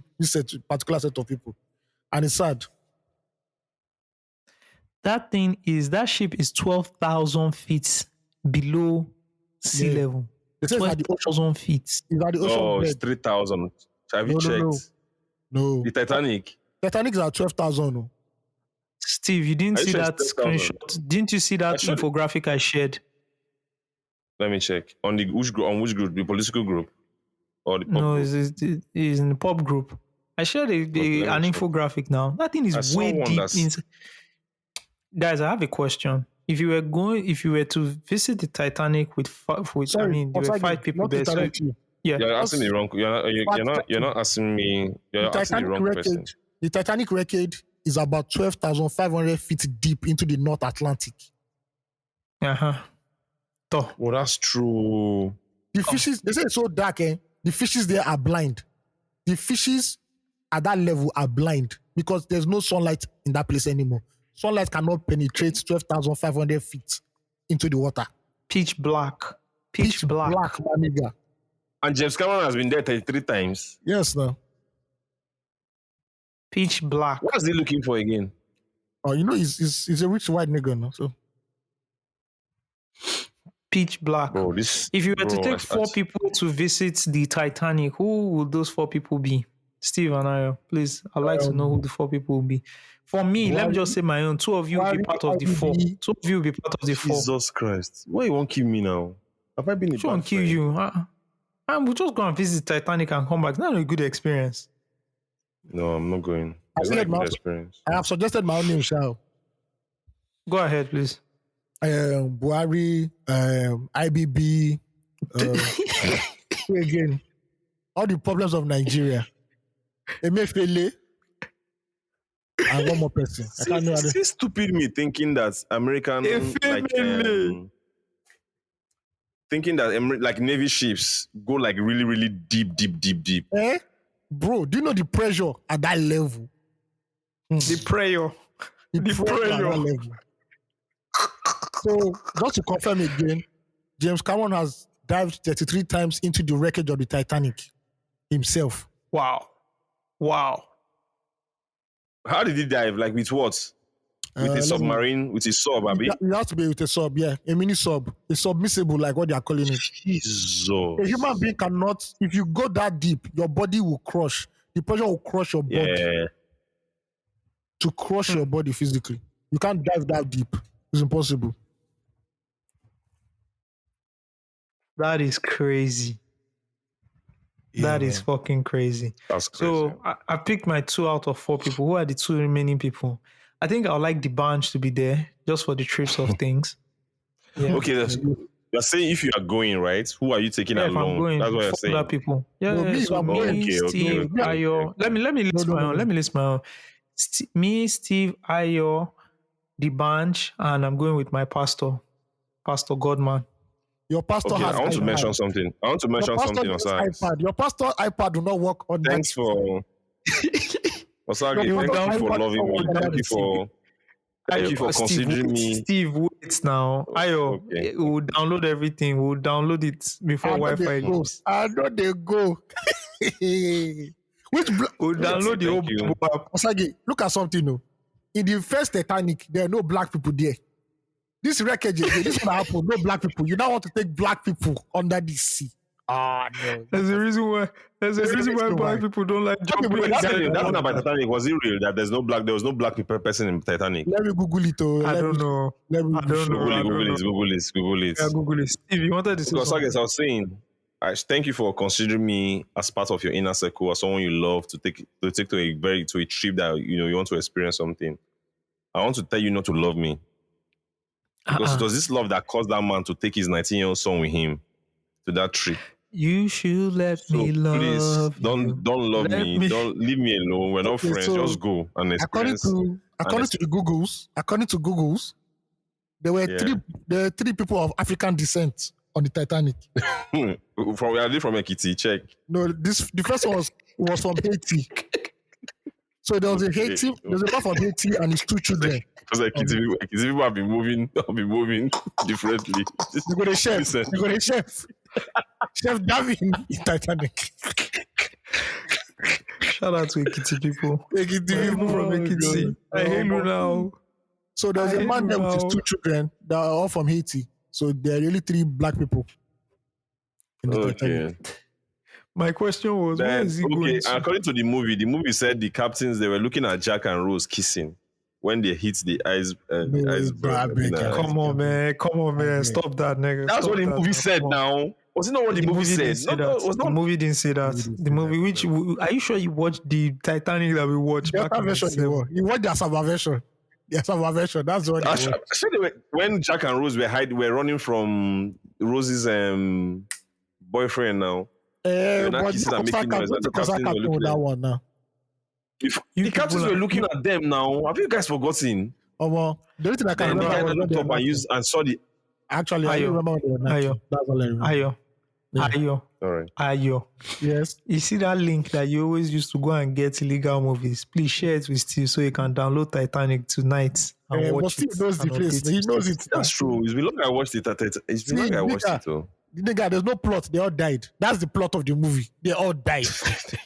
[SPEAKER 2] particular set of people. And it's sad.
[SPEAKER 1] That ship is 12,000 feet below sea level. 12,000 feet.
[SPEAKER 2] It's at the ocean.
[SPEAKER 3] Oh, it's 3,000. Have you checked?
[SPEAKER 2] No.
[SPEAKER 3] The Titanic.
[SPEAKER 2] Titanic is at 12,000. No.
[SPEAKER 1] Steve, you didn't see that screenshot? Didn't you see that infographic I shared?
[SPEAKER 3] Let me check. On which group? The political group? Or the pop group?
[SPEAKER 1] It's in the pop group. I shared an infographic now. That thing is way deep inside. Guys, I have a question. If you were to visit the Titanic with there were 5 people there. So, yeah,
[SPEAKER 3] you're asking me wrong. You're not asking me. You're asking the wrong person.
[SPEAKER 2] The Titanic wreckage is about 12,500 feet deep into the North Atlantic.
[SPEAKER 3] Well, that's true.
[SPEAKER 2] The fishes, they say it's so dark, the fishes there are blind. The fishes at that level are blind because there's no sunlight in that place anymore. Sunlight cannot penetrate 12,500 feet. into the water.
[SPEAKER 1] Pitch black. Pitch black.
[SPEAKER 2] my nigga.
[SPEAKER 3] And James Cameron has been there 33 times.
[SPEAKER 2] Yes, no.
[SPEAKER 1] Pitch black.
[SPEAKER 3] What is he looking for again?
[SPEAKER 2] Oh, you know, he's a rich white nigga, no? So
[SPEAKER 1] Pitch black.
[SPEAKER 3] Bro, this.
[SPEAKER 1] If you were to
[SPEAKER 3] bro,
[SPEAKER 1] take four people to visit the Titanic, who would those four people be? Steve and I, please. I'd like to know who the four people will be. For me, let me just say my own. Two of you will be part of the four. Two of you will be part of the four.
[SPEAKER 3] Jesus Christ. Why you won't kill me now? Have I been a
[SPEAKER 1] She won't kill you. We'll just go and visit Titanic and come back. It's not a good experience.
[SPEAKER 3] No, I'm not going.
[SPEAKER 2] I
[SPEAKER 3] It's
[SPEAKER 2] said
[SPEAKER 3] not a
[SPEAKER 2] my-
[SPEAKER 3] good experience.
[SPEAKER 2] I have suggested my own name, Shao.
[SPEAKER 1] Go ahead, please.
[SPEAKER 2] Buhari, IBB, again, all the problems of Nigeria. Emefiele, and one more person. I can't know.
[SPEAKER 3] See stupid me thinking that American thinking that like Navy ships go like really, really deep.
[SPEAKER 2] Eh? Bro, do you know the pressure at that level?
[SPEAKER 1] The prayer.
[SPEAKER 2] The pressure at that level. So, just to confirm again, James Cameron has dived 33 times into the wreckage of the Titanic himself.
[SPEAKER 1] Wow.
[SPEAKER 3] How did he dive? Like with what? With a submarine, with his sub, Abi?
[SPEAKER 2] It has to be with a sub, yeah. A mini sub. A submersible, like what they are calling it.
[SPEAKER 3] Jesus.
[SPEAKER 2] A human being cannot, if you go that deep, your body will crush. The pressure will crush your body.
[SPEAKER 3] Yeah.
[SPEAKER 2] To crush your body physically. You can't dive that deep. It's impossible.
[SPEAKER 1] That is crazy. That is fucking crazy.
[SPEAKER 3] That's crazy.
[SPEAKER 1] So I picked my 2 out of 4 people. Who are the 2 remaining people? I think I would like the bunch to be there just for the trips of things. Yeah.
[SPEAKER 3] Okay, you're saying if you are going, right? Who are you taking
[SPEAKER 1] Yeah, if
[SPEAKER 3] along?
[SPEAKER 1] I'm going,
[SPEAKER 3] That's what you're
[SPEAKER 1] 4
[SPEAKER 3] saying.
[SPEAKER 1] other people. Yeah,
[SPEAKER 2] No,
[SPEAKER 1] yeah.
[SPEAKER 2] me,
[SPEAKER 1] So
[SPEAKER 2] I'm
[SPEAKER 1] me,
[SPEAKER 2] going.
[SPEAKER 1] Steve,
[SPEAKER 3] Okay.
[SPEAKER 1] Ayo. Let me list my own. Let me list my own. Me, Steve, Ayo, the bunch, and I'm going with my pastor, Pastor Godman.
[SPEAKER 2] Your pastor
[SPEAKER 3] Okay,
[SPEAKER 2] has
[SPEAKER 3] I want to
[SPEAKER 2] iPad.
[SPEAKER 3] mention something. I want to mention
[SPEAKER 2] Your pastor
[SPEAKER 3] something,
[SPEAKER 2] has
[SPEAKER 3] Osage.
[SPEAKER 2] iPad. Your pastor iPad do not work on
[SPEAKER 3] Thanks
[SPEAKER 2] that.
[SPEAKER 3] for Osage,
[SPEAKER 2] Your
[SPEAKER 3] thank
[SPEAKER 2] pastor
[SPEAKER 3] you for
[SPEAKER 2] iPad
[SPEAKER 3] loving me.
[SPEAKER 2] don't work on
[SPEAKER 3] Thank you for considering me.
[SPEAKER 1] Steve, wait now. Ayo,
[SPEAKER 3] Okay.
[SPEAKER 1] we'll download everything. We'll download it before
[SPEAKER 2] I know
[SPEAKER 1] Wi-Fi
[SPEAKER 2] they go.
[SPEAKER 1] leaves.
[SPEAKER 2] I know they go.
[SPEAKER 1] We'll download the whole
[SPEAKER 3] Thank you.
[SPEAKER 1] Bible app.
[SPEAKER 2] Osage, look at something. No. In the first Titanic, there are no black people there. This wreckage, this is what happened. No black people. You now want to take black people under the sea. Ah, no.
[SPEAKER 1] There's a reason why. There's a reason why black people don't like jumping
[SPEAKER 2] people-
[SPEAKER 1] inside
[SPEAKER 3] That's
[SPEAKER 1] the
[SPEAKER 3] not
[SPEAKER 1] water.
[SPEAKER 3] about Titanic. Was it real that there was no black people person in Titanic?
[SPEAKER 2] Let me Google it.
[SPEAKER 1] I don't know.
[SPEAKER 2] Let me
[SPEAKER 1] I don't know.
[SPEAKER 3] Google it.
[SPEAKER 1] Yeah, Google it. Steve, you wanted to say
[SPEAKER 3] Because
[SPEAKER 1] something?
[SPEAKER 3] I was saying, thank you for considering me as part of your inner circle, as someone you love to take to a trip that you want to experience something. I want to tell you not to love me. Because it was this love that caused that man to take his 19-year-old son with him to that trip.
[SPEAKER 1] You should let
[SPEAKER 3] So
[SPEAKER 1] me
[SPEAKER 3] please
[SPEAKER 1] love you.
[SPEAKER 3] don't love
[SPEAKER 1] Let
[SPEAKER 3] me.
[SPEAKER 1] me-
[SPEAKER 3] Don't leave me alone. We're not
[SPEAKER 2] Okay,
[SPEAKER 3] friends.
[SPEAKER 2] so
[SPEAKER 3] Just go and
[SPEAKER 2] according
[SPEAKER 3] experience.
[SPEAKER 2] to the Googles, there were three people of African descent on the Titanic.
[SPEAKER 3] Are they from Kcee? Check.
[SPEAKER 2] No, the first one was from Haiti. So there was a Haiti, there's a man from Haiti and his 2 children.
[SPEAKER 3] Because Kcee people have been moving differently.
[SPEAKER 2] They got a chef.
[SPEAKER 3] Listen.
[SPEAKER 2] They got a chef. Chef Davin in Titanic.
[SPEAKER 1] Shout out to Ekiti people.
[SPEAKER 2] Ekiti
[SPEAKER 1] People from Ekiti. I hate you now.
[SPEAKER 2] So there was a man there with his 2 children that are all from Haiti. So there are really 3 black people in the Titanic.
[SPEAKER 3] Okay.
[SPEAKER 1] My question was, where is he going to?
[SPEAKER 3] According to the movie said the captains, they were looking at Jack and Rose kissing when they hit the iceberg.
[SPEAKER 1] Come on, man. Stop that, nigga.
[SPEAKER 3] That's
[SPEAKER 1] Stop
[SPEAKER 3] what the
[SPEAKER 1] that,
[SPEAKER 3] movie
[SPEAKER 1] man.
[SPEAKER 3] said
[SPEAKER 1] Come on.
[SPEAKER 3] now. Was it not what the movie
[SPEAKER 1] didn't
[SPEAKER 3] said?
[SPEAKER 1] say
[SPEAKER 3] No,
[SPEAKER 1] that.
[SPEAKER 3] it was
[SPEAKER 1] The
[SPEAKER 3] not.
[SPEAKER 1] movie didn't say that. The movie, which are you sure you watched the Titanic that we watched
[SPEAKER 2] The
[SPEAKER 1] back
[SPEAKER 2] other
[SPEAKER 1] in
[SPEAKER 2] version you watch the Asaba version. The Asaba version. That's what
[SPEAKER 3] Actually, when Jack and Rose were running from Rose's boyfriend now.
[SPEAKER 2] But
[SPEAKER 3] kissing and making noise. The captains were looking
[SPEAKER 2] that
[SPEAKER 3] at-
[SPEAKER 2] one now.
[SPEAKER 3] The captains were looking at them now. Have you guys forgotten?
[SPEAKER 2] The only thing I can
[SPEAKER 3] And the guy
[SPEAKER 2] remember
[SPEAKER 3] that
[SPEAKER 2] was
[SPEAKER 3] looked up
[SPEAKER 2] when
[SPEAKER 3] and saw the.
[SPEAKER 2] actually I
[SPEAKER 1] Ayo.
[SPEAKER 2] don't remember when they were knocking.
[SPEAKER 1] Ayo.
[SPEAKER 2] That's all I remember.
[SPEAKER 1] Ayo.
[SPEAKER 3] All right.
[SPEAKER 1] Ayo.
[SPEAKER 2] Yes.
[SPEAKER 1] You see that link that you always used to go and get illegal movies? Please share it with Steve so you can download Titanic tonight and
[SPEAKER 2] But
[SPEAKER 1] watch
[SPEAKER 2] still
[SPEAKER 1] it
[SPEAKER 2] knows the
[SPEAKER 1] and
[SPEAKER 2] place.
[SPEAKER 1] update
[SPEAKER 2] He knows
[SPEAKER 1] himself.
[SPEAKER 2] it.
[SPEAKER 3] That's true. It's been long I watched it. It's been
[SPEAKER 2] See,
[SPEAKER 3] long I watched
[SPEAKER 2] nigga,
[SPEAKER 3] it. Oh.
[SPEAKER 2] nigga, there's no plot. They all died. That's the plot of the movie. They all died.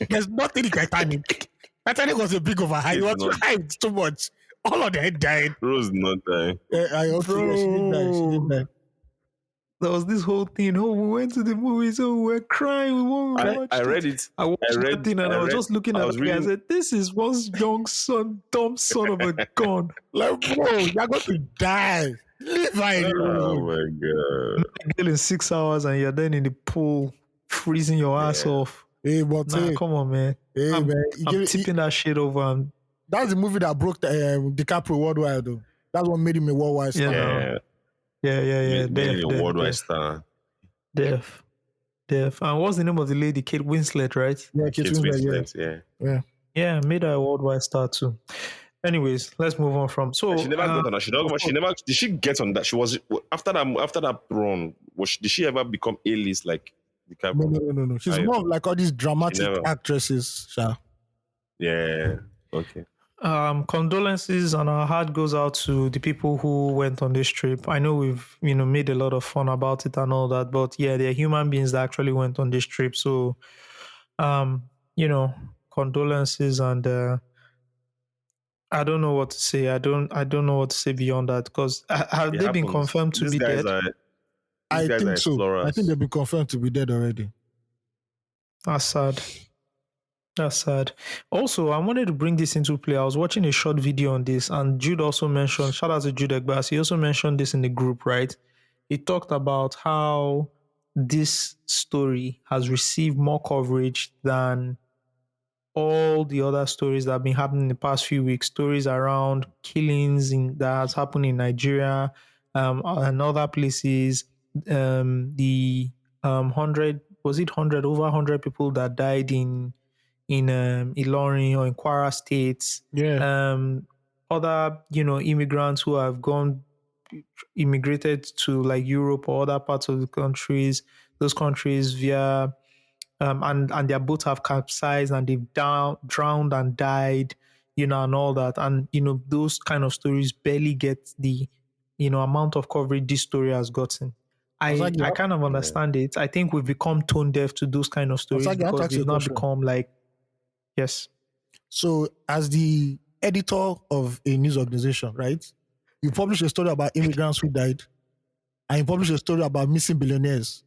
[SPEAKER 2] There's nothing in Titanic. Titanic was a big overhype. It was
[SPEAKER 3] It's not-
[SPEAKER 2] hyped too much. All of them died.
[SPEAKER 3] Rose did not die.
[SPEAKER 2] I okay, yeah, she didn't die. She didn't die.
[SPEAKER 1] There was this whole thing. Oh, we went to the movies. Oh, we were crying. We watched
[SPEAKER 3] I read
[SPEAKER 1] it.
[SPEAKER 3] it.
[SPEAKER 1] I watched
[SPEAKER 3] I
[SPEAKER 1] that
[SPEAKER 3] read-
[SPEAKER 1] thing and I was
[SPEAKER 3] read-
[SPEAKER 1] just looking
[SPEAKER 3] I
[SPEAKER 1] at
[SPEAKER 3] was
[SPEAKER 1] that guy. I
[SPEAKER 3] reading-
[SPEAKER 1] said, "This is one young son, dumb son of a gun."
[SPEAKER 2] Like, bro, you're going to die. Leave her in the
[SPEAKER 3] Oh
[SPEAKER 2] room.
[SPEAKER 3] my god.
[SPEAKER 1] Girl in 6 hours and you're then in the pool freezing your ass off.
[SPEAKER 2] Hey, but
[SPEAKER 1] Nah,
[SPEAKER 2] hey,
[SPEAKER 1] come on, man.
[SPEAKER 2] hey,
[SPEAKER 1] I'm,
[SPEAKER 2] man.
[SPEAKER 1] I'm tipping that shit over. And,
[SPEAKER 2] That's the movie that broke the, DiCaprio worldwide, though. That's what made him a worldwide star.
[SPEAKER 1] Yeah.
[SPEAKER 3] Yeah.
[SPEAKER 1] yeah.
[SPEAKER 3] Being a worldwide
[SPEAKER 1] Def.
[SPEAKER 3] star.
[SPEAKER 1] And what's the name of the lady? Kate Winslet, right?
[SPEAKER 2] Yeah, Kate
[SPEAKER 3] Kate
[SPEAKER 2] Winslet,
[SPEAKER 3] Winslet,
[SPEAKER 2] yeah.
[SPEAKER 1] Yeah, made her a worldwide star too. Anyways, let's move on from. So
[SPEAKER 3] She never got on that. She never did she get on that? She was after that run, did she ever become A-list like DiCaprio?
[SPEAKER 2] No. She's more of like all these dramatic
[SPEAKER 3] never.
[SPEAKER 2] actresses, Sha.
[SPEAKER 3] Yeah. Okay.
[SPEAKER 1] condolences and our heart goes out to the people who went on this trip. I know we've made a lot of fun about it and all that, but yeah, they're human beings that actually went on this trip. So condolences, and I don't know what to say. I don't know what to say beyond that, because have
[SPEAKER 3] It
[SPEAKER 1] they been
[SPEAKER 3] happens.
[SPEAKER 1] confirmed to
[SPEAKER 3] These
[SPEAKER 1] be
[SPEAKER 3] guys
[SPEAKER 1] dead?
[SPEAKER 2] I
[SPEAKER 3] guys are
[SPEAKER 2] think so.
[SPEAKER 3] explorers.
[SPEAKER 2] I think they've been confirmed to be dead already.
[SPEAKER 1] That's sad. That's sad. Also, I wanted to bring this into play. I was watching a short video on this, and Jude also mentioned, shout out to Jude Egbas, he also mentioned this in the group, right? He talked about how this story has received more coverage than all the other stories that have been happening in the past few weeks. Stories around killings that has happened in Nigeria and other places. The 100, was it 100, over 100 people that died in Ilorin or in Kwara states.
[SPEAKER 2] Yeah.
[SPEAKER 1] Other immigrants who have immigrated to like Europe or other parts of those countries via and their boats have capsized and they've drowned and died, and all that. And those kind of stories barely get the amount of coverage this story has gotten. I kind of understand it. I think we've become tone deaf to those kind of stories because they've now become like, yes.
[SPEAKER 2] So, as the editor of a news organization, right, you publish a story about immigrants who died, and you publish a story about missing billionaires.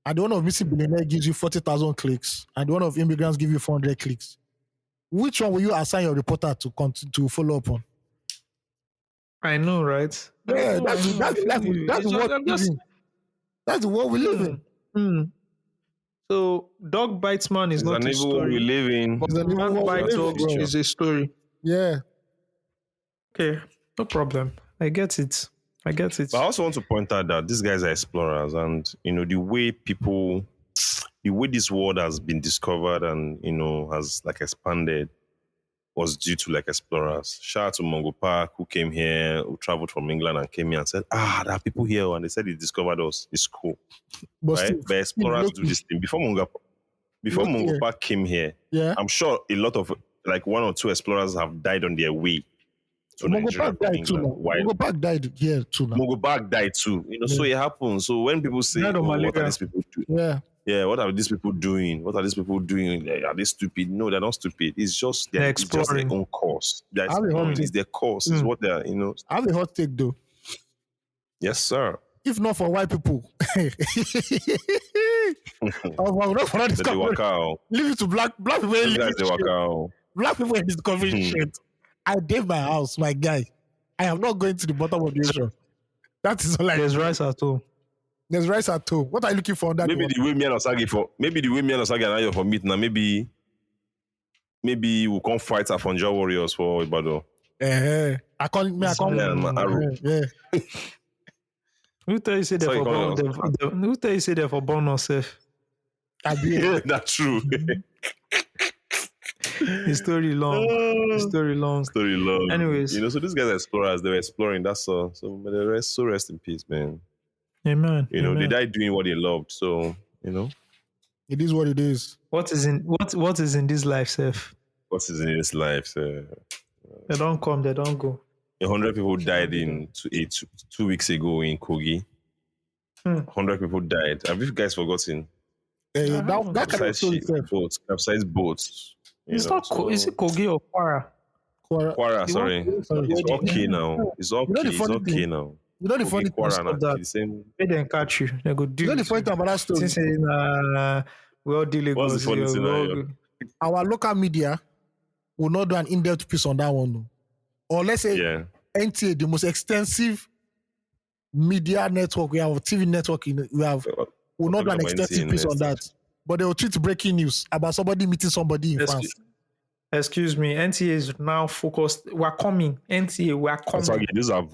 [SPEAKER 2] And the one of missing billionaire gives you 40,000 clicks, and the one of immigrants give you 400 clicks. Which one will you assign your reporter to follow up on?
[SPEAKER 1] I know, right?
[SPEAKER 2] Yeah, that's the world we live in.
[SPEAKER 1] So, dog bites man is not a story.
[SPEAKER 3] We live in.
[SPEAKER 1] Man bites dog is a story.
[SPEAKER 2] Yeah.
[SPEAKER 1] Okay, no problem. I get it.
[SPEAKER 3] But I also want to point out that these guys are explorers, and the way this world has been discovered and has like expanded was due to like explorers. Shout out to Mungo Park, who came here, who traveled from England and came here and said, there are people here, and they said they discovered us. It's cool. But explorers do this thing. Before Mungo Park came here, I'm sure a lot of like one or two explorers have died on their way to Nigeria from England.
[SPEAKER 2] Mungo Park died here too now.
[SPEAKER 3] Mungo Park died too. So it happens. So when people say, what are these people doing? Yeah, what are these people doing? What are these people doing? Are they stupid? No, they're not stupid. It's just they're exploring. It's just their own course. It's their course. It's what they're,
[SPEAKER 2] I have a hot take though.
[SPEAKER 3] Yes, sir.
[SPEAKER 2] If not for white people. Leave it to black people. Black people in this conversation. I did my house, my guy. I am not going to the bottom of the ocean. That is all I
[SPEAKER 1] There's rice at home.
[SPEAKER 2] There's rice at home. What are you looking for on that?
[SPEAKER 3] Maybe the way me and Osagi and I for meet now, maybe we can't fight our Funja warriors for Ibadan.
[SPEAKER 2] I can't. Yeah.
[SPEAKER 1] Who tell you say they're for born? Who tell you say they're for born or safe?
[SPEAKER 3] Yeah, that's true.
[SPEAKER 1] The story long. Anyways,
[SPEAKER 3] so these guys are explorers. They were exploring. That's all. So, but the rest, so rest in peace, man.
[SPEAKER 1] Amen.
[SPEAKER 3] They died doing what they loved. So,
[SPEAKER 2] it is what it is.
[SPEAKER 1] What is in this life, Seth?
[SPEAKER 3] What is in this life, sir?
[SPEAKER 1] They don't come, they don't go.
[SPEAKER 3] 100 people died in 2 weeks ago in Kogi. 100 people died. Have you guys forgotten?
[SPEAKER 2] Eh,
[SPEAKER 1] I
[SPEAKER 2] that
[SPEAKER 1] haven't.
[SPEAKER 2] kind of story itself.
[SPEAKER 3] Capsized boats.
[SPEAKER 1] It's not. Is it Kogi or Kwara?
[SPEAKER 3] Quara,
[SPEAKER 1] The one
[SPEAKER 3] sorry.
[SPEAKER 2] Sorry.
[SPEAKER 3] It's okay
[SPEAKER 1] yeah.
[SPEAKER 3] now. It's
[SPEAKER 2] You know
[SPEAKER 3] okay.
[SPEAKER 2] the
[SPEAKER 3] It's
[SPEAKER 2] funny
[SPEAKER 3] okay
[SPEAKER 2] thing.
[SPEAKER 3] now.
[SPEAKER 2] You know the
[SPEAKER 3] Kogi,
[SPEAKER 2] funny thing.
[SPEAKER 3] Quara,
[SPEAKER 1] Stop that.
[SPEAKER 3] the same.
[SPEAKER 1] They then catch you. They go
[SPEAKER 2] You
[SPEAKER 1] deal
[SPEAKER 2] know the
[SPEAKER 1] with
[SPEAKER 2] funny
[SPEAKER 1] you.
[SPEAKER 2] thing about that story.
[SPEAKER 1] Since we all deal
[SPEAKER 3] What's the
[SPEAKER 1] Lagos,
[SPEAKER 3] funny
[SPEAKER 1] yeah,
[SPEAKER 3] thing
[SPEAKER 1] we
[SPEAKER 3] now?
[SPEAKER 1] all
[SPEAKER 3] Yeah?
[SPEAKER 2] Our local media will not do an in-depth piece on that one, no. Or let's say
[SPEAKER 3] Yeah.
[SPEAKER 2] NTA, the most extensive media network we have, TV network we have, will not do an
[SPEAKER 3] Talking about
[SPEAKER 2] extensive
[SPEAKER 3] NTA
[SPEAKER 2] piece on
[SPEAKER 3] next.
[SPEAKER 2] that. But they will tweet breaking news about somebody meeting somebody in France.
[SPEAKER 1] Excuse me. NTA is now focused. We're coming. NTA, we're
[SPEAKER 3] Those are,
[SPEAKER 1] coming.
[SPEAKER 3] these are
[SPEAKER 2] Which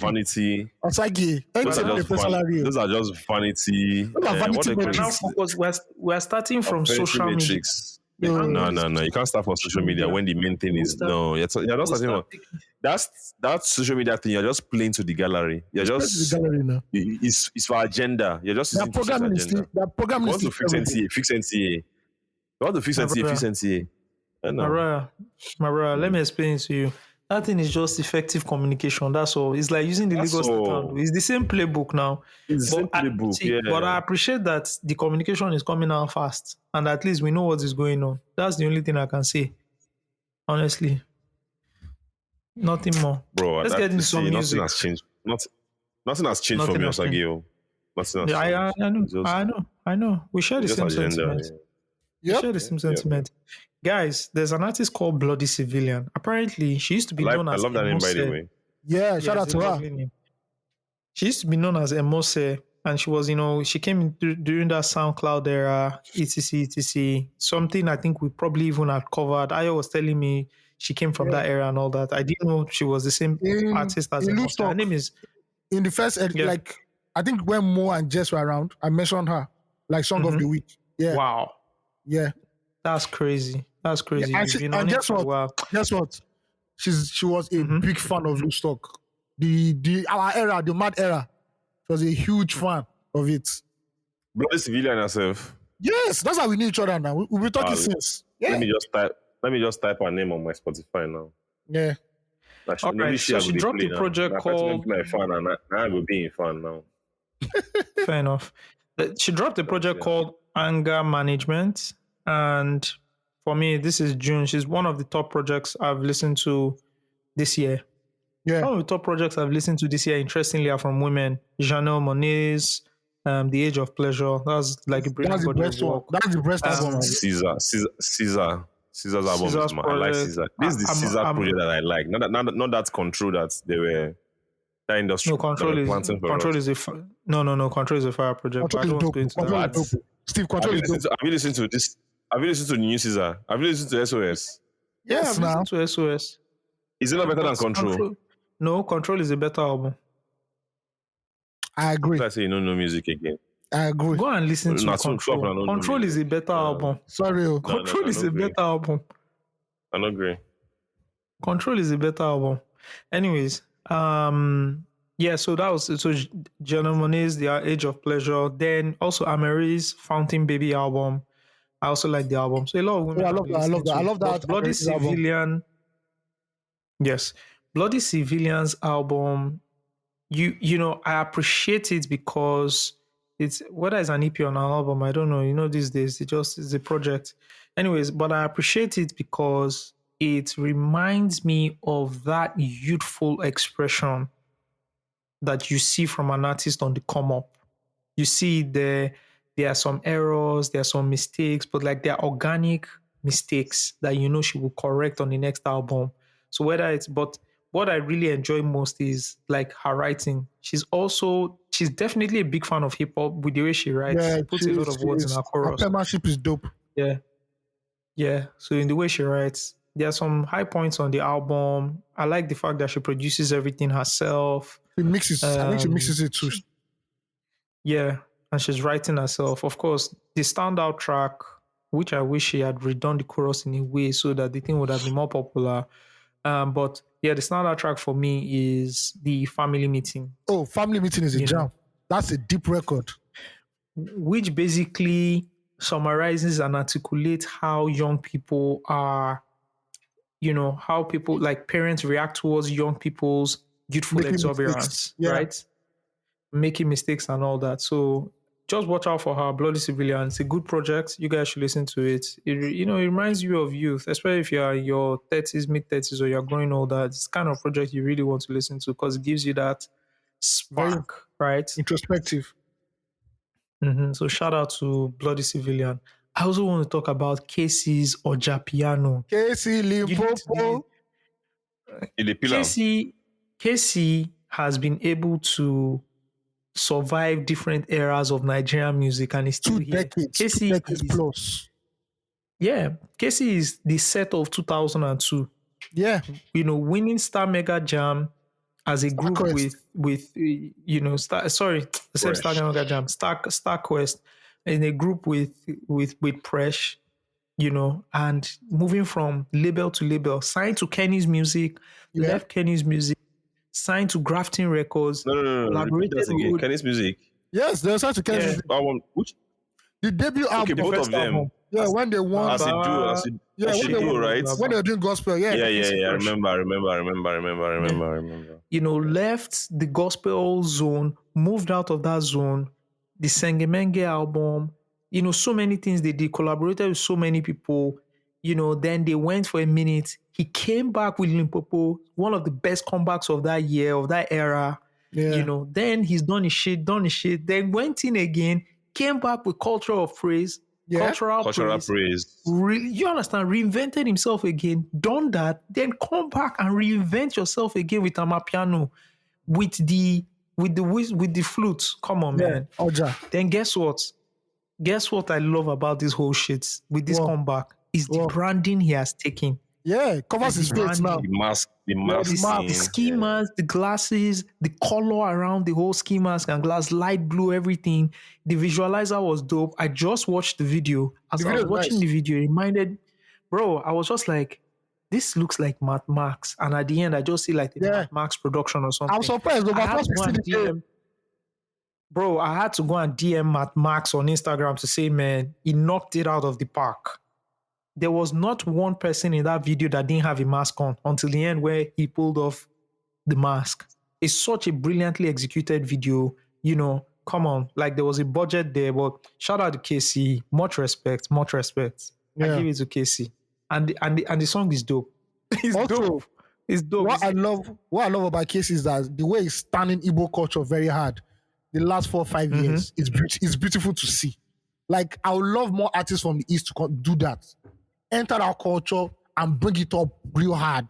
[SPEAKER 2] one is
[SPEAKER 3] vanity.
[SPEAKER 2] Osage,
[SPEAKER 3] Those are
[SPEAKER 2] NTA
[SPEAKER 3] just
[SPEAKER 2] pay salary.
[SPEAKER 3] those are just vanity.
[SPEAKER 2] Those are
[SPEAKER 3] What
[SPEAKER 2] vanity
[SPEAKER 3] they call
[SPEAKER 1] We're now
[SPEAKER 2] metrics.
[SPEAKER 3] it?
[SPEAKER 1] focused. We're starting from
[SPEAKER 3] Vanity
[SPEAKER 1] social media.
[SPEAKER 3] matrix.
[SPEAKER 1] We're now
[SPEAKER 3] No,
[SPEAKER 1] using
[SPEAKER 3] no. You can't start from social media when the main thing is
[SPEAKER 1] start-
[SPEAKER 3] no. You're not
[SPEAKER 1] we'll
[SPEAKER 3] starting
[SPEAKER 1] start
[SPEAKER 3] from that social media thing. You're just playing to the gallery. You're
[SPEAKER 2] It's just the
[SPEAKER 3] just
[SPEAKER 2] gallery now.
[SPEAKER 3] it's for agenda. You're just
[SPEAKER 2] Their
[SPEAKER 3] using to fix
[SPEAKER 2] programming is still
[SPEAKER 3] agenda.
[SPEAKER 2] their
[SPEAKER 3] You
[SPEAKER 2] programming is
[SPEAKER 3] want to
[SPEAKER 2] still
[SPEAKER 3] fix
[SPEAKER 2] everything.
[SPEAKER 3] NCA, fix NCA. You want to fix
[SPEAKER 1] My
[SPEAKER 3] NCA, fix
[SPEAKER 1] brother.
[SPEAKER 3] NCA. I know.
[SPEAKER 1] My brother, let me explain it to you. That thing is just effective communication. That's all. It's like using the
[SPEAKER 3] That's
[SPEAKER 1] Lagos State
[SPEAKER 3] all.
[SPEAKER 1] handle. It's the same playbook now.
[SPEAKER 3] It's the same playbook,
[SPEAKER 1] But I
[SPEAKER 3] yeah.
[SPEAKER 1] appreciate that the communication is coming out fast, and at least we know what is going on. That's the only thing I can say. Honestly, nothing more.
[SPEAKER 3] Bro,
[SPEAKER 1] Let's get into some
[SPEAKER 3] nothing
[SPEAKER 1] music.
[SPEAKER 3] has changed. Nothing has changed for
[SPEAKER 1] Nothing
[SPEAKER 3] me,
[SPEAKER 1] has changed.
[SPEAKER 3] Osagio. Nothing has
[SPEAKER 1] Yeah,
[SPEAKER 3] changed.
[SPEAKER 1] I know,
[SPEAKER 3] It's just,
[SPEAKER 1] I know. We share the
[SPEAKER 3] it's just
[SPEAKER 1] same
[SPEAKER 3] agenda.
[SPEAKER 1] sentiment. We
[SPEAKER 2] Yep.
[SPEAKER 1] share the same sentiment. Guys, there's an artist called Bloody Civilian. Apparently, she used to be known
[SPEAKER 3] I
[SPEAKER 1] as
[SPEAKER 3] love that name, by the
[SPEAKER 1] Emose.
[SPEAKER 3] way.
[SPEAKER 2] Yeah, shout
[SPEAKER 1] Yeah,
[SPEAKER 2] out
[SPEAKER 1] it's a
[SPEAKER 2] to her.
[SPEAKER 1] lovely name. She used to be known as Emose, and she was, she came in during that SoundCloud era, etc., etc. Something I think we probably even had covered. Ayo was telling me she came from that era and all that. I didn't know she was the same artist as
[SPEAKER 2] In
[SPEAKER 1] Emose.
[SPEAKER 2] Loose
[SPEAKER 1] Her
[SPEAKER 2] Talk,
[SPEAKER 1] name is,
[SPEAKER 2] in the first,
[SPEAKER 1] yeah.
[SPEAKER 2] like, I think when Mo and Jess were around, I mentioned her, like Song of the Week. Yeah.
[SPEAKER 1] Wow.
[SPEAKER 2] Yeah.
[SPEAKER 1] That's crazy. That's crazy.
[SPEAKER 2] Yeah,
[SPEAKER 1] You've been on
[SPEAKER 2] and
[SPEAKER 1] it
[SPEAKER 2] guess
[SPEAKER 1] for a
[SPEAKER 2] what?
[SPEAKER 1] while.
[SPEAKER 2] Guess what? She was a big fan of Loose Talk. Our era, the mad era. She was a huge fan of it.
[SPEAKER 3] Bloody Civilian herself.
[SPEAKER 2] Yes, that's how we knew each other now. We've been talking since. Yeah.
[SPEAKER 3] Let me just type her name on my Spotify now.
[SPEAKER 2] Yeah.
[SPEAKER 1] All right, so she dropped a project called.
[SPEAKER 3] My fan, and I will be in fan now.
[SPEAKER 1] Fair enough. She dropped a project called Anger Management, and for me, this is June. She's one of the top projects I've listened to this year.
[SPEAKER 2] Yeah.
[SPEAKER 1] Some of the top projects I've listened to this year, interestingly, are from women. Janelle Monáe's The Age of Pleasure. That's like a brilliant body of work.
[SPEAKER 2] That's the best album.
[SPEAKER 3] Caesar's album
[SPEAKER 1] Caesar's
[SPEAKER 3] is I like
[SPEAKER 1] project.
[SPEAKER 3] Caesar. This is the Caesar project that I like. Not that control that they were that industry.
[SPEAKER 1] No, Control is Control is a Control is a fire project.
[SPEAKER 2] Control is dope. Control is dope. Steve, Control is dope.
[SPEAKER 3] Have you listened to this? Have you listened to New Caesar? Have you listened to SOS?
[SPEAKER 1] Yes, I've listened to SOS.
[SPEAKER 3] Is it not better than Control?
[SPEAKER 1] No, Control is a better album.
[SPEAKER 2] I agree.
[SPEAKER 3] I say you don't know music again.
[SPEAKER 2] I agree.
[SPEAKER 1] Go and listen to Control. Control is a better album.
[SPEAKER 2] Sorry.
[SPEAKER 1] Control is a better album.
[SPEAKER 3] I don't agree.
[SPEAKER 1] Control is a better album. Anyways, yeah, so that was Janelle Monáe's The Age of Pleasure. Then also Ameri's Fountain Baby album. I also like the album. So a lot of women.
[SPEAKER 2] I love that. I love that.
[SPEAKER 1] Bloody Civilian. Yes. Bloody Civilian's album. I appreciate it because it's whether it's an EP or an album, I don't know. These days it's a project. Anyways, but I appreciate it because it reminds me of that youthful expression that you see from an artist on the come up. You see there are some errors, there are some mistakes, but like they're organic mistakes that she will correct on the next album. So but what I really enjoy most is like her writing. She's definitely a big fan of hip hop with the way she writes.
[SPEAKER 2] Yeah,
[SPEAKER 1] she puts a lot of words in her chorus.
[SPEAKER 2] Her penmanship is dope.
[SPEAKER 1] Yeah. Yeah. So in the way she writes, there are some high points on the album. I like the fact that she produces everything herself.
[SPEAKER 2] I think she mixes it too.
[SPEAKER 1] Yeah. And she's writing herself. Of course, the standout track, which I wish she had redone the chorus in a way so that the thing would have been more popular. But yeah, the standout track for me is the Family Meeting.
[SPEAKER 2] Oh, Family Meeting is a jam. That's a deep record.
[SPEAKER 1] Which basically summarizes and articulates how young people are how people like parents react towards young people's youthful
[SPEAKER 2] Making mistakes.
[SPEAKER 1] exuberance,
[SPEAKER 2] Yeah.
[SPEAKER 1] right? Making mistakes and all that. So just watch out for her, Bloody Civilian. It's a good project. You guys should listen to it. It reminds you of youth, especially if you are in your 30s, mid 30s, or you're growing older. It's kind of project you really want to listen to because it gives you that
[SPEAKER 2] Very
[SPEAKER 1] spark, right?
[SPEAKER 2] introspective.
[SPEAKER 1] So shout out to Bloody Civilian. I also want to talk about Kcee Ojapiano.
[SPEAKER 2] Kcee
[SPEAKER 1] You need to give
[SPEAKER 2] Limpopo.
[SPEAKER 1] it.
[SPEAKER 3] In the pillar.
[SPEAKER 1] Kcee has been able to survive different eras of Nigerian music and is still
[SPEAKER 2] Two
[SPEAKER 1] here.
[SPEAKER 2] decades. 2
[SPEAKER 1] Kcee
[SPEAKER 2] decades
[SPEAKER 1] is
[SPEAKER 2] plus.
[SPEAKER 1] Kcee is the set of 2002.
[SPEAKER 2] Yeah.
[SPEAKER 1] Winning Star Mega Jam as a group
[SPEAKER 2] Quest.
[SPEAKER 1] with Star, sorry, the same Star
[SPEAKER 3] Fresh.
[SPEAKER 1] Mega Jam, Star Quest, in a group with Presh, and moving from label to label, signed to Kenny's Music,
[SPEAKER 2] Yeah.
[SPEAKER 1] left Kenny's Music, signed to Grafton Records,
[SPEAKER 3] No. Repeat
[SPEAKER 1] collaborated
[SPEAKER 3] that again.
[SPEAKER 1] with
[SPEAKER 3] Kenny's music.
[SPEAKER 2] Yes, they were signed to Kenny's
[SPEAKER 1] Yeah.
[SPEAKER 2] Music.
[SPEAKER 3] Which?
[SPEAKER 2] The debut album.
[SPEAKER 3] Okay, both
[SPEAKER 1] first
[SPEAKER 3] of them.
[SPEAKER 1] album.
[SPEAKER 2] Yeah, when they won.
[SPEAKER 3] As it do,
[SPEAKER 1] Baba-
[SPEAKER 3] as it
[SPEAKER 2] Yeah,
[SPEAKER 3] as
[SPEAKER 2] when
[SPEAKER 3] it
[SPEAKER 2] they
[SPEAKER 3] do,
[SPEAKER 2] won-
[SPEAKER 3] right?
[SPEAKER 2] when they were doing gospel. Yeah.
[SPEAKER 3] Yeah. I
[SPEAKER 1] Fresh.
[SPEAKER 3] remember.
[SPEAKER 1] Left the gospel zone, moved out of that zone, the Sengemenge album, so many things they did, collaborated with so many people, then they went for a minute. He came back with Limpopo, one of the best comebacks of that year, of that era.
[SPEAKER 2] Yeah.
[SPEAKER 1] Then he's done his shit, then went in again, came back with Culture of Praise,
[SPEAKER 2] Yeah.
[SPEAKER 1] Cultural
[SPEAKER 3] Praise.
[SPEAKER 1] You understand? Reinvented himself again, done that, then come back and reinvent yourself again with Ojapiano, with the flute. Come on,
[SPEAKER 2] Yeah.
[SPEAKER 1] man.
[SPEAKER 2] Oja.
[SPEAKER 1] Then guess what? Guess what I love about this whole shit with this
[SPEAKER 2] What?
[SPEAKER 1] comeback is the
[SPEAKER 2] What?
[SPEAKER 1] branding he has taken.
[SPEAKER 2] Yeah. Covers his face now.
[SPEAKER 3] The mask. The mask.
[SPEAKER 2] mask.
[SPEAKER 1] The
[SPEAKER 3] scene,
[SPEAKER 1] ski mask, the glasses, the color around the whole ski mask and glass, light blue, everything. The visualizer was dope. I just watched the video. As
[SPEAKER 2] The
[SPEAKER 1] I
[SPEAKER 2] video
[SPEAKER 1] was
[SPEAKER 2] is
[SPEAKER 1] watching
[SPEAKER 2] nice.
[SPEAKER 1] the video, it reminded, bro, I was just like, this looks like Mad Max. And at the end, I just see like the
[SPEAKER 2] Yeah.
[SPEAKER 1] Mad Max production or something.
[SPEAKER 2] I'm surprised.
[SPEAKER 1] I
[SPEAKER 2] Over
[SPEAKER 1] had to go and
[SPEAKER 2] 60 days.
[SPEAKER 1] DM, bro, I had to go and DM Mad Max on Instagram to say, man, he knocked it out of the park. There was not one person in that video that didn't have a mask on until the end where he pulled off the mask. It's such a brilliantly executed video. Come on, like there was a budget there, but shout out to Kcee. Much respect. I
[SPEAKER 2] Yeah.
[SPEAKER 1] give it to Kcee. And the song is dope. It's
[SPEAKER 2] Also,
[SPEAKER 1] dope. It's dope.
[SPEAKER 2] What I love about Kcee is that the way he's standing Igbo culture very hard the last 4 or 5 years it's beautiful to see. Like I would love more artists from the East to do that. Enter our culture and bring it up real hard,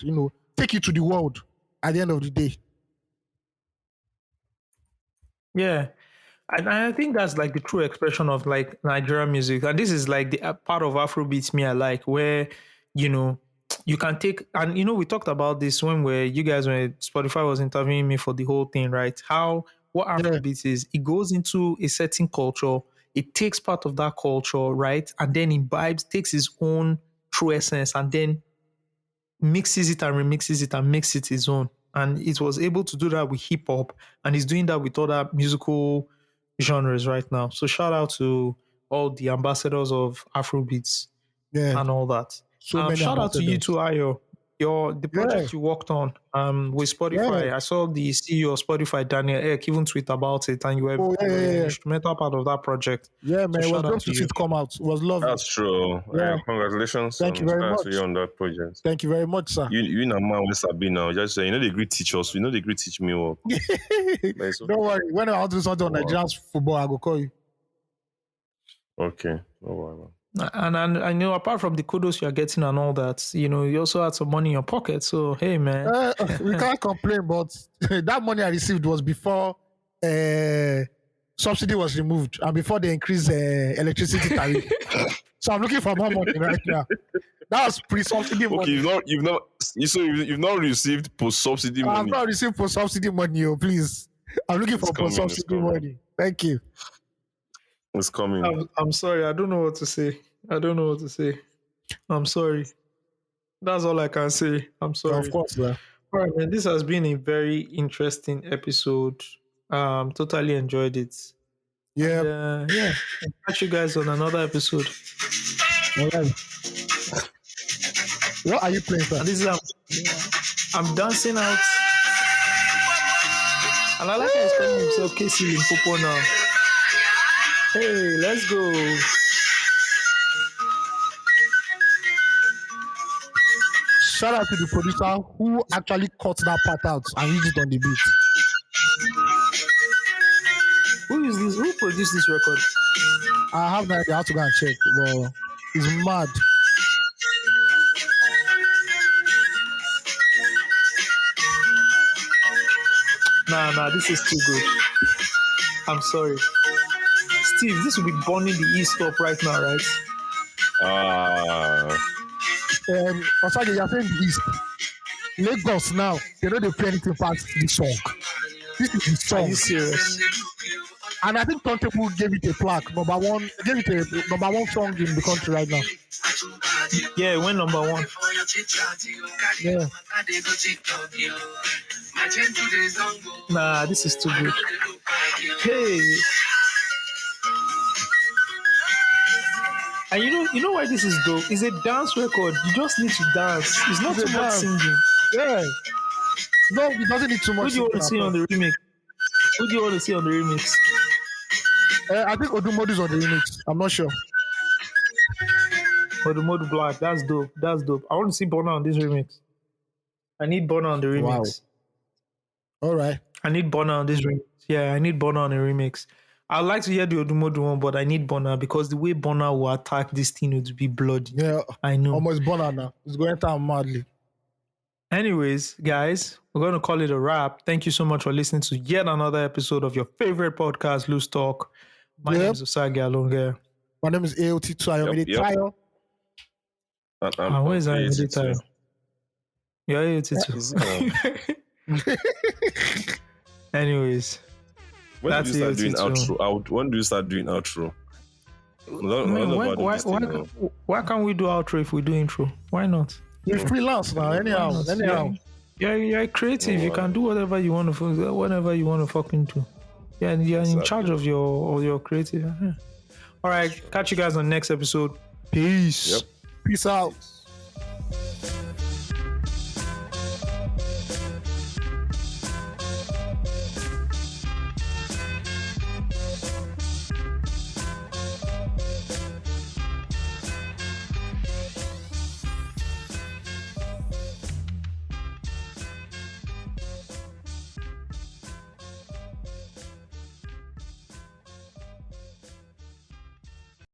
[SPEAKER 2] take it to the world at the end of the day.
[SPEAKER 1] Yeah. And I think that's like the true expression of like Nigerian music. And this is like the part of Afrobeats me I like, where, you can take, and we talked about this when you guys, when Spotify was interviewing me for the whole thing, right? What Afrobeats is, it goes into a certain culture, it takes part of that culture, right? And then imbibes, takes its own true essence, and then mixes it and remixes it and makes it his own. And it was able to do that with hip hop, and he's doing that with other musical genres right now. So shout out to all the ambassadors of Afrobeats and all that.
[SPEAKER 2] So many
[SPEAKER 1] Shout out to you
[SPEAKER 2] ambassadors.
[SPEAKER 1] too, Ayo. The project you worked on with Spotify.
[SPEAKER 2] Yeah.
[SPEAKER 1] I saw the CEO of Spotify, Daniel Ek, even tweet about it, and you were an instrumental part of that project.
[SPEAKER 2] Yeah, man,
[SPEAKER 1] So
[SPEAKER 2] it was
[SPEAKER 1] shout out
[SPEAKER 2] dope to see
[SPEAKER 1] you.
[SPEAKER 2] it come out. It was lovely.
[SPEAKER 3] That's true.
[SPEAKER 2] Yeah.
[SPEAKER 3] Congratulations.
[SPEAKER 2] Thank you very
[SPEAKER 3] shout out
[SPEAKER 2] much.
[SPEAKER 3] to you on that project.
[SPEAKER 2] Thank you very much, sir.
[SPEAKER 3] You and man with Sabi now. Just say, they agree teach us. They agree teach me work.
[SPEAKER 2] Don't worry. When I want to do something on Nigerian football, I go call you.
[SPEAKER 3] Okay. No worry.
[SPEAKER 1] And I know apart from the kudos you're getting and all that, you also had some money in your pocket. So hey, man,
[SPEAKER 2] We can't complain, but that money I received was before subsidy was removed and before they increased electricity tariff. So I'm looking for more money right now. That was pre-subsidy money.
[SPEAKER 3] Okay, you've not received post-subsidy money.
[SPEAKER 2] I've not received post-subsidy money, please. I'm looking for post-subsidy money. Thank you.
[SPEAKER 3] It's coming.
[SPEAKER 1] I'm sorry. I don't know what to say. I'm sorry. That's all I can say. I'm sorry.
[SPEAKER 2] Of course, man.
[SPEAKER 1] All right, man. This has been a very interesting episode. Totally enjoyed it.
[SPEAKER 2] Yeah.
[SPEAKER 1] And, I'll catch you guys on another episode.
[SPEAKER 2] All right. What are you playing, sir?
[SPEAKER 1] And this is I'm dancing out. And I like how he's calling himself Kcee in Popo now. Hey, let's go.
[SPEAKER 2] Shout out to the producer who actually cut that part out and used it on the beat.
[SPEAKER 1] Who is this? Who produced this record?
[SPEAKER 2] I have no idea how to go and check. Well, it's mad.
[SPEAKER 1] Nah, this is too good. I'm sorry. Steve, this will be burning the East up right now, right?
[SPEAKER 2] Osage, you're saying the East. Lagos now, they don't play anything past this song. This is the song.
[SPEAKER 1] Are you serious?
[SPEAKER 2] And I think Turntable gave it a plaque. Gave it a number one song in the country right now.
[SPEAKER 1] Yeah, it went number one.
[SPEAKER 2] Yeah.
[SPEAKER 1] Nah, this is too good. Hey. And you know why this is dope? It's a dance record. You just need to dance. It's not too much singing.
[SPEAKER 2] Yeah. No, it doesn't need too much.
[SPEAKER 1] Who do you want to see on the remix? Who do you want to see on the remix?
[SPEAKER 2] I think Odumodu is on the remix. I'm not sure.
[SPEAKER 1] Odumodu Black. That's dope. That's dope. I want to see Burna on this remix. I need Burna on the remix.
[SPEAKER 2] Wow. All right.
[SPEAKER 1] I need Burna on this remix. Yeah, I need Burna on the remix. I'd like to hear the Odumodu one, but I need Burna because the way Burna will attack this thing would be bloody.
[SPEAKER 2] Yeah,
[SPEAKER 1] I know.
[SPEAKER 2] Almost Burna now. It's going down madly.
[SPEAKER 1] Anyways, guys, we're going to call it a wrap. Thank you so much for listening to yet another episode of your favorite podcast, Loose Talk. My name is Osage Alonga.
[SPEAKER 2] My name is AOT2. I am
[SPEAKER 3] Yep.
[SPEAKER 1] Where is Ayomide? You're AOT2. Anyways.
[SPEAKER 3] When do you start doing outro? When do you start doing outro?
[SPEAKER 1] Why can't we do outro if we do intro? Why not?
[SPEAKER 2] You're freelance now. Anyhow.
[SPEAKER 1] You're creative. You can do whatever you want to, whatever you want to fucking do. Yeah, you're in charge of your creative. All right, catch you guys on the next episode. Peace.
[SPEAKER 2] Peace out.